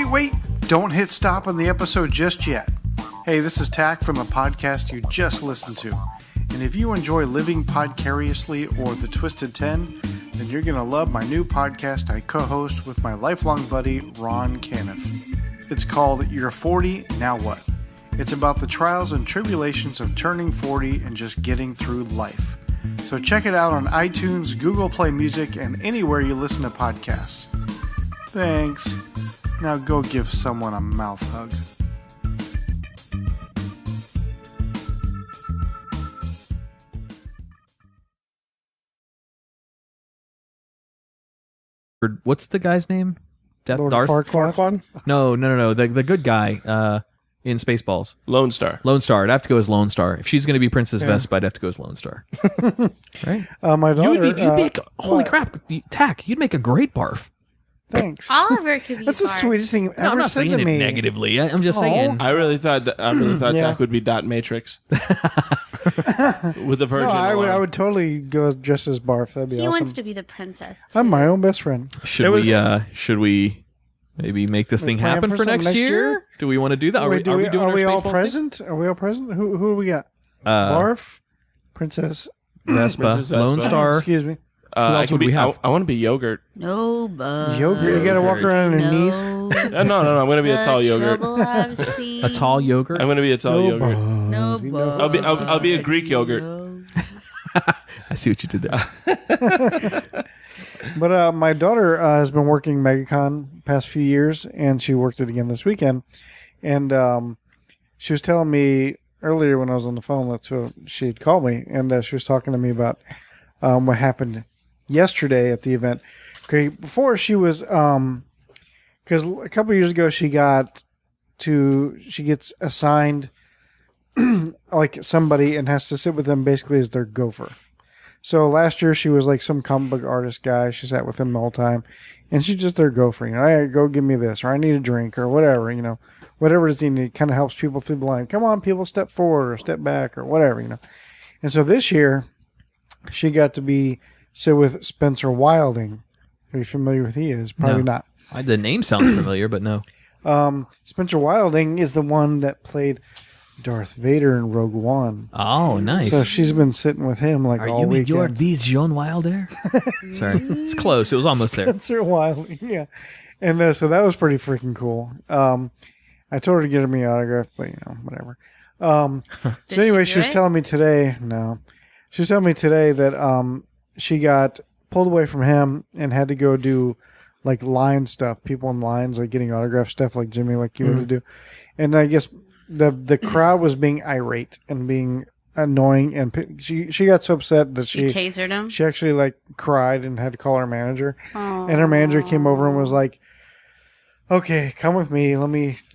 Wait. Don't hit stop on the episode just yet. Hey, this is Tach from the podcast you just listened to. And if you enjoy Living Podcariously or The Twisted 10, then you're going to love my new podcast I co-host with my lifelong buddy, Ron Caniff. It's called You're 40, Now What? It's about the trials and tribulations of turning 40 and just getting through life. So check it out on iTunes, Google Play Music, and anywhere you listen to podcasts. Thanks. Now go give someone a mouth hug. What's the guy's name? Lord Darth Farquaad? No. The good guy in Spaceballs. Lone Star. Lone Star. I'd have to go as Lone Star. If she's going to be Princess Vespa, I'd have to go as Lone Star. Right? My daughter. You'd make holy crap, Tach. You'd make a great barf. Thanks. Oliver could be That's the barf. sweetest thing No, ever I'm not said saying to it me. negatively. I'm just Oh. saying. I really thought Yeah. Tach would be Dot Matrix with the Virgin. No, I alarm. would totally go dressed as Barf. That'd be He awesome. wants to be the princess. Too. I'm my own best friend. Should we maybe make this thing plan happen for for something next next year? year? Do we want to do that? Are we doing are our we all Spaceballs thing? present? Are we all present? Who do we got? Barf, Princess. Vespa, Princess Vespa. Lone Star. Excuse me. I else can would we be. have? I want to be yogurt. No bug. Yogurt. You gotta walk around on your knees. No. No. I'm going to be a tall yogurt. A tall yogurt. I'm going to be a tall yogurt. No bug. I'll be a Greek yogurt. I see what you did there. But my daughter has been working MegaCon past few years, and she worked it again this weekend. And she was telling me earlier when I was on the phone, that's what she had called me, and she was talking to me about what happened yesterday at the event. Okay, before she was, because a couple years ago she gets assigned like somebody and has to sit with them basically as their gopher. So last year she was like some comic book artist guy. She sat with him the whole time, and she's just their gopher. You know, hey, go give me this, or I need a drink, or whatever. You know, whatever it is, it kind of helps people through the line. Come on, people, step forward or step back or whatever. You know, and so this year she got to sit with Spencer Wilding. Are you familiar with who he is? Probably No. not. The name sounds familiar, but no. Spencer Wilding is the one that played Darth Vader in Rogue One. Oh, nice. So she's been sitting with him like Are all you weekend. your Dijon Wilder? Sorry, it's close. It was almost there. Spencer Wilding, yeah. And so that was pretty freaking cool. I told her to get me an autograph, but whatever. So anyway, she was telling me today. No, she was telling me today that she got pulled away from him and had to go do like line stuff, people in lines, like getting autograph stuff, like Jimmy, like you were to do. And I guess the crowd was being irate and being annoying, and she got so upset that She tasered him. she actually like cried and had to call her manager. And her manager came over and was like, okay, come with me.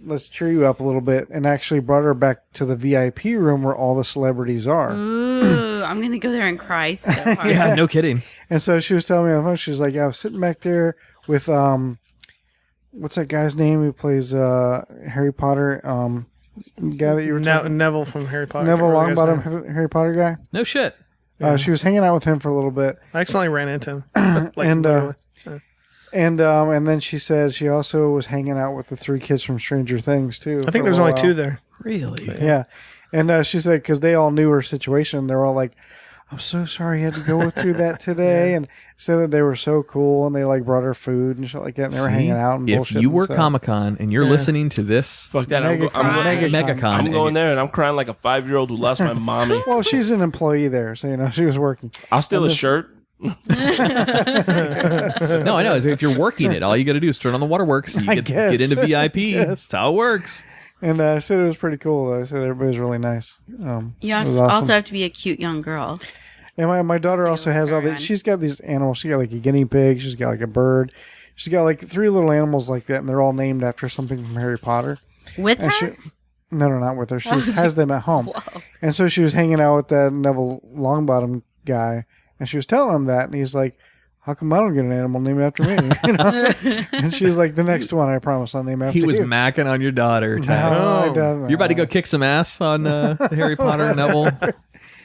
Let's cheer you up a little bit. And actually brought her back to the VIP room where all the celebrities are. Ooh, I'm going to go there and cry so hard. Yeah, no kidding. And so she was telling me on the phone, she was like, I was sitting back there with, what's that guy's name who plays Harry Potter? Guy that you were talking Neville from Harry Potter. Neville I can't remember his Longbottom, name. Harry Potter guy. No shit. She was hanging out with him for a little bit. I accidentally ran into him. Like, And, literally. And then she said she also was hanging out with the three kids from Stranger Things too. I think there was only two there. Really? Yeah. And she said, because they all knew her situation, they're all like, I'm so sorry you had to go through that today. And said that they were so cool, and they like brought her food and shit like that, and they were hanging out and If bullshit. you were Comic-Con and you're listening to this Fuck that. I'm MegaCon, I'm and going there and I'm crying like a 5-year-old who lost my mommy. Well, she's an employee there, so she was working. I'll steal a shirt. No, I know. If you're working it, all you got to do is turn on the waterworks. You get into VIP. Yes. That's how it works. And I said it was pretty cool, though. I said everybody was really nice. You it was awesome. also have to be a cute young girl. And my daughter also has all these. She's got these animals. She got like a guinea pig. She's got like a bird. She's got like 3 little animals like that, and they're all named after something from Harry Potter. With And her? No, not with her. She just has them at home. And so she was hanging out with that Neville Longbottom guy, and she was telling him that, and he's like, how come I don't get an animal named after me? And she's like, the next one, I promise I'll name after you. He was macking on your daughter, No, Tach. I don't. You're about to go kick some ass on the Harry Potter Neville.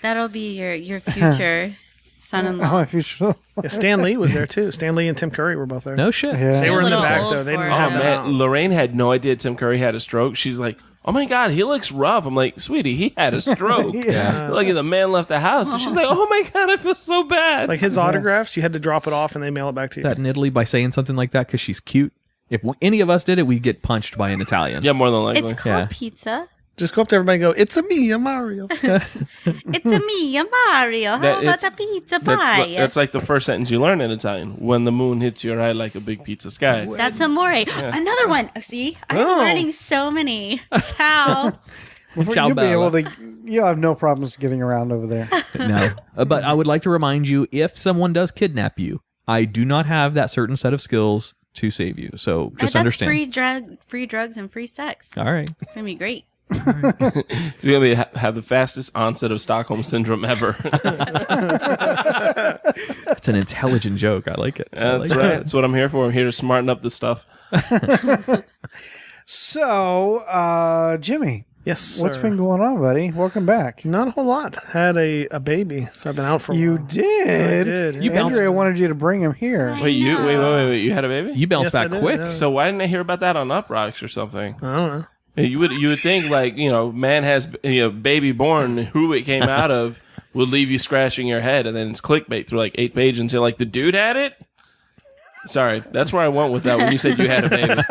That'll be your future son-in-law. My future. Yeah, Stan Lee was there too. Stan Lee and Tim Curry were both there. No shit. Yeah. They were in the little back old though. They didn't for have it. them out. Man, Lorraine had no idea Tim Curry had a stroke. She's like, oh my God, he looks rough. I'm like, sweetie, he had a stroke. Yeah. Look at the man left the house. And she's like, oh my God, I feel so bad. Like his autographs, you had to drop it off and they mail it back to you. That in Italy by saying something like that because she's cute. If any of us did it, we'd get punched by an Italian. Yeah, more than likely. It's called Yeah. pizza. Just go up to everybody and go, it's a me, a Mario. It's a me, a Mario. How That- about it's- a pizza That's, pie? that's like the first sentence you learn in Italian. When the moon hits your eye like a big pizza sky. That's amore. Another one. Oh, see, I'm learning so many. Ciao. Ciao, You'll be Bella. able to. You'll have no problems getting around over there. No. But I would like to remind you, if someone does kidnap you, I do not have that certain set of skills to save you. So just That's understand. free drugs and free sex. All right. It's gonna be great. You're going to have the fastest onset of Stockholm Syndrome ever. That's an intelligent joke. I like it. That's right. That's what I'm here for. I'm here to smarten up the stuff. So, Jimmy. Yes, What's sir. been going on, buddy? Welcome back. Not a whole lot. Had a baby, so I've been out for a while. You did. I did. You bounced- Andrea wanted you to bring him here. Wait, wait. You had a baby? You bounced Yes, I back did, quick. yeah. So why didn't I hear about that on Up Rocks or something? I don't know. You would think like man has baby born, who it came out of would leave you scratching your head, and then it's clickbait through like 8 pages until like the dude had it. Sorry, that's where I went with that when you said you had a baby.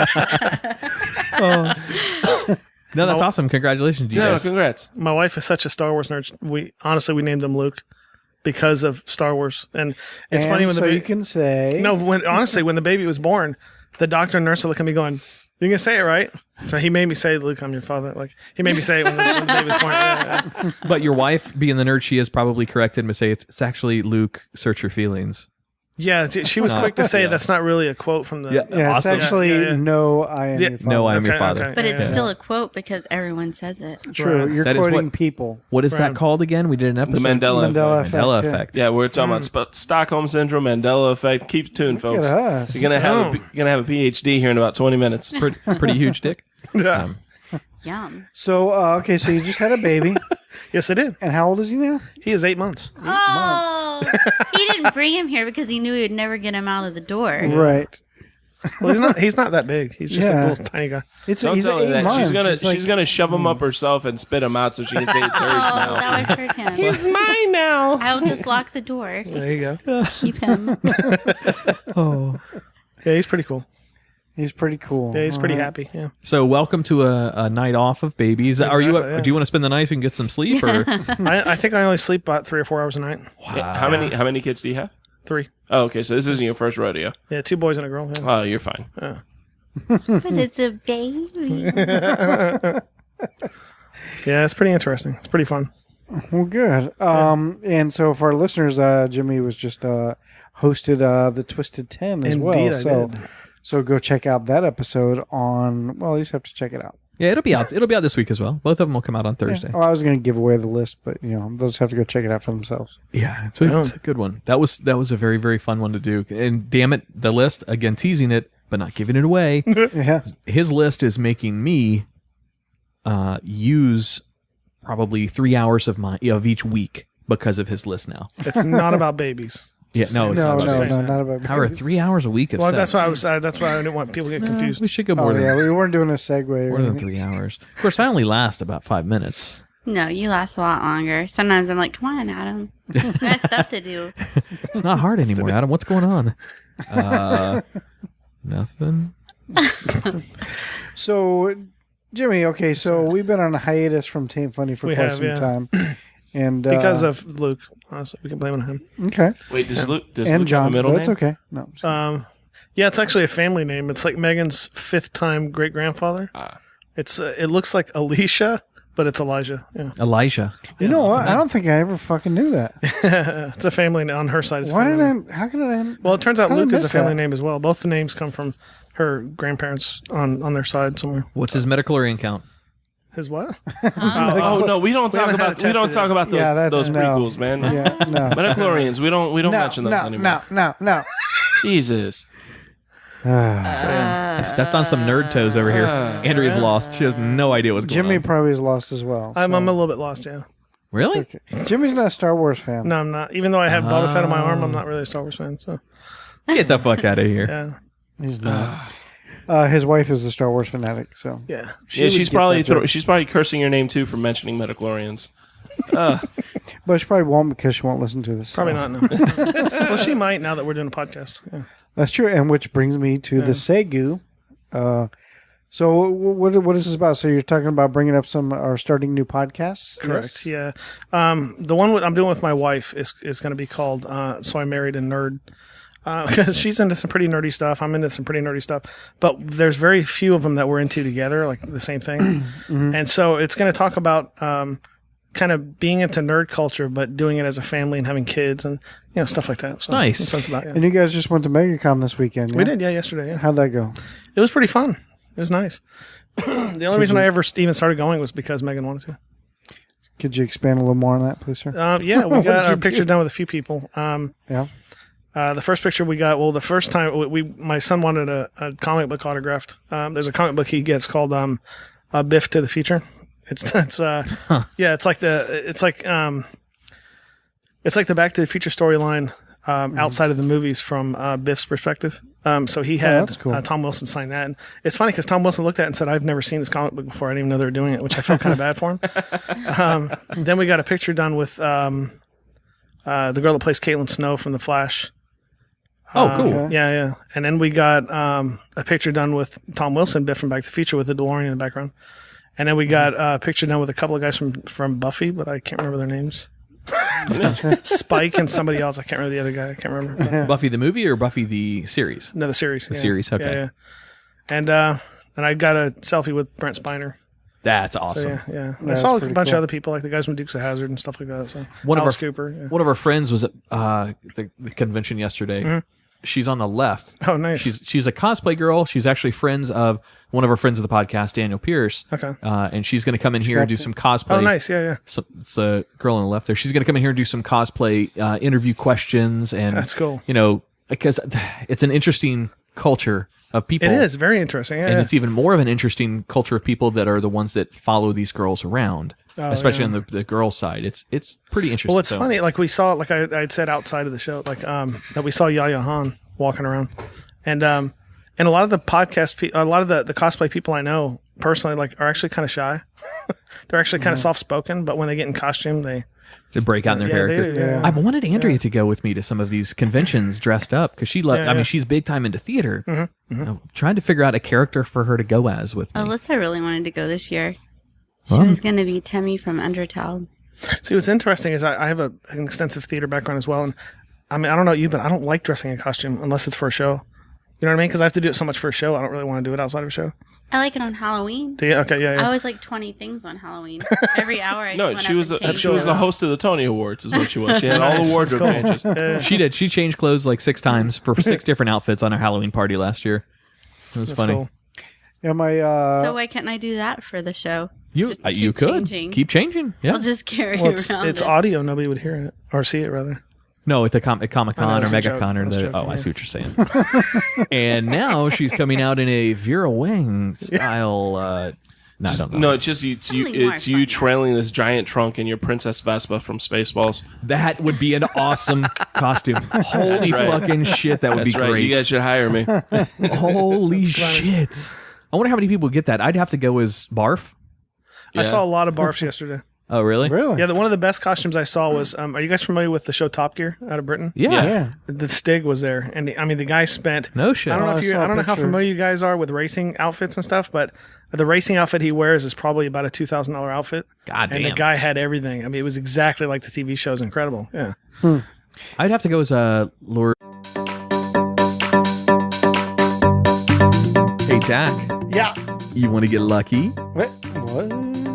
No, that's awesome. Congratulations, you guys. Congrats. My wife is such a Star Wars nerd. We named him Luke because of Star Wars, and it's funny when so the you can say when the baby was born, the doctor and nurse would look at me going, "You can say it right." So he made me say, "Luke, I'm your father." Like he made me say it when the baby was born. Yeah. But your wife, being the nerd she is, probably corrected me to say it's actually Luke, search your feelings. Yeah, she was quick to say that's not really a quote from the. Yeah, Awesome. it's actually no, I am your father. No, I am your father. But it's still a quote because everyone says it. True. Right. You're That is quoting what- people. What is Right. that called again? We did an episode. The Mandela effect. Mandela yeah. effect. Yeah, we're talking about Stockholm syndrome, Mandela effect. Keep tuned, Look folks. at us. You're gonna have a PhD here in about 20 minutes. Pretty huge dick. Yeah. Yum. So, okay, so you just had a baby. Yes, I did. And how old is he now? He is 8 months. Oh, he didn't bring him here because he knew he would never get him out of the door. Right. Well, he's not that big. He's just Yeah. a little tiny guy. He's Don't tell her 8 that. months. She's It's gonna shove him up herself and spit him out so she can say it's hers Oh, now. that would hurt him. He's mine now. I'll just lock the door. There you go. Keep him. Oh, Yeah, he's pretty cool. he's pretty cool. Yeah, he's pretty All right. happy. Yeah. So, welcome to a night off of babies. Are you? Exactly, yeah. Do you want to spend the night and get some sleep, or I think I only sleep about 3 or 4 hours a night. How many kids do you have? 3. Oh, okay. So this isn't your first rodeo. Yeah, 2 boys and a girl. Yeah. Oh, you're fine. But it's a baby. Yeah, it's pretty interesting. It's pretty fun. Well, good. And so for our listeners, Jimmy was just hosted the Twisted 10 as well. Indeed, I did. So go check out that episode on. Well, you just have to check it out. yeah, it'll be out. It'll be out this week as well. Both of them will come out on Thursday. Oh, I was going to give away the list, but they'll just have to go check it out for themselves. Yeah, it's a good one. That was a very, very fun one to do. And damn it, the list again, teasing it but not giving it away. Yeah. His list is making me use probably 3 hours of each week because of his list now. It's not about babies. Yeah, no, it's No, not. just no, saying not that. about However, babies. 3 hours a week of Well, sex. that's why I was. That's why I didn't want people to get confused. We should go Oh, more than yeah, we weren't doing a segue. or more than anything. 3 hours. Of course, I only last about 5 minutes. No, you last a lot longer. Sometimes I'm like, come on, Adam. I got stuff to do. It's not hard anymore, Adam. What's going on? Nothing. So, Jimmy, okay, so we've been on a hiatus from Taint Funny for We quite have, some yeah. time. And Because of Luke. Honestly, we can blame it on him. Okay. Wait, does Luke And have John, a middle that's name? okay. No. Yeah, it's actually a family name. It's like Megan's 5th-time great-grandfather. It looks like Alicia, but it's Elijah. Yeah. Elijah. You know what? I don't think I ever fucking knew that. It's a family name on her side. It's Why family did I? How could I? Well, it turns out how did I Luke is a miss family that? name as well. Both the names come from her grandparents on their side somewhere. What's his midichlorian count? His what? Oh no, we don't talk haven't had about it we don't tested talk yet. about Yeah, that's those no. prequels, man. Yeah, no. Metachlorians, we don't No, mention those anymore. no. Jesus. I stepped on some nerd toes over here. Andrea's lost. She has no idea what's going Jimmy on. probably is lost as well. I'm so a little bit lost, yeah. Really? it's okay. Jimmy's not a Star Wars fan. No, I'm not. Even though I have Boba Fett on my arm, I'm not really a Star Wars fan. So Get the fuck out of here. yeah, He's not. His wife is a Star Wars fanatic, so yeah. Yeah, would she's get probably that joke. she's probably cursing your name too for mentioning metachlorians. but she probably won't because she won't listen to this. Probably so. not. No. Well, she might now that we're doing a podcast. Yeah. That's true, and which brings me to the Segu. So what is this about? So you're talking about bringing up some or starting new podcasts? Correct. Yes? Yeah. The one I'm doing with my wife is going to be called "So I Married a Nerd." Because she's into some pretty nerdy stuff. I'm into some pretty nerdy stuff. But there's very few of them that we're into together, like the same thing. And so it's going to talk about kind of being into nerd culture, but doing it as a family and having kids and stuff like that. So Nice. That's what it's about. Yeah. And you guys just went to MegaCon this weekend. Yeah? We did, yeah, yesterday. Yeah. How'd that go? It was pretty fun. It was nice. The only reason I ever even started going was because Megan wanted to. Could you expand a little more on that, please, sir? Yeah, we What got did our you picture do? done with a few people. Yeah. The first picture we got, well, the first time my son wanted a comic book autographed. There's a comic book he gets called Biff to the Future. It's like the Back to the Future storyline outside of the movies from Biff's perspective. So he had that's cool. Tom Wilson sign that. And it's funny because Tom Wilson looked at it and said, "I've never seen this comic book before. I didn't even know they were doing it," which I felt kind of bad for him. Then we got a picture done with the girl that plays Caitlin Snow from The Flash. Oh, cool. Yeah. And then we got a picture done with Tom Wilson, Biff from Back to the Future, with the DeLorean in the background. And then we got a picture done with a couple of guys from Buffy, but I can't remember their names. Spike and somebody else. I can't remember the other guy. I can't remember. Buffy the movie or Buffy the series? No, the series. The series, okay. Yeah. And I got a selfie with Brent Spiner. That's awesome. So, yeah. And I saw a bunch of other people, like the guys from Dukes of Hazzard and stuff like that. So Alice Cooper. Yeah. One of our friends was at the convention yesterday. Mm-hmm. She's on the left. Oh, nice. She's a cosplay girl. She's actually friends of one of our friends of the podcast, Daniel Pierce. Okay. And she's going to come in here and do some cosplay. Oh, nice. Yeah. So it's the girl on the left there. She's going to come in here and do some cosplay interview questions. And that's cool. Because it's an interesting culture of people. It is very interesting. Yeah, and it's even more of an interesting culture of people that are the ones that follow these girls around, especially on the girl side. It's pretty interesting. Well, it's funny. Like we saw, like I'd said outside of the show, like that we saw Yaya Han walking around, and a lot of the a lot of the cosplay people I know personally, like, are actually kind of shy. They're actually kind of soft spoken, but when they get in costume, they break out in their character. I've wanted Andrea to go with me to some of these conventions dressed up because she I mean, she's big time into theater. Mm-hmm. I'm trying to figure out a character for her to go as with me. Alyssa really wanted to go this year. She was going to be Temmie from Undertale. See, what's interesting is I have an extensive theater background as well, and I mean, I don't know you, but I don't like dressing in costume unless it's for a show. You know what I mean? Because I have to do it so much for a show. I don't really want to do it outside of a show. I like it on Halloween. Do you? Okay, yeah. I always like 20 things on Halloween. Every hour I she was the host of the Tony Awards is what she was. She had all the wardrobe changes. Yeah. She did. She changed clothes like 6 times for 6 different outfits on a Halloween party last year. It was funny. Cool. Yeah, So why can't I do that for the show? You could keep changing. Yeah. I'll just carry it's around. audio. Nobody would hear it or see it, rather. No, at the Comic-Con or MegaCon or the... I see what you're saying. And now she's coming out in a Vera Wang style... no, I don't know. No, it's just you trailing this giant trunk in your Princess Vespa from Spaceballs. That would be an awesome costume. Holy fucking shit, that would be great. You guys should hire me. Holy shit. I wonder how many people would get that. I'd have to go as Barf. Yeah. I saw a lot of Barfs yesterday. Oh, really? Really? Yeah, one of the best costumes I saw was, are you guys familiar with the show Top Gear out of Britain? Yeah. The Stig was there. And I mean, the guy spent... No shit. I don't know how familiar you guys are with racing outfits and stuff, but the racing outfit he wears is probably about a $2,000 outfit. God damn. And the guy had everything. I mean, it was exactly like the TV show. It was incredible. Yeah. I'd have to go as Lord... Hey, Tach. Yeah. You want to get lucky? What?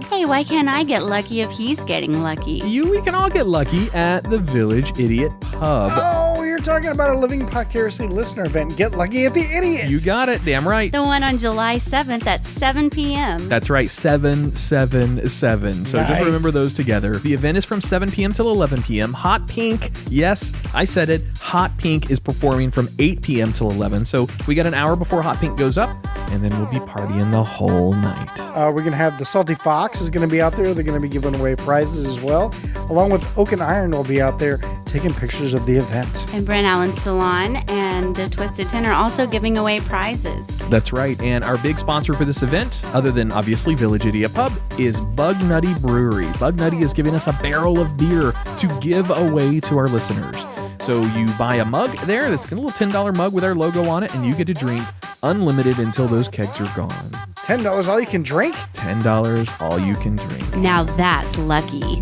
Hey, why can't I get lucky if he's getting lucky? We can all get lucky at the Village Idiot Pub. Oh, you're talking about our Living Podcariously listener event. Get lucky at the Idiot. You got it. Damn right. The one on July 7th at 7 p.m. That's right. 777. So just remember those together. The event is from 7 p.m. till 11 p.m. Hot Pink. Yes, I said it. Hot Pink is performing from 8 p.m. till 11. So we got an hour before Hot Pink goes up, and then we'll be partying the whole night. We're going to have the Salty Fox is going to be out there. They're going to be giving away prizes as well. Along with Oak and Iron will be out there taking pictures of the event. And Brent Allen Salon and the Twisted Tin are also giving away prizes. That's right. And our big sponsor for this event, other than obviously Village Idiot Pub, is Bug Nutty Brewery. Bug Nutty is giving us a barrel of beer to give away to our listeners. So you buy a mug there, that's a little $10 mug with our logo on it, and you get to drink unlimited until those kegs are gone. $10 all you can drink? $10 all you can drink. Now that's lucky.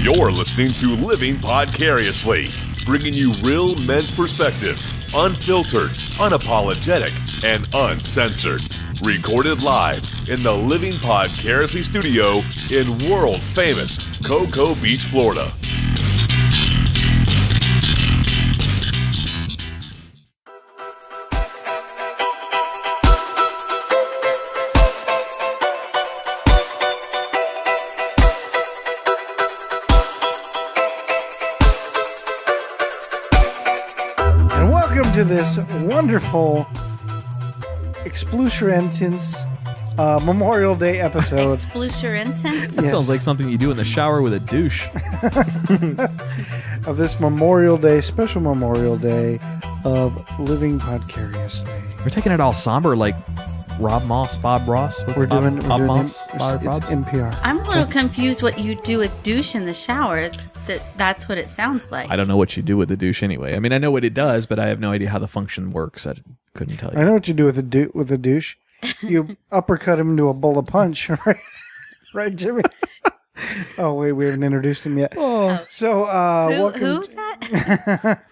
You're listening to Living Podcariously, bringing you real men's perspectives, unfiltered, unapologetic, and uncensored. Recorded live in the Living Podcariously studio in world-famous Cocoa Beach, Florida. to this wonderful Explusurentins Memorial Day episode. Explusurentins? That sounds like something you do in the shower with a douche. Of this Memorial Day, special Memorial Day of Living Podcariously. We're taking it all somber, like Rob Moss, Bob Ross. We're doing Moss, it's Bob Ross. NPR. I'm a little confused what you do with douche in the shower. That's what it sounds like. I don't know what you do with the douche anyway. I mean, I know what it does, but I have no idea how the function works. I couldn't tell you. I know what you do with a douche. You uppercut him into a bowl of punch, right? Right, Jimmy? Oh, wait, we haven't introduced him yet. Oh. So, welcome. Who's that?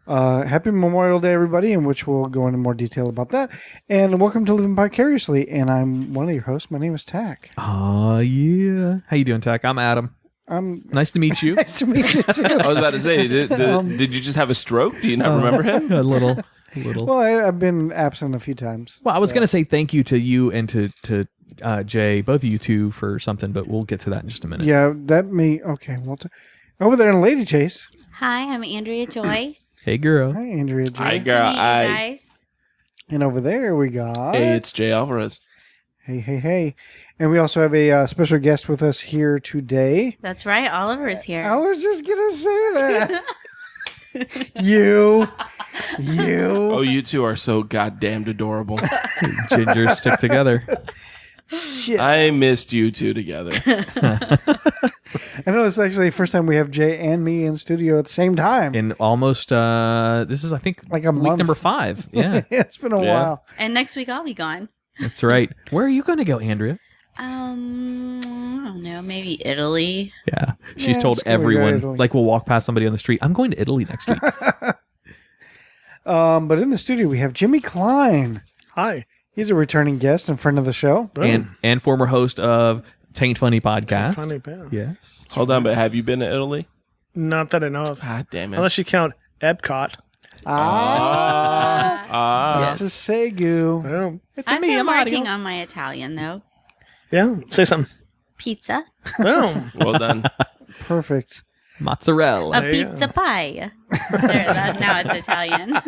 Happy Memorial Day, everybody, in which we'll go into more detail about that. And welcome to Living Vicariously. And I'm one of your hosts. My name is Tach. Oh, yeah. How you doing, Tach? I'm Adam. Nice to meet you. Nice to meet you, too. I was about to say, did you just have a stroke? Do you not remember him? A little. Well, I've been absent a few times. Well, I was going to say thank you to you and to Jay, both of you two, for something, but we'll get to that in just a minute. Yeah, okay. Over there in Lady Chase. Hi, I'm Andrea Joy. Hey, girl. Hi, Andrea Joy. Hi, girl. Nice to meet you guys. And over there we got... Hey, it's Jay Alvarez. Hey. And we also have a special guest with us here today. That's right, Oliver is here. I was just going to say that. You. Oh, you two are so goddamn adorable. Gingers stick together. Shit. I missed you two together. I know it's actually the first time we have Jay and me in studio at the same time. In almost, this is, I think, like a week month. number 5. Yeah. It's been a while. And next week I'll be gone. That's right. Where are you going to go, Andrea? I don't know, maybe Italy. Yeah. She's told it's gonna be everyone, Italy. like we'll walk past somebody on the street, I'm going to Italy next week. But in the studio we have Jimmy Klein. Hi. He's a returning guest and friend of the show. and former host of Taint Funny Podcast. Funny pal. Yes. Hold on, but have you been to Italy? Not that I know of. God damn it. Unless you count Epcot. It's a Segu. Oh, I've been working on my Italian, though. yeah. Say something. Pizza. Oh. Well done. Perfect. Mozzarella. A pizza pie. Now it's Italian.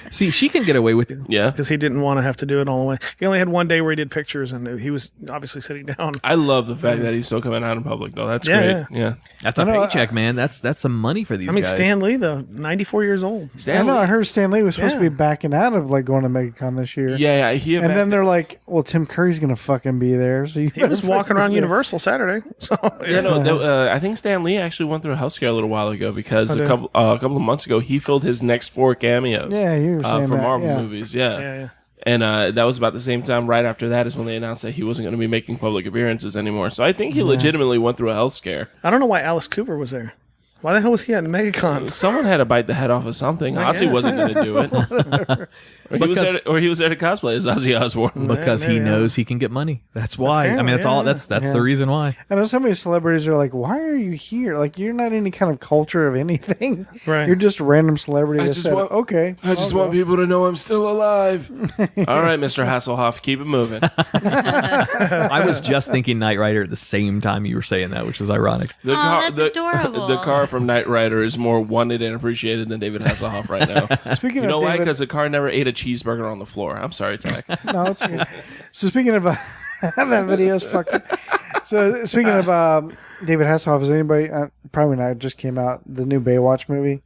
See, she can get away with it. Yeah. Because he didn't want to have to do it all the way. He only had one day where he did pictures, and he was obviously sitting down. I love the fact that he's still coming out in public, though. That's Yeah, great. Yeah. That's a paycheck, man. That's some money for these guys. Stan Lee, though, 94 years old. I know. I heard Stan Lee was supposed to be backing out of like going to MegaCon this year. Yeah. And then they're like, "Well, Tim Curry's gonna fucking be there." So He was walking around Universal Saturday. So I think Stan Lee actually went through a health scare a little while ago because a couple of months ago he filled his next 4 cameos. Yeah, you were saying for that, Marvel yeah. movies. Yeah. yeah. And that was about the same time. Right after that is when they announced that he wasn't going to be making public appearances anymore. So I think he legitimately went through a health scare. I don't know why Alice Cooper was there. Why the hell was he at MegaCon? Someone had to bite the head off of something. I Ozzy guess. wasn't going to do it. Or he was there to cosplay as Ozzy Osbourne. Because he knows he can get money. That's why. I mean, that's all. That's the reason why. I know so many celebrities are like, "Why are you here? Like, you're not any kind of culture of anything. Right. You're just a random celebrity." I that just said, want- "Okay, I just want people to know I'm still alive. All right, Mr. Hasselhoff, keep it moving. I was just thinking Knight Rider at the same time you were saying that, which was ironic. That's adorable. The car from Knight Rider is more wanted and appreciated than David Hasselhoff right now. Speaking You know of why? David, Because the car never ate a cheeseburger on the floor. I'm sorry, Tach. no, it's good. So speaking of that video's fucked up. So speaking of David Hasselhoff, is anybody probably not? It just came out the new Baywatch movie.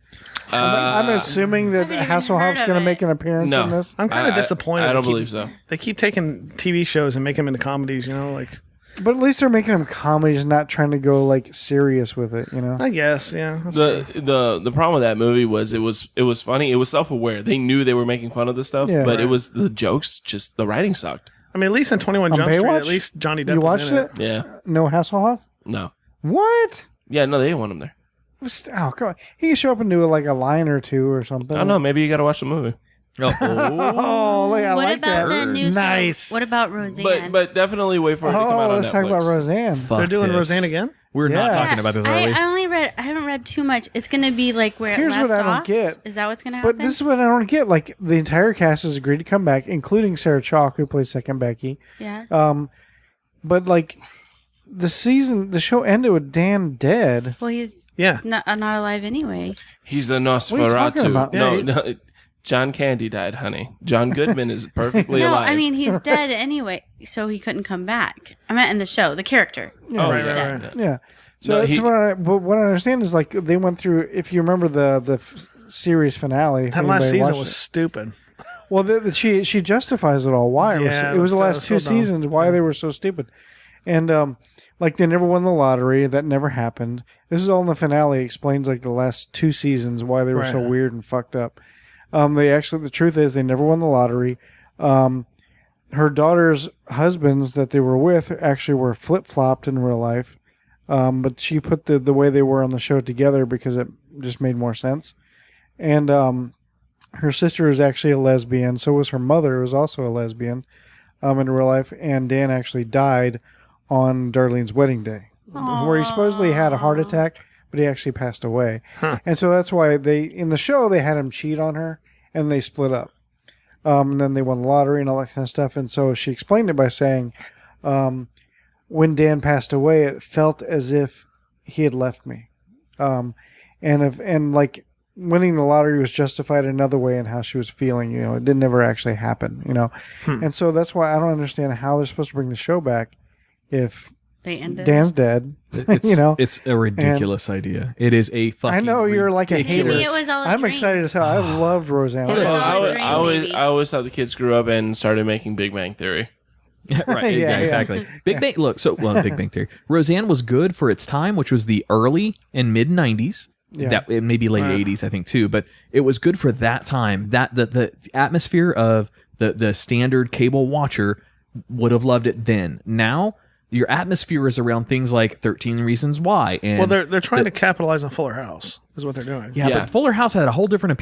I'm assuming that I haven't even Hasselhoff's heard going to of make it. an appearance No. in this. I'm kind of disappointed. I don't They keep- believe so. They keep taking TV shows and making them into comedies, like... But at least they're making them comedies, not trying to go like serious with it. I guess, yeah. That's true. The problem with that movie was it was funny. It was self-aware. They knew they were making fun of this stuff, Yeah. but Right. it was the jokes. Just the writing sucked. I mean, at least in 21 Jump Street, Baywatch? at least Johnny Depp You was watched in it? Yeah. No Hasselhoff? No. What? Yeah. No, they didn't want him there. Oh, come on. He can show up and do like a line or two or something. I don't know. Maybe you got to watch the movie. Oh, look, I What like about that. the new Nice. show? What about Roseanne? But definitely wait for it to come out on let's talk Netflix. about Roseanne. Fuck They're doing this. Roseanne again? We're not Yeah. talking about this early. I haven't read too much. It's going to be like where Here's it left what I don't off? get. Is that what's going to happen? But this is what I don't get. Like, the entire cast has agreed to come back, including Sarah Chalk, who plays Second Becky. Yeah. But, like, the show ended with Dan dead. Well, he's Yeah. not alive anyway. He's a What are you talking Nosferatu. about? No. John Candy died, honey. John Goodman is perfectly No, alive. I mean he's dead anyway, so he couldn't come back. I meant in the show, the character. oh, Right, yeah, right, yeah. Yeah. So No, that's what I understand is like they went through. If you remember the series finale, if That last anybody season watched was it. stupid. She justifies it all. Why Yeah, it was the that last was two so dumb. seasons? Why they were so stupid? And like they never won the lottery. That never happened. This is all in the finale. Explains like the last two seasons why they were so Right. weird and fucked up. The truth is they never won the lottery. Her daughter's husbands that they were with actually were flip-flopped in real life. But she put the way they were on the show together because it just made more sense. And her sister is actually a lesbian. So was her mother, who was also a lesbian in real life. And Dan actually died on Darlene's wedding day, where he supposedly had a heart attack, but he actually passed away. And so that's why in the show, they had him cheat on her, and they split up. And then they won the lottery and all that kind of stuff. And so she explained it by saying, when Dan passed away, it felt as if he had left me. And like winning the lottery was justified another way in how she was feeling. You know, it didn't ever actually happen, you know. And so that's why I don't understand how they're supposed to bring the show back if They ended. Dan's dead. It's, You know, it's a ridiculous idea. It is a fucking. I know you're like a hater. Maybe it was all a I'm dream. excited as hell. I loved Roseanne. It was all a I, dream, always, maybe. I always thought the kids grew up and started making Big Bang Theory. Right, Yeah, exactly. Big Bang. Look, Big Bang Theory. Roseanne was good for its time, which was the early and mid '90s. Yeah. That it maybe late '80s, I think too. But it was good for that time. That the atmosphere of the standard cable watcher would have loved it then. Now your atmosphere is around things like 13 Reasons Why. And Well, they're trying to capitalize on Fuller House, is what they're doing. yeah, but Fuller House had a whole different appeal.